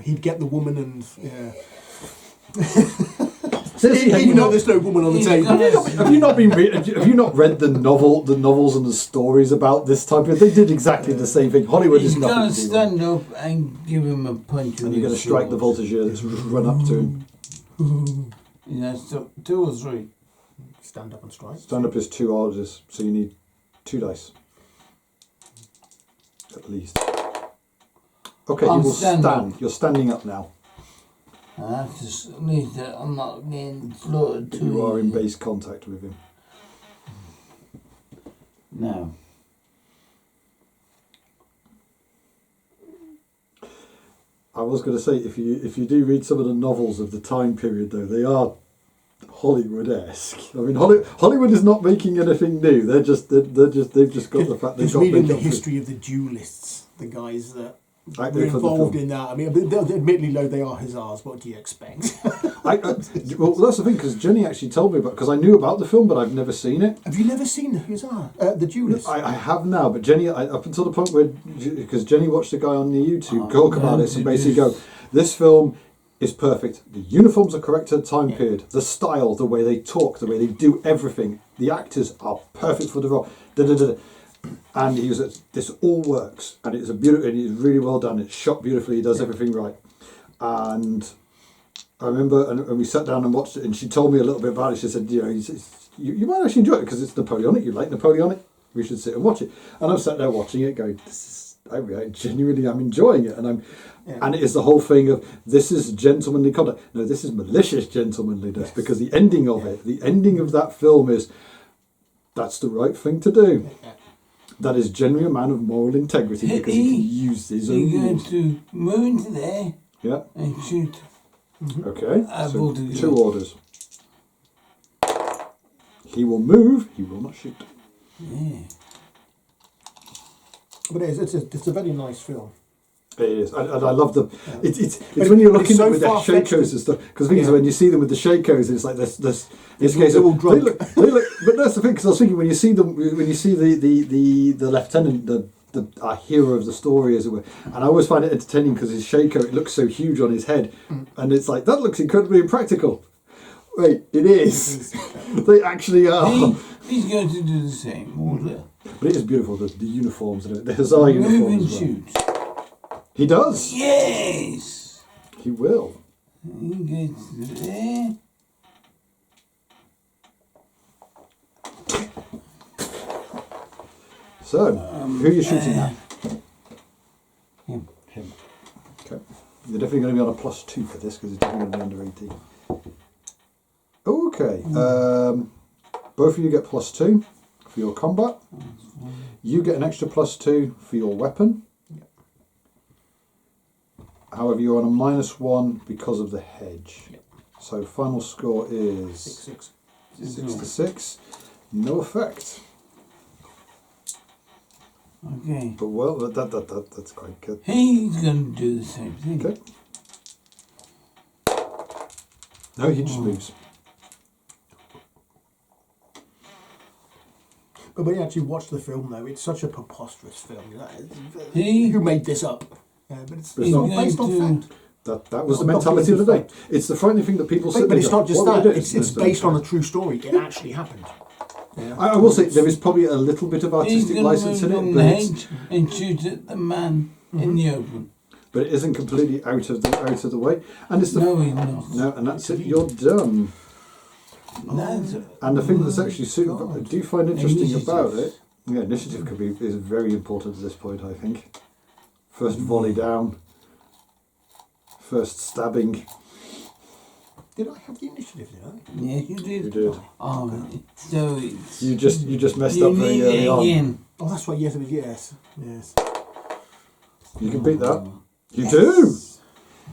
he'd get the woman, and even though there's no woman on the table. Have you not read the novels and the stories about this type of? They did exactly the same thing. Hollywood He's is going nothing to to do. stand up and give him a punch. And you're going to strike the voltigeur that's run up to him. Yeah, so 2 or 3. Stand up and strike. Stand up is 2 orders, so you need 2 dice. At least. Okay, I'll you will stand stand. up. You're standing up now. I have to leave that. I'm not getting slaughtered too. You are in easy. base contact with him. No. I was going to say, if you do read some of the novels of the time period, though, they are Hollywood-esque. I mean, Hollywood is not making anything new. They've just got the fact they've Just got reading the big history of the duelists, the guys that Acting were for the involved film. in that. I mean, admittedly, though, they are hussars. What do you expect? Well, that's the thing, because Jenny actually told me about, because I knew about the film, but I've never seen it. Have you never seen the hussar, the duelists? I have now, but Jenny, up until the point where, because Jenny watched a guy on the YouTube talk about it, and basically go, this film is perfect. The uniforms are correct to the time period. The style, the way they talk, the way they do everything. The actors are perfect for the role. And he was like, this all works, and it's beautiful, and it's really well done. It's shot beautifully. He does everything right. And I remember, and we sat down and watched it, and she told me a little bit about it. She said, you might actually enjoy it because it's Napoleonic. You like Napoleonic? We should sit and watch it. And I'm sat there watching it, going, I genuinely am enjoying it, and and it is the whole thing of, this is gentlemanly conduct. No, this is malicious gentlemanliness, because the ending of it, the ending of that film is, that's the right thing to do. That is generally a man of moral integrity, because he can use his own You're going rules. to move into there Yeah. and shoot. Okay. So voltigeur. 2 orders. He will move. He will not shoot. Yeah. But it's a very nice film. It is, and I love the. It's when you're looking so at with the far-fetched Shakos and stuff. Because the thing is, when you see them with the Shakos, it's like this. This case they're all of drunk. they look. But that's the thing. Because I was thinking, when you see them, when you see the lieutenant, our hero of the story, as it were, and I always find it entertaining because his Shako, it looks so huge on his head, and it's like, that looks incredibly impractical. Wait, it is. They actually are. He's going to do the same order. But it is beautiful. The uniforms and the hussar Move uniforms. and As well. shoot. He does. Yes! He will. He gets there. So, who are you shooting at? Him. Okay. You're definitely going to be on a +2 for this, because it's definitely going to be under 18. Okay. Both of you get +2 for your combat. You get an extra +2 for your weapon. However, you're on a -1 because of the hedge. So final score is 6-6. 6-6. No effect. Okay. But well, that's quite good. He's going to do the same thing. Okay. No, he just moves. But when you actually watch the film, though, it's such a preposterous film. Who made this up? But it's not based on fact. That was the mentality of the day. It's the frightening thing that people say. But it's not just that. It's based on a true story. It actually happened. Yeah. I will say there is probably a little bit of artistic license in it, but and shoot at the man in the open. But it isn't completely out of the way. And it's he's not. No, and that's it. You're done. Oh. And the thing that's actually I do find interesting about it. Yeah, initiative is very important at this point. I think. First volley down. First stabbing. Did I have the initiative? Did I? Yeah, you did. You did. Oh, so it's You just messed up very early on. Oh, that's right. Yes, it was. Yes. You can beat that. You do.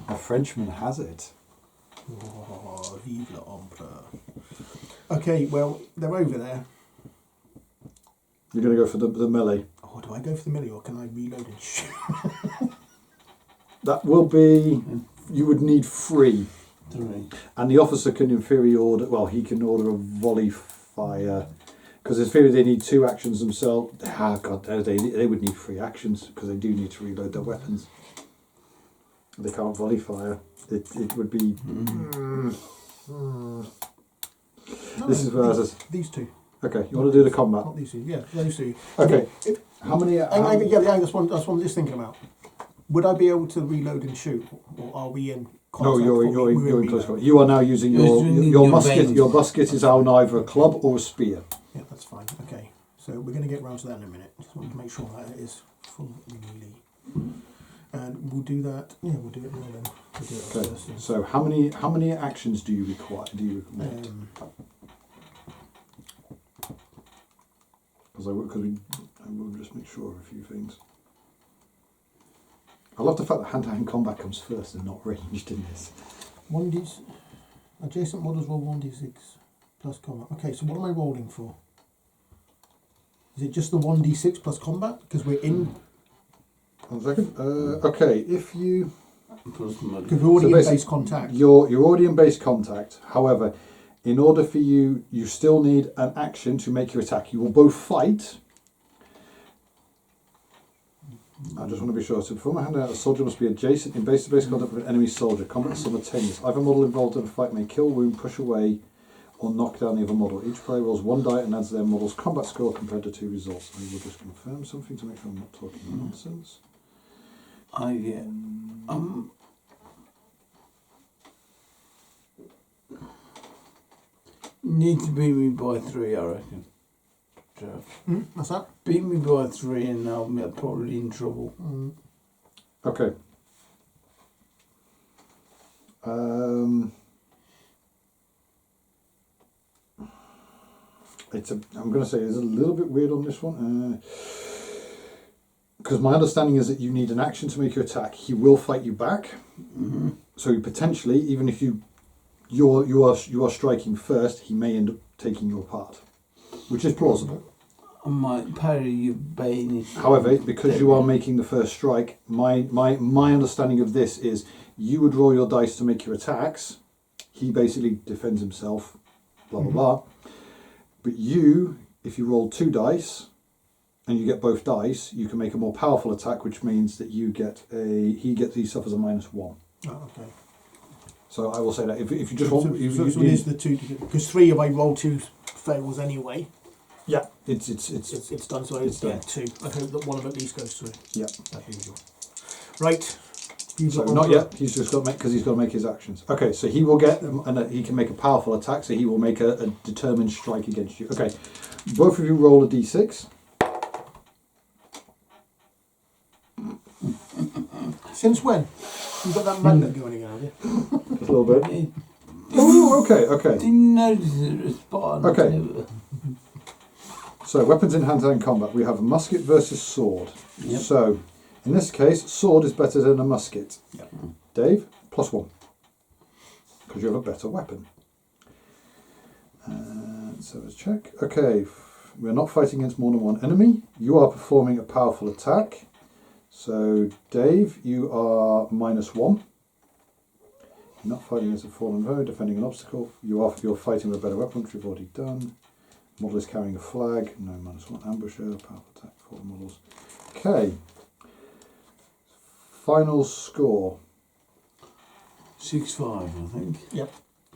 A Frenchman has it. Oh, vive l'empereur. Okay, well, they're over there. You're going to go for the melee. Oh, do I go for the melee or can I reload and shoot? That will be. You would need 3. 3. And the officer can in theory order. Well, he can order a volley fire. Because in theory they need 2 actions themselves. Ah, God, they would need 3 actions because they do need to reload their weapons. They can't volley fire. It would be. This is where these 2. Okay, you want to do the combat? Not these 2. Yeah, those 2. Okay. How many? That's one I'm just thinking about. Would I be able to reload and shoot, or are we in? No, you're in close combat. You are now using your musket. Your musket is on either a club or a spear. Yeah, that's fine. Okay, so we're going to get round to that in a minute. Just want to make sure that it is full melee. And we'll do that. Yeah, we'll do it now then. We'll do it Okay. first. So how many actions do you require? Because I will just make sure of a few things. I love the fact that hand-to-hand combat comes first and not ranged in this. 1d adjacent models roll 1d6 plus combat. Okay, so what am I rolling for? Is it just the 1d6 plus combat? Because we're in. 1 second. Okay, if you. Because we're already in base contact. You're already in base contact. However, in order for you still need an action to make your attack. You will both fight. I just want to be sure. So before my hand out, a soldier must be adjacent in base-to-base contact with an enemy soldier. Combat is simultaneous. Either model involved in a fight may kill, wound, push away, or knock down the other model. Each player rolls 1 die and adds their model's combat score compared to 2 results. I will just confirm something to make sure I'm not talking nonsense. I get. Need to beat me by 3, I reckon. What's that? Beat me by 3 and I'm probably in trouble. Okay. I'm going to say it's a little bit weird on this one. Because my understanding is that you need an action to make your attack. He will fight you back. Mm-hmm. So potentially, even if you are striking first, he may end up taking your part, which is plausible. I might parry your bayonet. However, because you are making the first strike, my understanding of this is you would roll your dice to make your attacks. He basically defends himself, blah blah blah. But you, if you roll 2 dice and you get both dice, you can make a more powerful attack, which means that he suffers a -1. Oh, okay. So I will say that if you just roll, so it is the 2 because 3 if I roll 2 fails anyway. Yeah, it's done. So it's done. 2. I hope that one of them at least goes through. Yeah, as usual. Right. So not yet. He's just got he's got to make his actions. Okay, so he will get and he can make a powerful attack. So he will make a determined strike against you. Okay, both of you roll a d6. Since when? You've got that magnet going again, have you? A little bit. Oh, okay. Didn't notice it was spot on. Okay. So weapons in hand-to-hand combat. We have a musket versus sword. Yep. So in this case, sword is better than a musket. Yep. Dave, +1 because you have a better weapon. So let's check. Okay, we're not fighting against more than one enemy. You are performing a powerful attack. So Dave, you are -1. Not fighting against a fallen foe, defending an obstacle. You're fighting with a better weapon, which we've already done. Model is carrying a flag. No, -1 ambusher. Powerful attack, fallen models. Okay. Final score. 6-5, I think. Yep.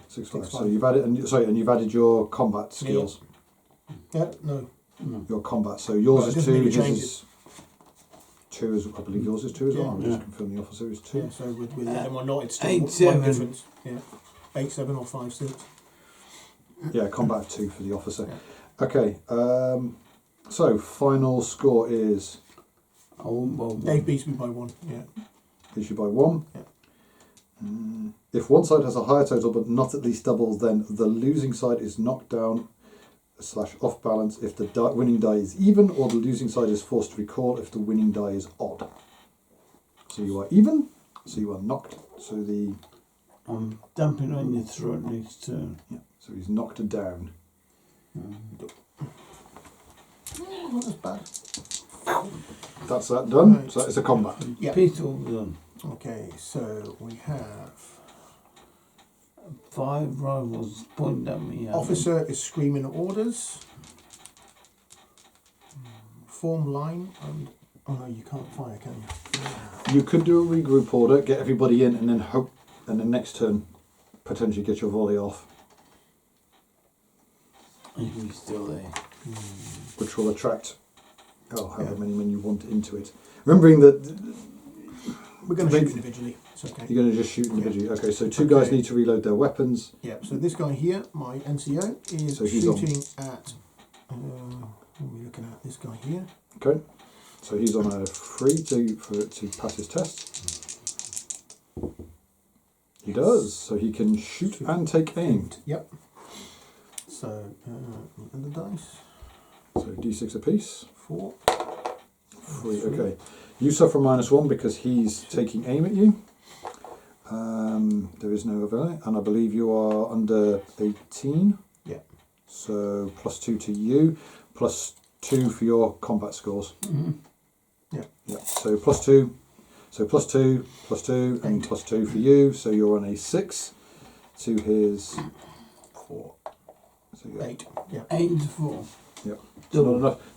6-5. So you've added, and you've added your combat skills. Yeah, no. Your combat. So yours Right, is it doesn't 2. really His change is 2. I believe yours is 2 as well. Yeah. I'm just confirming the officer is 2. Yeah, so with them or not, it's still 8-7. one difference. Yeah. 8-7 or 5-6. Yeah, combat of 2 for the officer. Yeah. Okay. So final score is I won't bother. Dave beats me by 1. Yeah. issued by 1. Yeah. If one side has a higher total but not at least double, then the losing side is knocked down / off balance if the winning die is even, or the losing side is forced to recall if the winning die is odd. So you are even, so you are knocked. So I'm dumping on your throat next turn. yeah, so he's knocked down. Not as bad. That's that done. Right. So it's a combat. Yeah. Pit all done. Okay, so we have 5 rivals pointing at me. officer is screaming orders. Form line and oh no, you can't fire, can you? You could do a regroup order, get everybody in, and then hope, and then next turn potentially get your volley off, He's still there. which will attract however many men you want into it. Remembering that We're going to shoot individually. It's okay. you're going to just shoot individually. Okay, so 2 guys need to reload their weapons. Yeah. So this guy here, my NCO, is So he's shooting at. What are we looking at? This guy here. Okay, so he's on a 3 to pass his test. He does, so he can shoot and take aim. Yep. So and the dice. So d6 apiece. 4. 3. Okay, you suffer -1 because he's taking aim at you. There is no other, and I believe you are under 18. Yeah. So +2 to you, +2 for your combat scores. Yeah. Yeah. So +2. So +2, +2, and +2 for you. So you're on a 6 to his 4. So yeah. 8. Yeah. 8 to 4. Yeah. So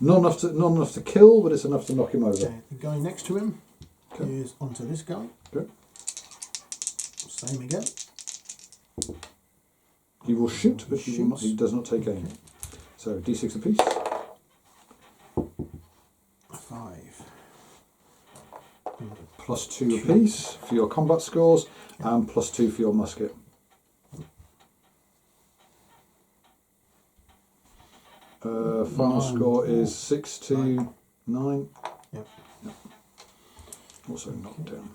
not enough to kill, but it's enough to knock him over. Okay. The guy next to him Okay. is onto this guy. Okay. Same again. He will shoot, but he does not take aim. So d6 apiece. 5. +2 apiece for your combat scores, and +2 for your musket. Final score is 6 to 9. Yep. Also knocked down.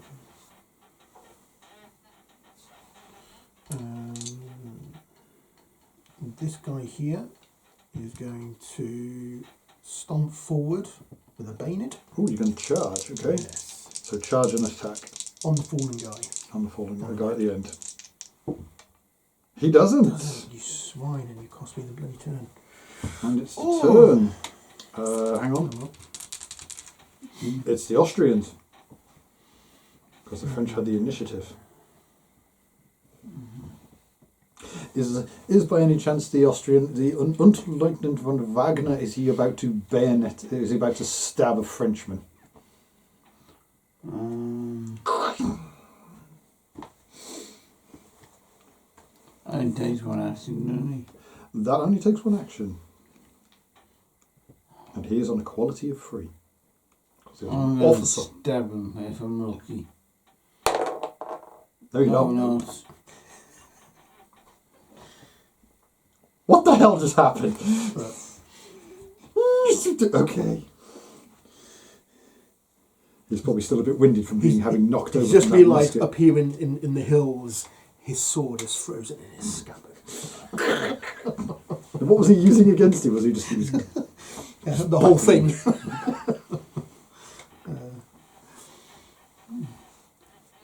This guy here is going to stomp forward with a bayonet. Oh, you can charge, okay. Yes. So charge and attack On the fallen guy. on the falling guy at the end. He doesn't. You swine, and you cost me the bloody turn. And it's the Oh. turn. Hang on. It's the Austrians. Because the French had the initiative. Is by any chance the Austrian, the Unterleutnant von Wagner, is he about to bayonet, is he about to stab a Frenchman? Only takes 1 action, doesn't That only takes 1 action. And he is on a quality of 3. Because he? he's I'm an going to officer. stab him if I'm lucky. No, you No, don't. no. What the hell just happened? Okay. He's probably still a bit winded from having knocked over. He's just from that realised musket. up here in the hills, his sword is frozen in his scabbard. And what was he using against him? Was he just using? The whole thing.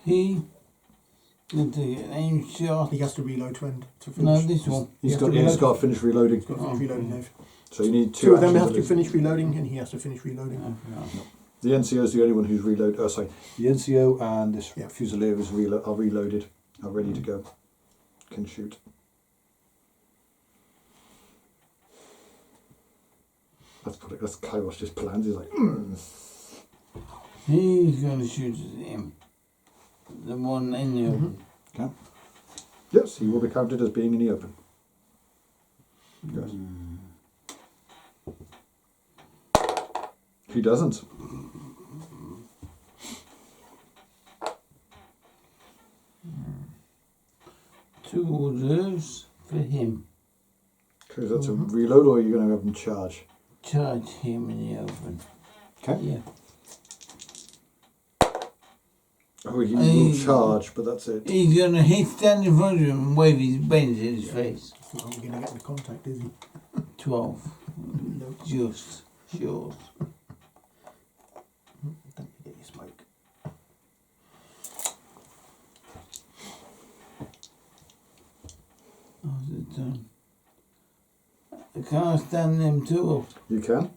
He can take an aim shot. He has to reload to finish. No, this one. He's You got have to reload. to finish reloading. He's got to finish reloading now. So you need 2 Two of them actions have at to least. finish reloading, and he has to finish reloading. The NCO is the only one who's reloaded. Oh, sorry. The NCO and this Yeah. Fusilier are reloaded. are ready to go. Can shoot. Let's put it. That's Kairos just plans. He's like, He's going to shoot at him. The one in the open. Okay. Yes, he will be counted as being in the open. Yes. He doesn't. Two orders for him. Okay, that's a reload, or are you going to have him charge? Charge him in the open. Okay. Yeah. Oh, he will charge, but that's it. He's going to stand in front of him and wave his bends in his face. He's not going to get into contact, is he? 12. No. Just short. Don't forget your smoke. How's it done? I can't stand them two up You can.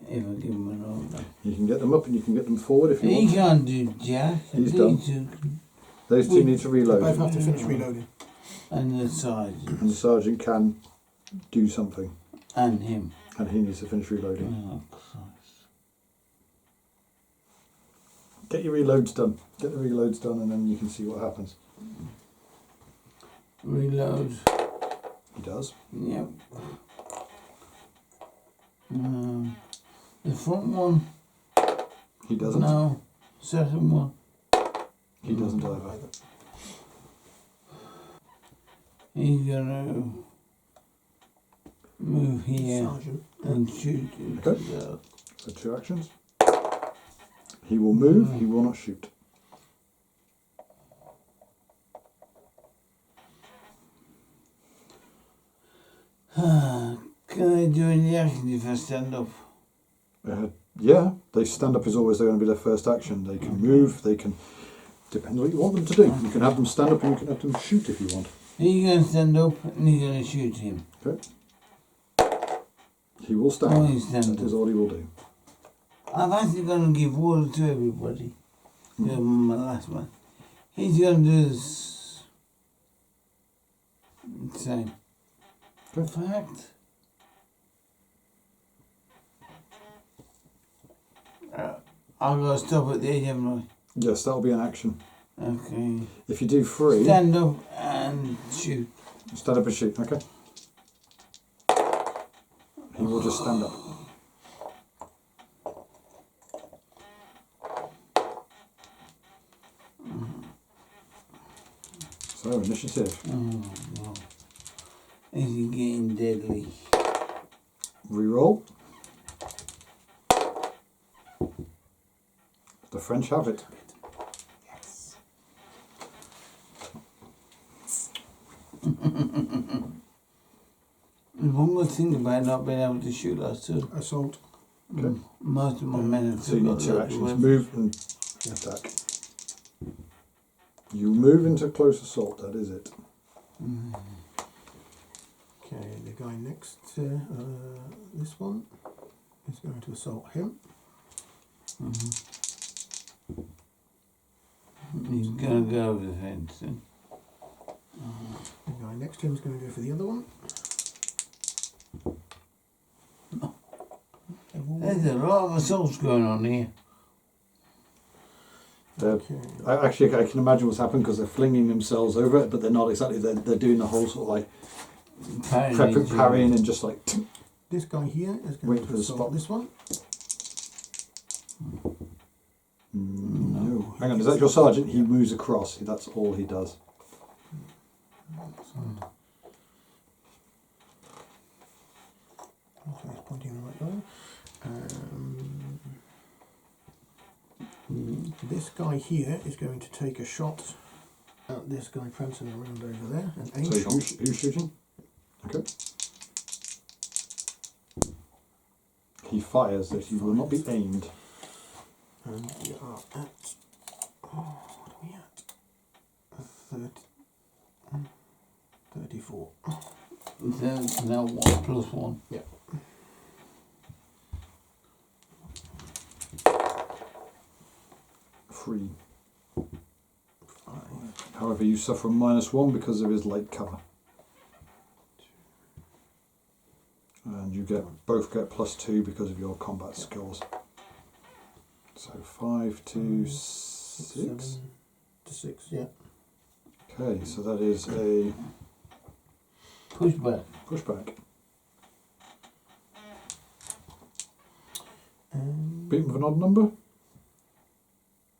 if I give him an order. You can get them up and you can get them forward if you He want. can't do jack. He's These done. two Those two need to They both reload. have to finish reloading. and the sergeant And the sergeant can do something. and him. And he needs to finish reloading. Oh, Christ. Get your reloads done. Get the reloads done and then you can see what happens. Reload. He does. Yep. The front one. He doesn't. No. Second one. He doesn't either. He's gonna move here Sergeant. and shoot into Okay. the. So 2 actions. He will move, he will not shoot. Can I do any action if I stand up? Yeah, they stand up is always going to be their first action. They can move, they can... Depends what you want them to do. You can have them stand up and you can have them shoot if you want. He's gonna stand up and he's gonna shoot him. Okay. He will stand. Oh, he stand That is up. all he will do. I'm actually gonna give order to everybody. My last one. He's gonna do this. Same. Okay. In fact, I'll go stop at the edge, haven't Yes, that'll be an action. I? Okay. If you do 3, Stand up and shoot. stand up and shoot. Okay. He will just stand up. So, initiative. Oh, wow. Is he getting deadly? Reroll. The French have it. Yes. There's one more thing about not being able to shoot last two. Assault. Okay. Most of my men have So you need still 2 got actions. loads Move and attack. You move into close assault, that is it. Okay, the guy next to this one is going to assault him. He's gonna go over the fence then. The guy next to him is going to go for the other one. There's a lot of assaults going on here. Okay. I can imagine what's happened because they're flinging themselves over it, but they're not exactly. They're doing the whole sort of like parrying and just like. This guy here is going Waiting to for the assault spot. this one. No. Hang on, is that your sergeant? He moves across. That's all he does. Okay, he's pointing in the right way. This guy here is going to take a shot at this guy prancing around over there. An aim So shot. who's shooting? Okay. He fires this. He will not be aimed. And we are at. What are we at? 34. There's now 1+1. Yeah. Free. Five. However However, you suffer a -1 because of his light cover. And you both get +2 because of your combat skills. So 5 to 6. 7 to 6, yeah. Okay, so that is a Pushback. pushback. Beat with an odd number?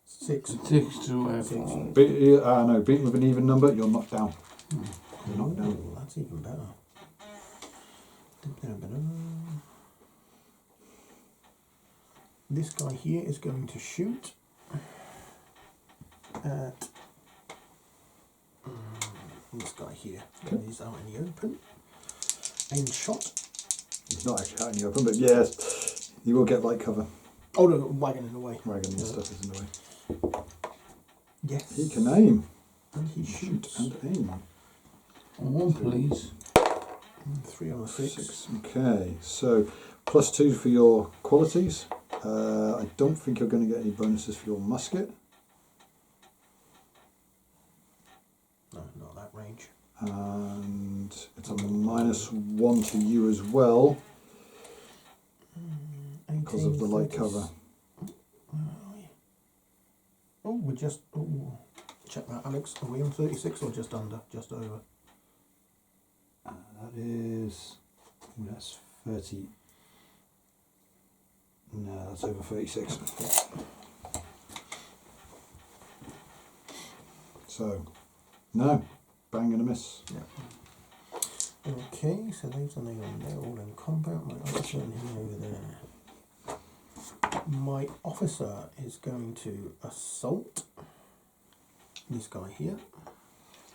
6. 6 to No, beaten with an even number, you're knocked down. You're knocked down. Ooh, that's even better. This guy here is going to shoot at this guy here. Okay. He's out in the open. Aim shot. He's not actually out in the open, but yes, you will get light cover. Oh no, wagon in the way. Wagon and stuff is in the way. Yes. He can aim. And he shoots. And aim. 1, please. 3 on a 6. Okay, so +2 for your qualities. I don't think you're going to get any bonuses for your musket. No, not that range. And it's a -1 to you as well because of the light cover. Oh, we're just... Oh, check that, Alex. Are we on 36 or just under? Just over? That is... that's 30... No, that's over 36. So, no, bang and a miss. Yeah. Okay, so those are they're all in combat. My officer and him over there. My officer is going to assault this guy here.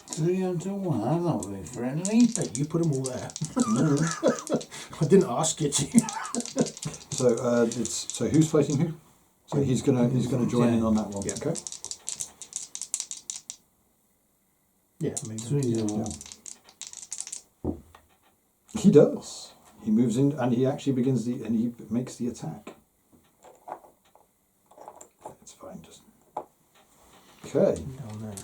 3 onto 1, that's not very friendly. Hey, you put them all there. I didn't ask you to. So who's fighting who? So he's gonna join in on that one. Yeah. Okay. Yeah, maybe. 3 to 1. He does. He moves in and he actually he makes the attack. It's fine, just okay. Down there.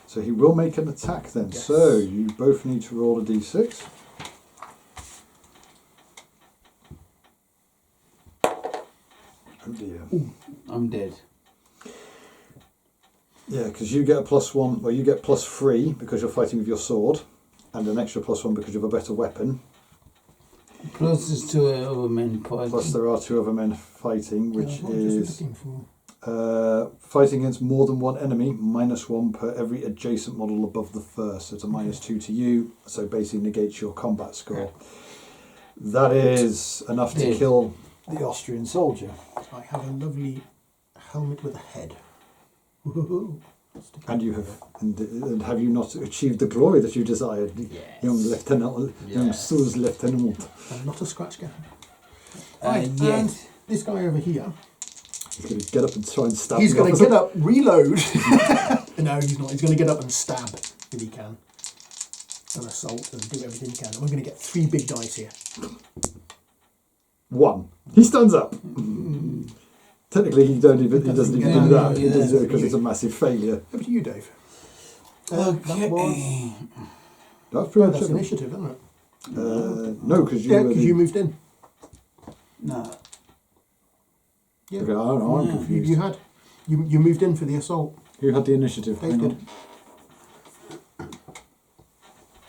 So he will make an attack then. Yes. So you both need to roll a d6. Oh dear. I'm dead. Yeah, because you get a +1. Well, you get +3 because you're fighting with your sword, and an extra +1 because you have a better weapon. Plus there's 2 other men fighting. Plus there are 2 other men fighting, which what was I is just looking for? fighting against more than one enemy, -1 per every adjacent model above the first. So it's a -2 to you, so basically negates your combat score. That is enough to kill the Austrian soldier. I have a lovely helmet with a head. Woohoo. And you have, and have you not achieved the glory that you desired, young lieutenant, young Sous Lieutenant? I'm not a scratch guy. Yes. And this guy over here. He's going to get up and try and stab. He's the going to officer. get up, reload. No, he's not. He's going to get up and stab if he can, and assault and do everything he can. And we're going to get 3 big dice here. 1. He stands up. Technically, he doesn't even do that. He does it because it's a massive failure. Over to you, Dave. Okay. That's pretty much That's it. initiative, isn't it? No, because you moved in. No. Yeah. Okay, I'm confused. You moved in for the assault. Who had the initiative? Dave Hang did. on.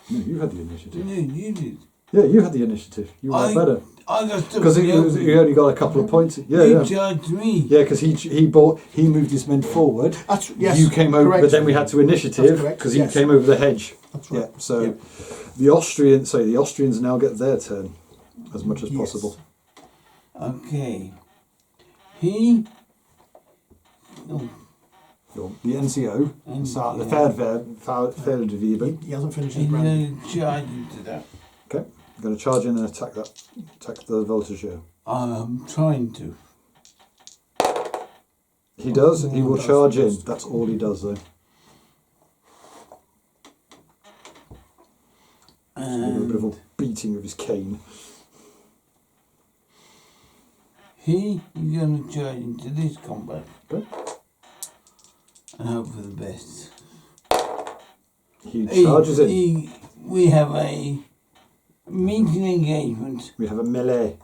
No, you had the initiative. No, you did. Yeah, you had the initiative. You were better. I got to Because he only got a couple of points. Yeah, you yeah. judged me. Yeah, because he moved his men forward. Yes, you came over, correct. but then we had to initiative correct, because yes. he came over the hedge. That's right. Yeah, so Yeah. the Austrians now get their turn as much as possible. Okay. He. Oh, The NCO, NCO. the Ferdwebel. He hasn't finished his he's brand. going to charge into that. Okay, I'm going to charge in and attack the Voltigeur. I'm trying to. He does. He will does, charge he in. does. That's all he does, though. Give him a bit of a beating with his cane. He is going to charge into this combat. Okay. And hope for the best. He charges in. We have a meeting engagement. We have a melee.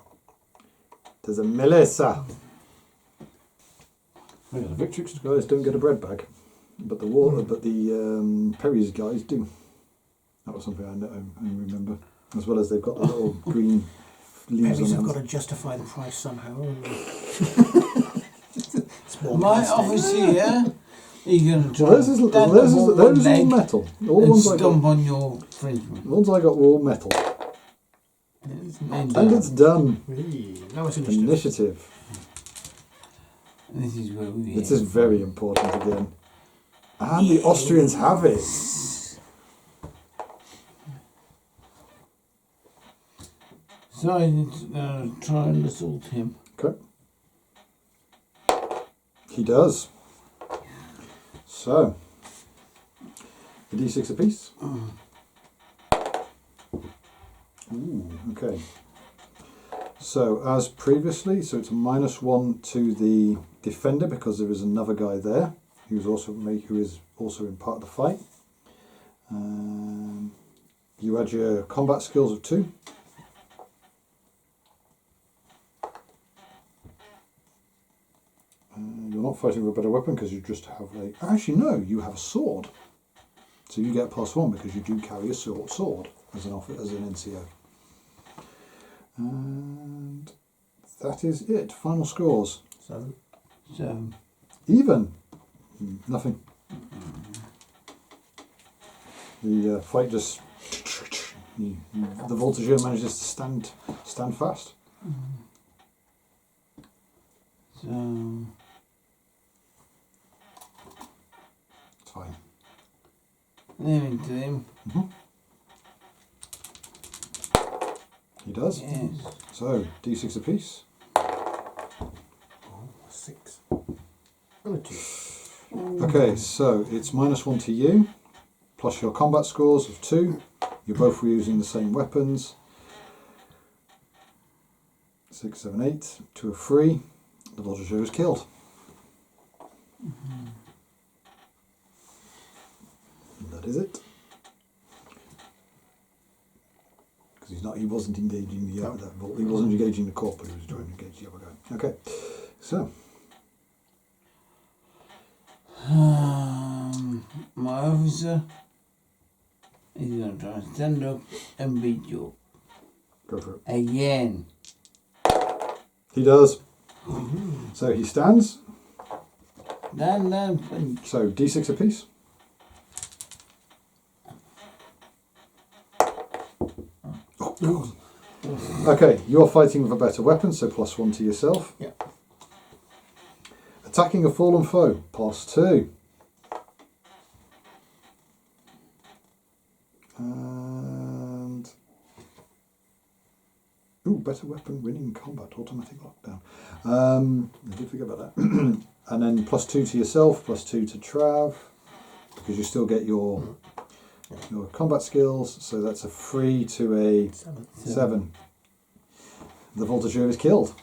There's a melee, sir. Oh, yeah, the Victrix guys don't get a bread bag, but the Perry's guys do. That was something I remember. As well as they've got the little green leaves Perry's on have them. got to justify the price somehow. My office here, you're going to try Those and are stand all up on one leg metal. All the and ones I got. stomp on your Frenchman. The ones I got were all metal. And it's done. Now it's Initiative. This is where we This is very important again. And the Austrians have it. So I'm going to try and assault him. Okay. He does. So, a d6 apiece. Ooh, okay. So, as previously, so it's a -1 to the defender because there is another guy there who is also in part of the fight. You add your combat skills of 2. You're not fighting with a better weapon because you just have a... Actually, no, you have a sword. So you get +1 because you do carry a sword as an NCO. And that is it. Final scores. 7. So, Even. Nothing. The fight just... The Voltigeur manages to stand fast. so It's fine. leaving to him. He does. Yes. So, d6 apiece. 6. And a 2. Okay, so it's -1 to you, plus your combat scores of 2. You're both using the same weapons. 6, 7, 8. 2 of 3. The Voltigeur is killed. And that is it. Because he wasn't engaging the other. He wasn't engaging the corp, but he was trying to engage the other guy. Okay, so My officer is going to try and stand up and beat you go for it. again. He does. So he stands. Down, punch. So d6 apiece. Oh, God. Okay, you're fighting with a better weapon, so +1 to yourself. Yeah. Attacking a fallen foe, +2. And... Ooh, better weapon, winning combat, automatic lockdown. I did forget about that. And then +2 to yourself, +2 to Trav, because you still get your combat skills, so that's a 3 to a 7. The Voltigeur is killed.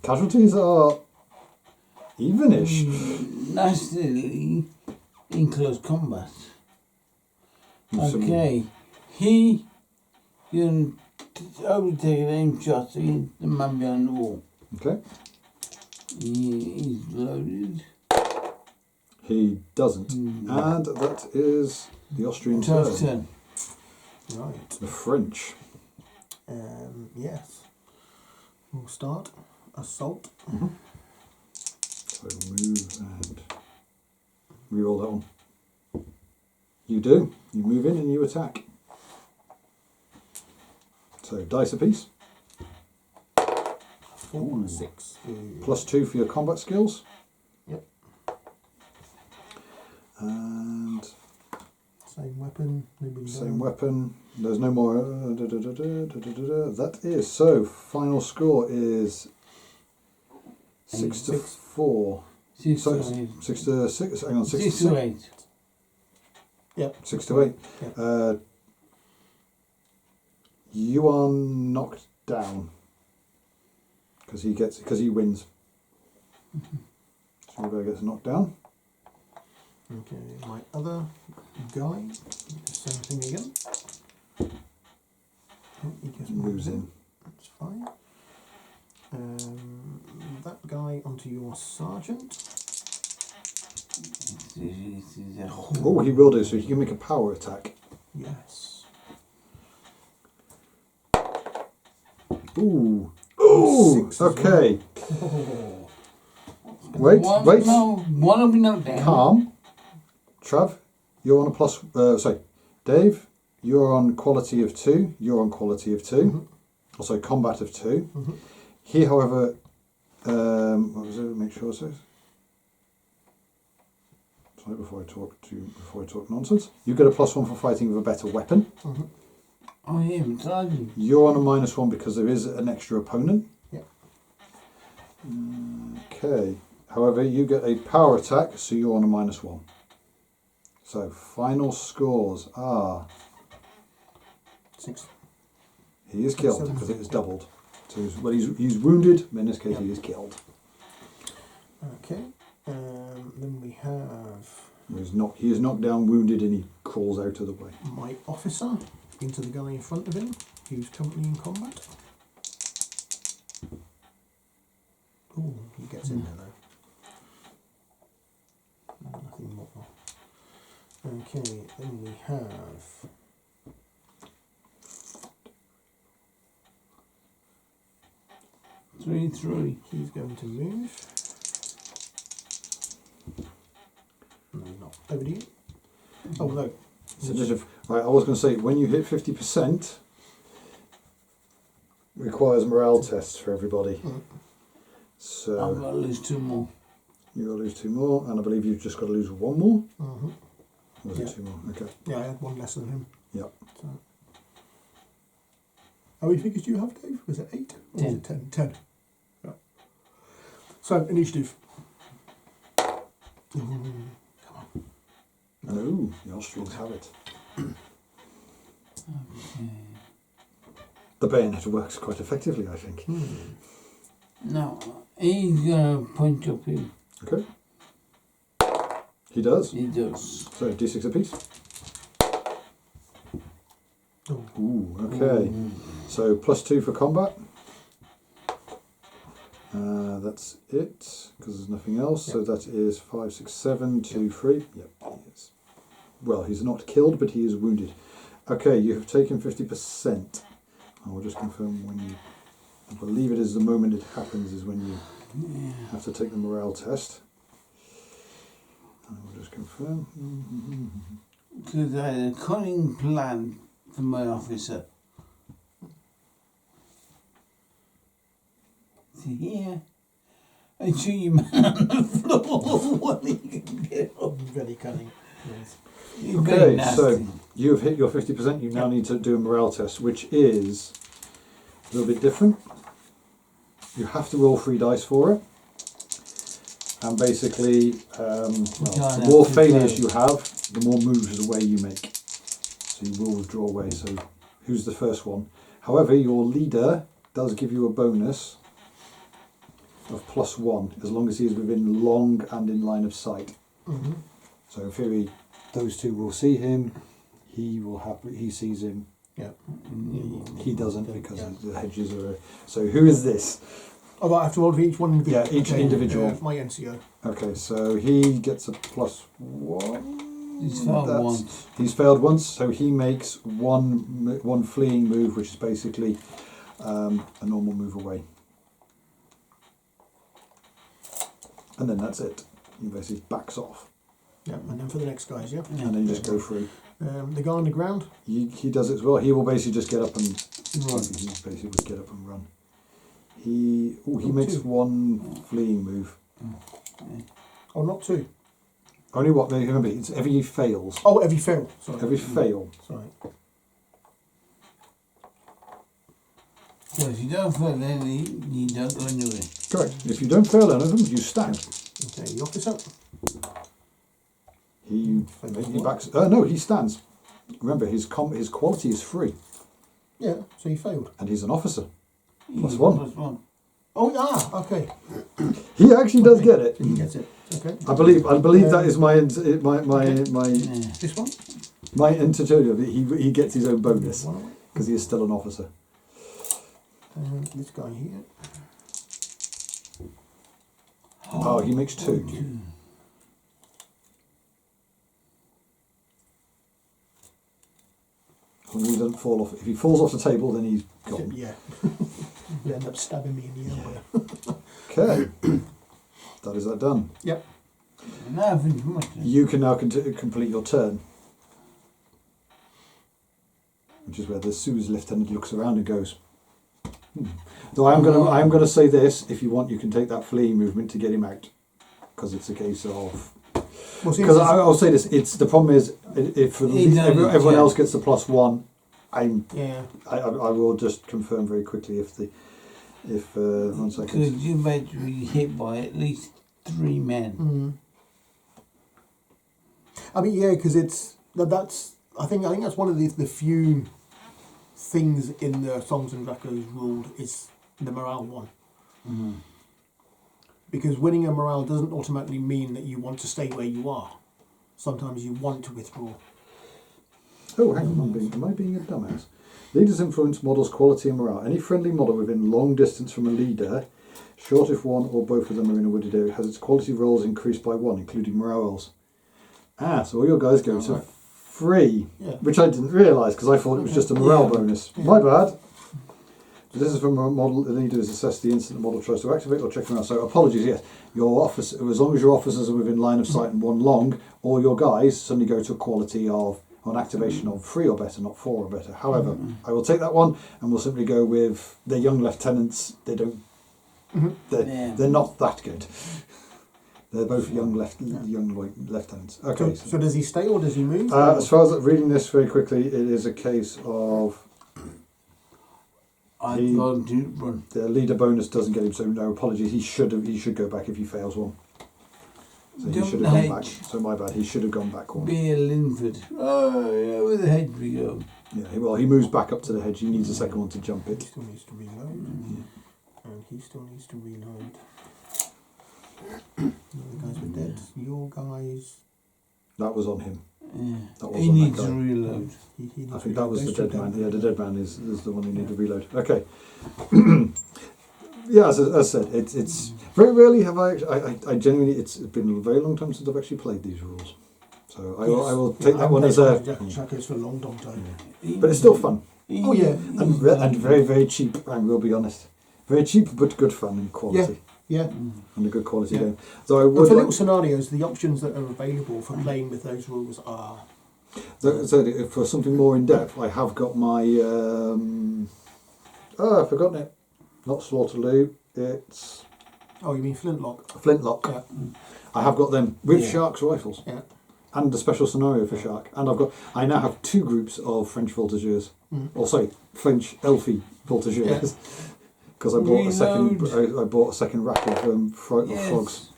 Casualties are evenish. Nicely in close combat. Okay, he can only take an aim shot against the man behind the wall. Okay. He's loaded. He doesn't. And that is the Austrian Tough turn. turn. Right. The French. Yes. We'll start. Assault. So move and reroll that one. You do. You move in and you attack. So dice apiece. 4 and a 6. +2 for your combat skills. Yep. And Same weapon. same weapon. There's no more. That is so. Final score is 6 to 4. 6 So to 8. 6 to 6. Hang on, 6 to 6 to 8. Yep. 6 to 8. Yep. You are knocked down because he wins. So Everybody gets knocked down. Okay, my other guy, the same thing again. Oh, he just Moves in. That's fine. That guy onto your sergeant. Oh, he will do, so he can make a power attack. Yes. Ooh. Ooh, Six as okay. Oh. Wait, wait. No, one of them knocked down. Calm. Trav, you're on a plus... sorry, Dave, you're on quality of 2. You're on quality of 2. Mm-hmm. Also combat of 2. Mm-hmm. He, however... what was it? Make sure it says... Sorry, before I talk nonsense. You get a +1 for fighting with a better weapon. Mm-hmm. Oh, yeah, but sergeant. You're on a -1 because there is an extra opponent. Yep. Okay. However, you get a power attack, so you're on a -1. So, final scores are... 6. He is killed 7. because it is doubled. So he's wounded, but in this case he is killed. Okay. Then we have He is knocked down, wounded, and he crawls out of the way. my officer into the guy in front of him, who's currently in combat. Oh, he gets in there though. Nothing more. Okay, then we have 3-3. he's going to move. No, not over to you. Oh no. So right, I was going to say, when you hit 50%, requires morale tests for everybody. Mm. So I've got to lose 2 more. you've got to lose 2 more, and I believe you've just got to lose 1 more. Mm-hmm. Or was Yeah. it 2 more? Okay. Yeah, I had one less than him. Yep. So. How many figures do you have, Dave? Was it 8? Or was 10. it 10? 10. Yeah. So, initiative. Oh, the Austrians have it. Okay. The bayonet works quite effectively, I think. Now, he's going to punch up him. Okay. He does. He does. So, d6 apiece. Oh. Ooh, okay. So, +2 for combat. That's it, because there's nothing else. So that is 5, 6, 7, 2, 3. Yep, he is. Well, he's not killed, but he is wounded. Okay, you have taken 50%. I will just confirm when you... I believe it is the moment it happens is when you have to take the morale test. I will just confirm. Because I had a cunning plan for my officer. See here? I shoot you man on the floor what he can get up. Very cunning. Yes. You're very Okay, nasty. so you have hit your 50%. You now need to do a morale test, which is a little bit different. You have to roll 3 dice for it. And basically, the more failures you have, the more moves away you make. So you will withdraw away. So who's the first one? However, your leader does give you a bonus of +1, as long as he is within long and in line of sight. Mm-hmm. So in theory, those two will see him. He sees him. Yeah. He doesn't because Yeah. the hedges are. So who is this? Oh, I have to roll for each one individual. Yeah, each individual. My NCO. Okay, so he gets a +1. He's failed That's- once. He's failed once, so he makes one fleeing move, which is basically a normal move away. And then that's it. He basically backs off. Yeah, and then for the next guys, yeah. And then you just go through. The guy on the ground. He does it as well. He will basically just get up and Run. He basically would get up and run. He makes 2. one fleeing move. Oh, not 2. Only what? Remember, it's every fails. Oh, every fail. Sorry. Every fail. Sorry. So if you don't fail then you don't go anywhere. Correct. If you don't fail any of them, you stand. Okay, the officer. He backs. No, he stands. Remember, his quality is 3, Yeah, so he failed. and he's an officer. He's +1. +1. Oh, okay. He actually does get it. He gets it. Okay. I believe that is my This one? my tutorial. He gets his own bonus because he is still an officer. This guy here. Oh, he makes 2. When he doesn't fall off. If he falls off the table, then he's gone. Yeah. You end up stabbing me in the elbow. Okay. That is that done. Yep. Now finish my turn. You can now complete your turn. Which is where the Sue's lieutenant looks around and goes, Though I am gonna say this, if you want you can take that fleeing movement to get him out. Because it's a case of... Because I'll say this, the problem is, if everyone else gets the +1, I will just confirm very quickly if 1 second. Because you might be hit by at least 3 men. I mean, yeah, because that's I think that's one of the few things in the Songs and Shakos ruled is the morale one. Because winning a morale doesn't automatically mean that you want to stay where you are. Sometimes you want to withdraw. Oh, hang on, am I being a dumbass? Leaders influence models' quality and morale. Any friendly model within long distance from a leader, short if one or both of them are in a wooded area, has its quality rolls increased by 1, including morale rolls. So all your guys go to 3, which I didn't realise because I thought it was just a morale bonus. My bad. So this is from a model. The leader is assessed the instant the model tries to activate or check morale. So apologies, yes. Your officer, as long as your officers are within line of sight and 1 long, all your guys suddenly go to a quality of an activation of 3 or better, not 4 or better. However, I will take that one and we'll simply go with the young lieutenants. They don't. They're not that good. They're both young lieutenants. Okay. So does he stay or does he move? As far as reading this very quickly, it is a case of the leader bonus doesn't get him. So no apologies. He should go back if he fails 1. So he should have gone back. So my bad. He should have gone back 1. Be a Linford. Oh yeah, where the hedge we go. Yeah. Well, he moves back up to the hedge. He needs a second one to jump it. He still needs to reload. And he still needs to reload. The guys were dead. Your guys. That was on him. Yeah. That was he on needs that guy. to reload. I think that was the dead man. Yeah, the dead man is the one who needed to reload. Okay. Yeah, as I said, it's very rarely have I genuinely. It's been a very long time since I've actually played these rules, so I will take that one as a. Shakos for a long time. But it's still fun. Oh yeah, and very very cheap. I will be honest, very cheap but good fun and quality. Yeah. And a good quality game. So I would for little scenarios, the options that are available for playing with those rules are. So for something more in depth, I have got my. I've forgotten it. Not Slaughterloo. It's. Oh, you mean Flintlock? Flintlock. Yeah. I have got them with Shark's rifles. Yeah. And a special scenario for Shark. And I now have 2 groups of French voltigeurs. Or sorry, French Elfie voltigeurs. Because I bought a second rack of frogs.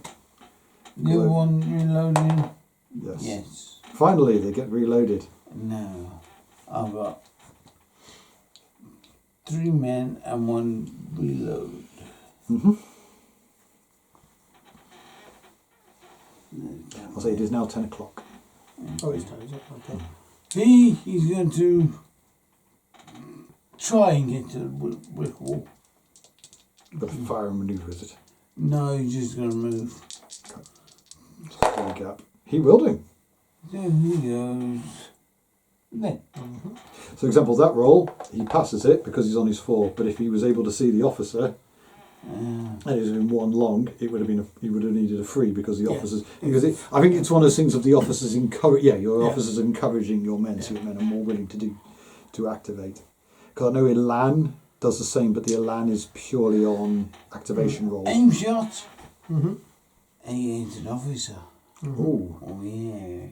The other one reloading. Yes. Finally, they get reloaded. No, I've got 3 men and 1 reload. I'll say it is now 10 o'clock. Oh, it's 10, is it? Okay. He's going to try and get to the brick wall. But fire and manoeuvre, is it? No, he's just going to move. Okay. Gap. He will do. There he goes. Then. So, example, that roll, he passes it because he's on his 4. But if he was able to see the officer, and it was in 1 long, he would have needed a 3 because the officers. Because I think it's one of those things of the officers encourage. Yeah, your officers encouraging your men, so your men are more willing to activate. Because I know Elan does the same, but the Elan is purely on activation rolls. Aim shot. And he aims an officer. Ooh. Oh yeah.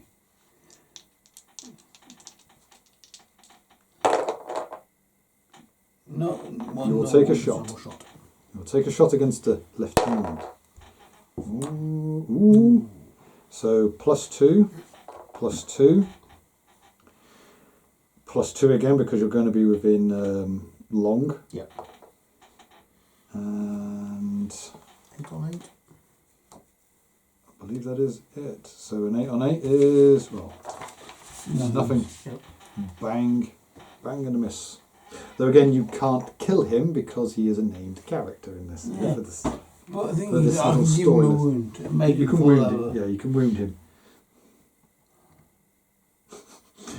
You will take a shot. You will take a shot against the lieutenant. Ooh. So +2, +2, +2 again because you're going to be within long. Yeah. And believe that is it. So an 8 on 8 is, well, nothing. Yep. Bang, bang and a miss. Though again, you can't kill him because he is a named character in this. Yeah. For this But I think for this I can little give him a story. wound and make You him can fall wound over. him. Yeah, you can wound him.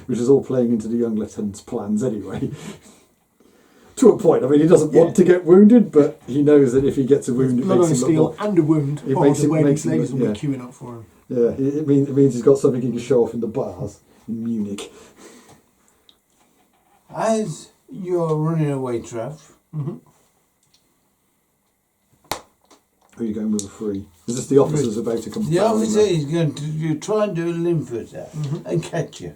Which is all playing into the young lieutenant's plans anyway. To a point. I mean, he doesn't want to get wounded, but he knows that if he gets a wound, it Not makes only him look steel more. and a wound, It or makes the him- way makes these him ladies look- will yeah. be queuing up for him. Yeah, it means he's got something he can show off in the bars in Munich. As you're running away, Trav, Mm-hmm. Who are you going with a 3? Is this the officer's about to come? the barreling officer up? is going to try and do a lymph attack and catch you.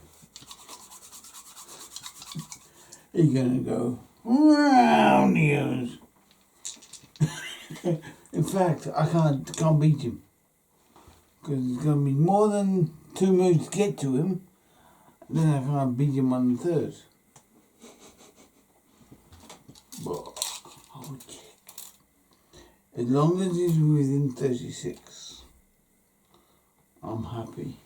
He's going to go round the others. In fact, I can't beat him because it's going to be more than 2 moves to get to him. Then I can't beat him on the third. But I'll check. As long as he's within 36, I'm happy.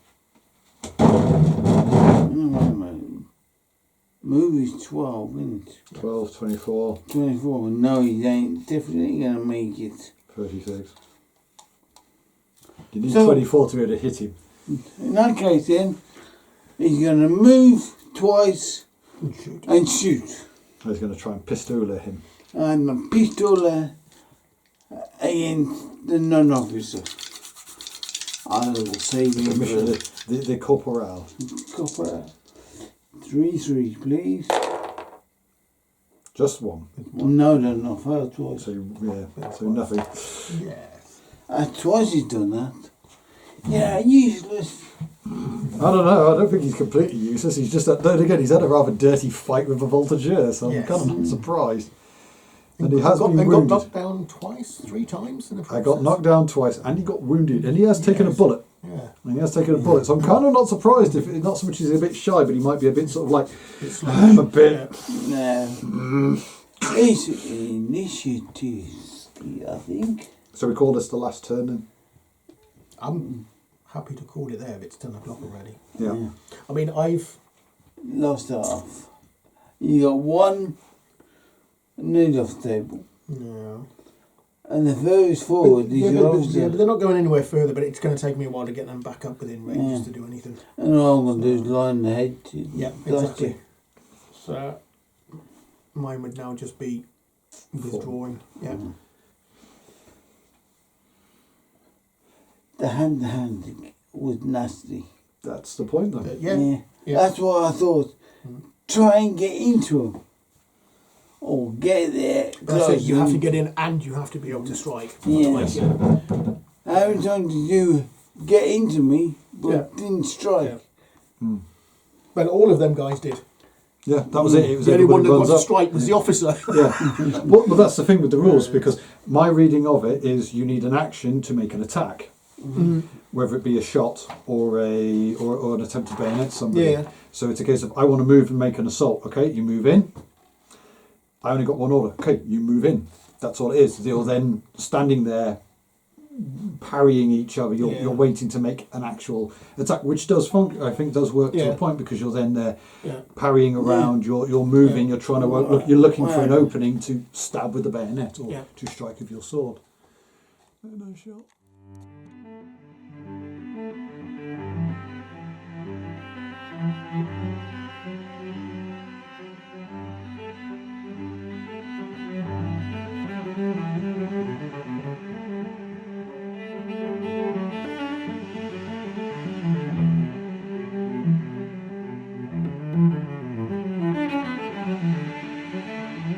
Move is 12, isn't it? 12, 24, 24. No, he ain't definitely going to make it. 36. You need So- 24 to be able to hit him. In that case, then, he's going to move twice And shoot. and shoot. He's going to try and pistola him. And a pistol against the non-officer. I will save him Commissioner, for the corporal. copper. 3-3, please. Just one. No, no, failed twice. So, so nothing. Yes. Twice he's done that. Yeah, useless. I don't know. I don't think he's completely useless. He's just then again, he's had a rather dirty fight with a voltigeur, so Yes. I'm kind of not surprised. And he has got, been and wounded. got knocked down twice, 3 times in the process. I got knocked down twice, and he got wounded, and he has taken a bullet. Yeah. And he has taken a bullet, so I'm kind of not surprised if not so much as he's a bit shy, but he might be a bit sort of like It's I'm a bit. No. It's initiative, I think. So we call this the last turn, then. I'm happy to call it there if it's 10 o'clock already. Yeah. I mean, I've Lost half. You got 1 need off the table. no. And the furthest forward is your but officer. they're not going anywhere further, but it's going to take me a while to get them back up within range Yeah. to do anything. And all I'm going to do is line the head to Yeah, blast exactly. you. So mine would now just be withdrawing. Yeah. The hand was nasty. That's the point, then. Yeah. That's why I thought, try and get into him. Or get there. That's it. You have to close get in and you have to be able to strike. Yeah. Otherwise, How many times did you get into me but Yeah. didn't strike? Yeah. But all of them guys did. Yeah, that was it. It was The only one everybody that got runs to up. strike was the officer. Yeah. Well, that's the thing with the rules, because my reading of it is you need an action to make an attack, whether it be a shot or an attempt to bayonet somebody. Yeah. So it's a case of I want to move and make an assault. Okay, you move in. I only got one order. Okay, you move in. That's all it is. You're then standing there parrying each other. You're waiting to make an actual attack, which does I think does work to a point, because you're then there parrying around. You're moving. You're trying to you're looking for an opening to stab with the bayonet or to strike with your sword. No shot.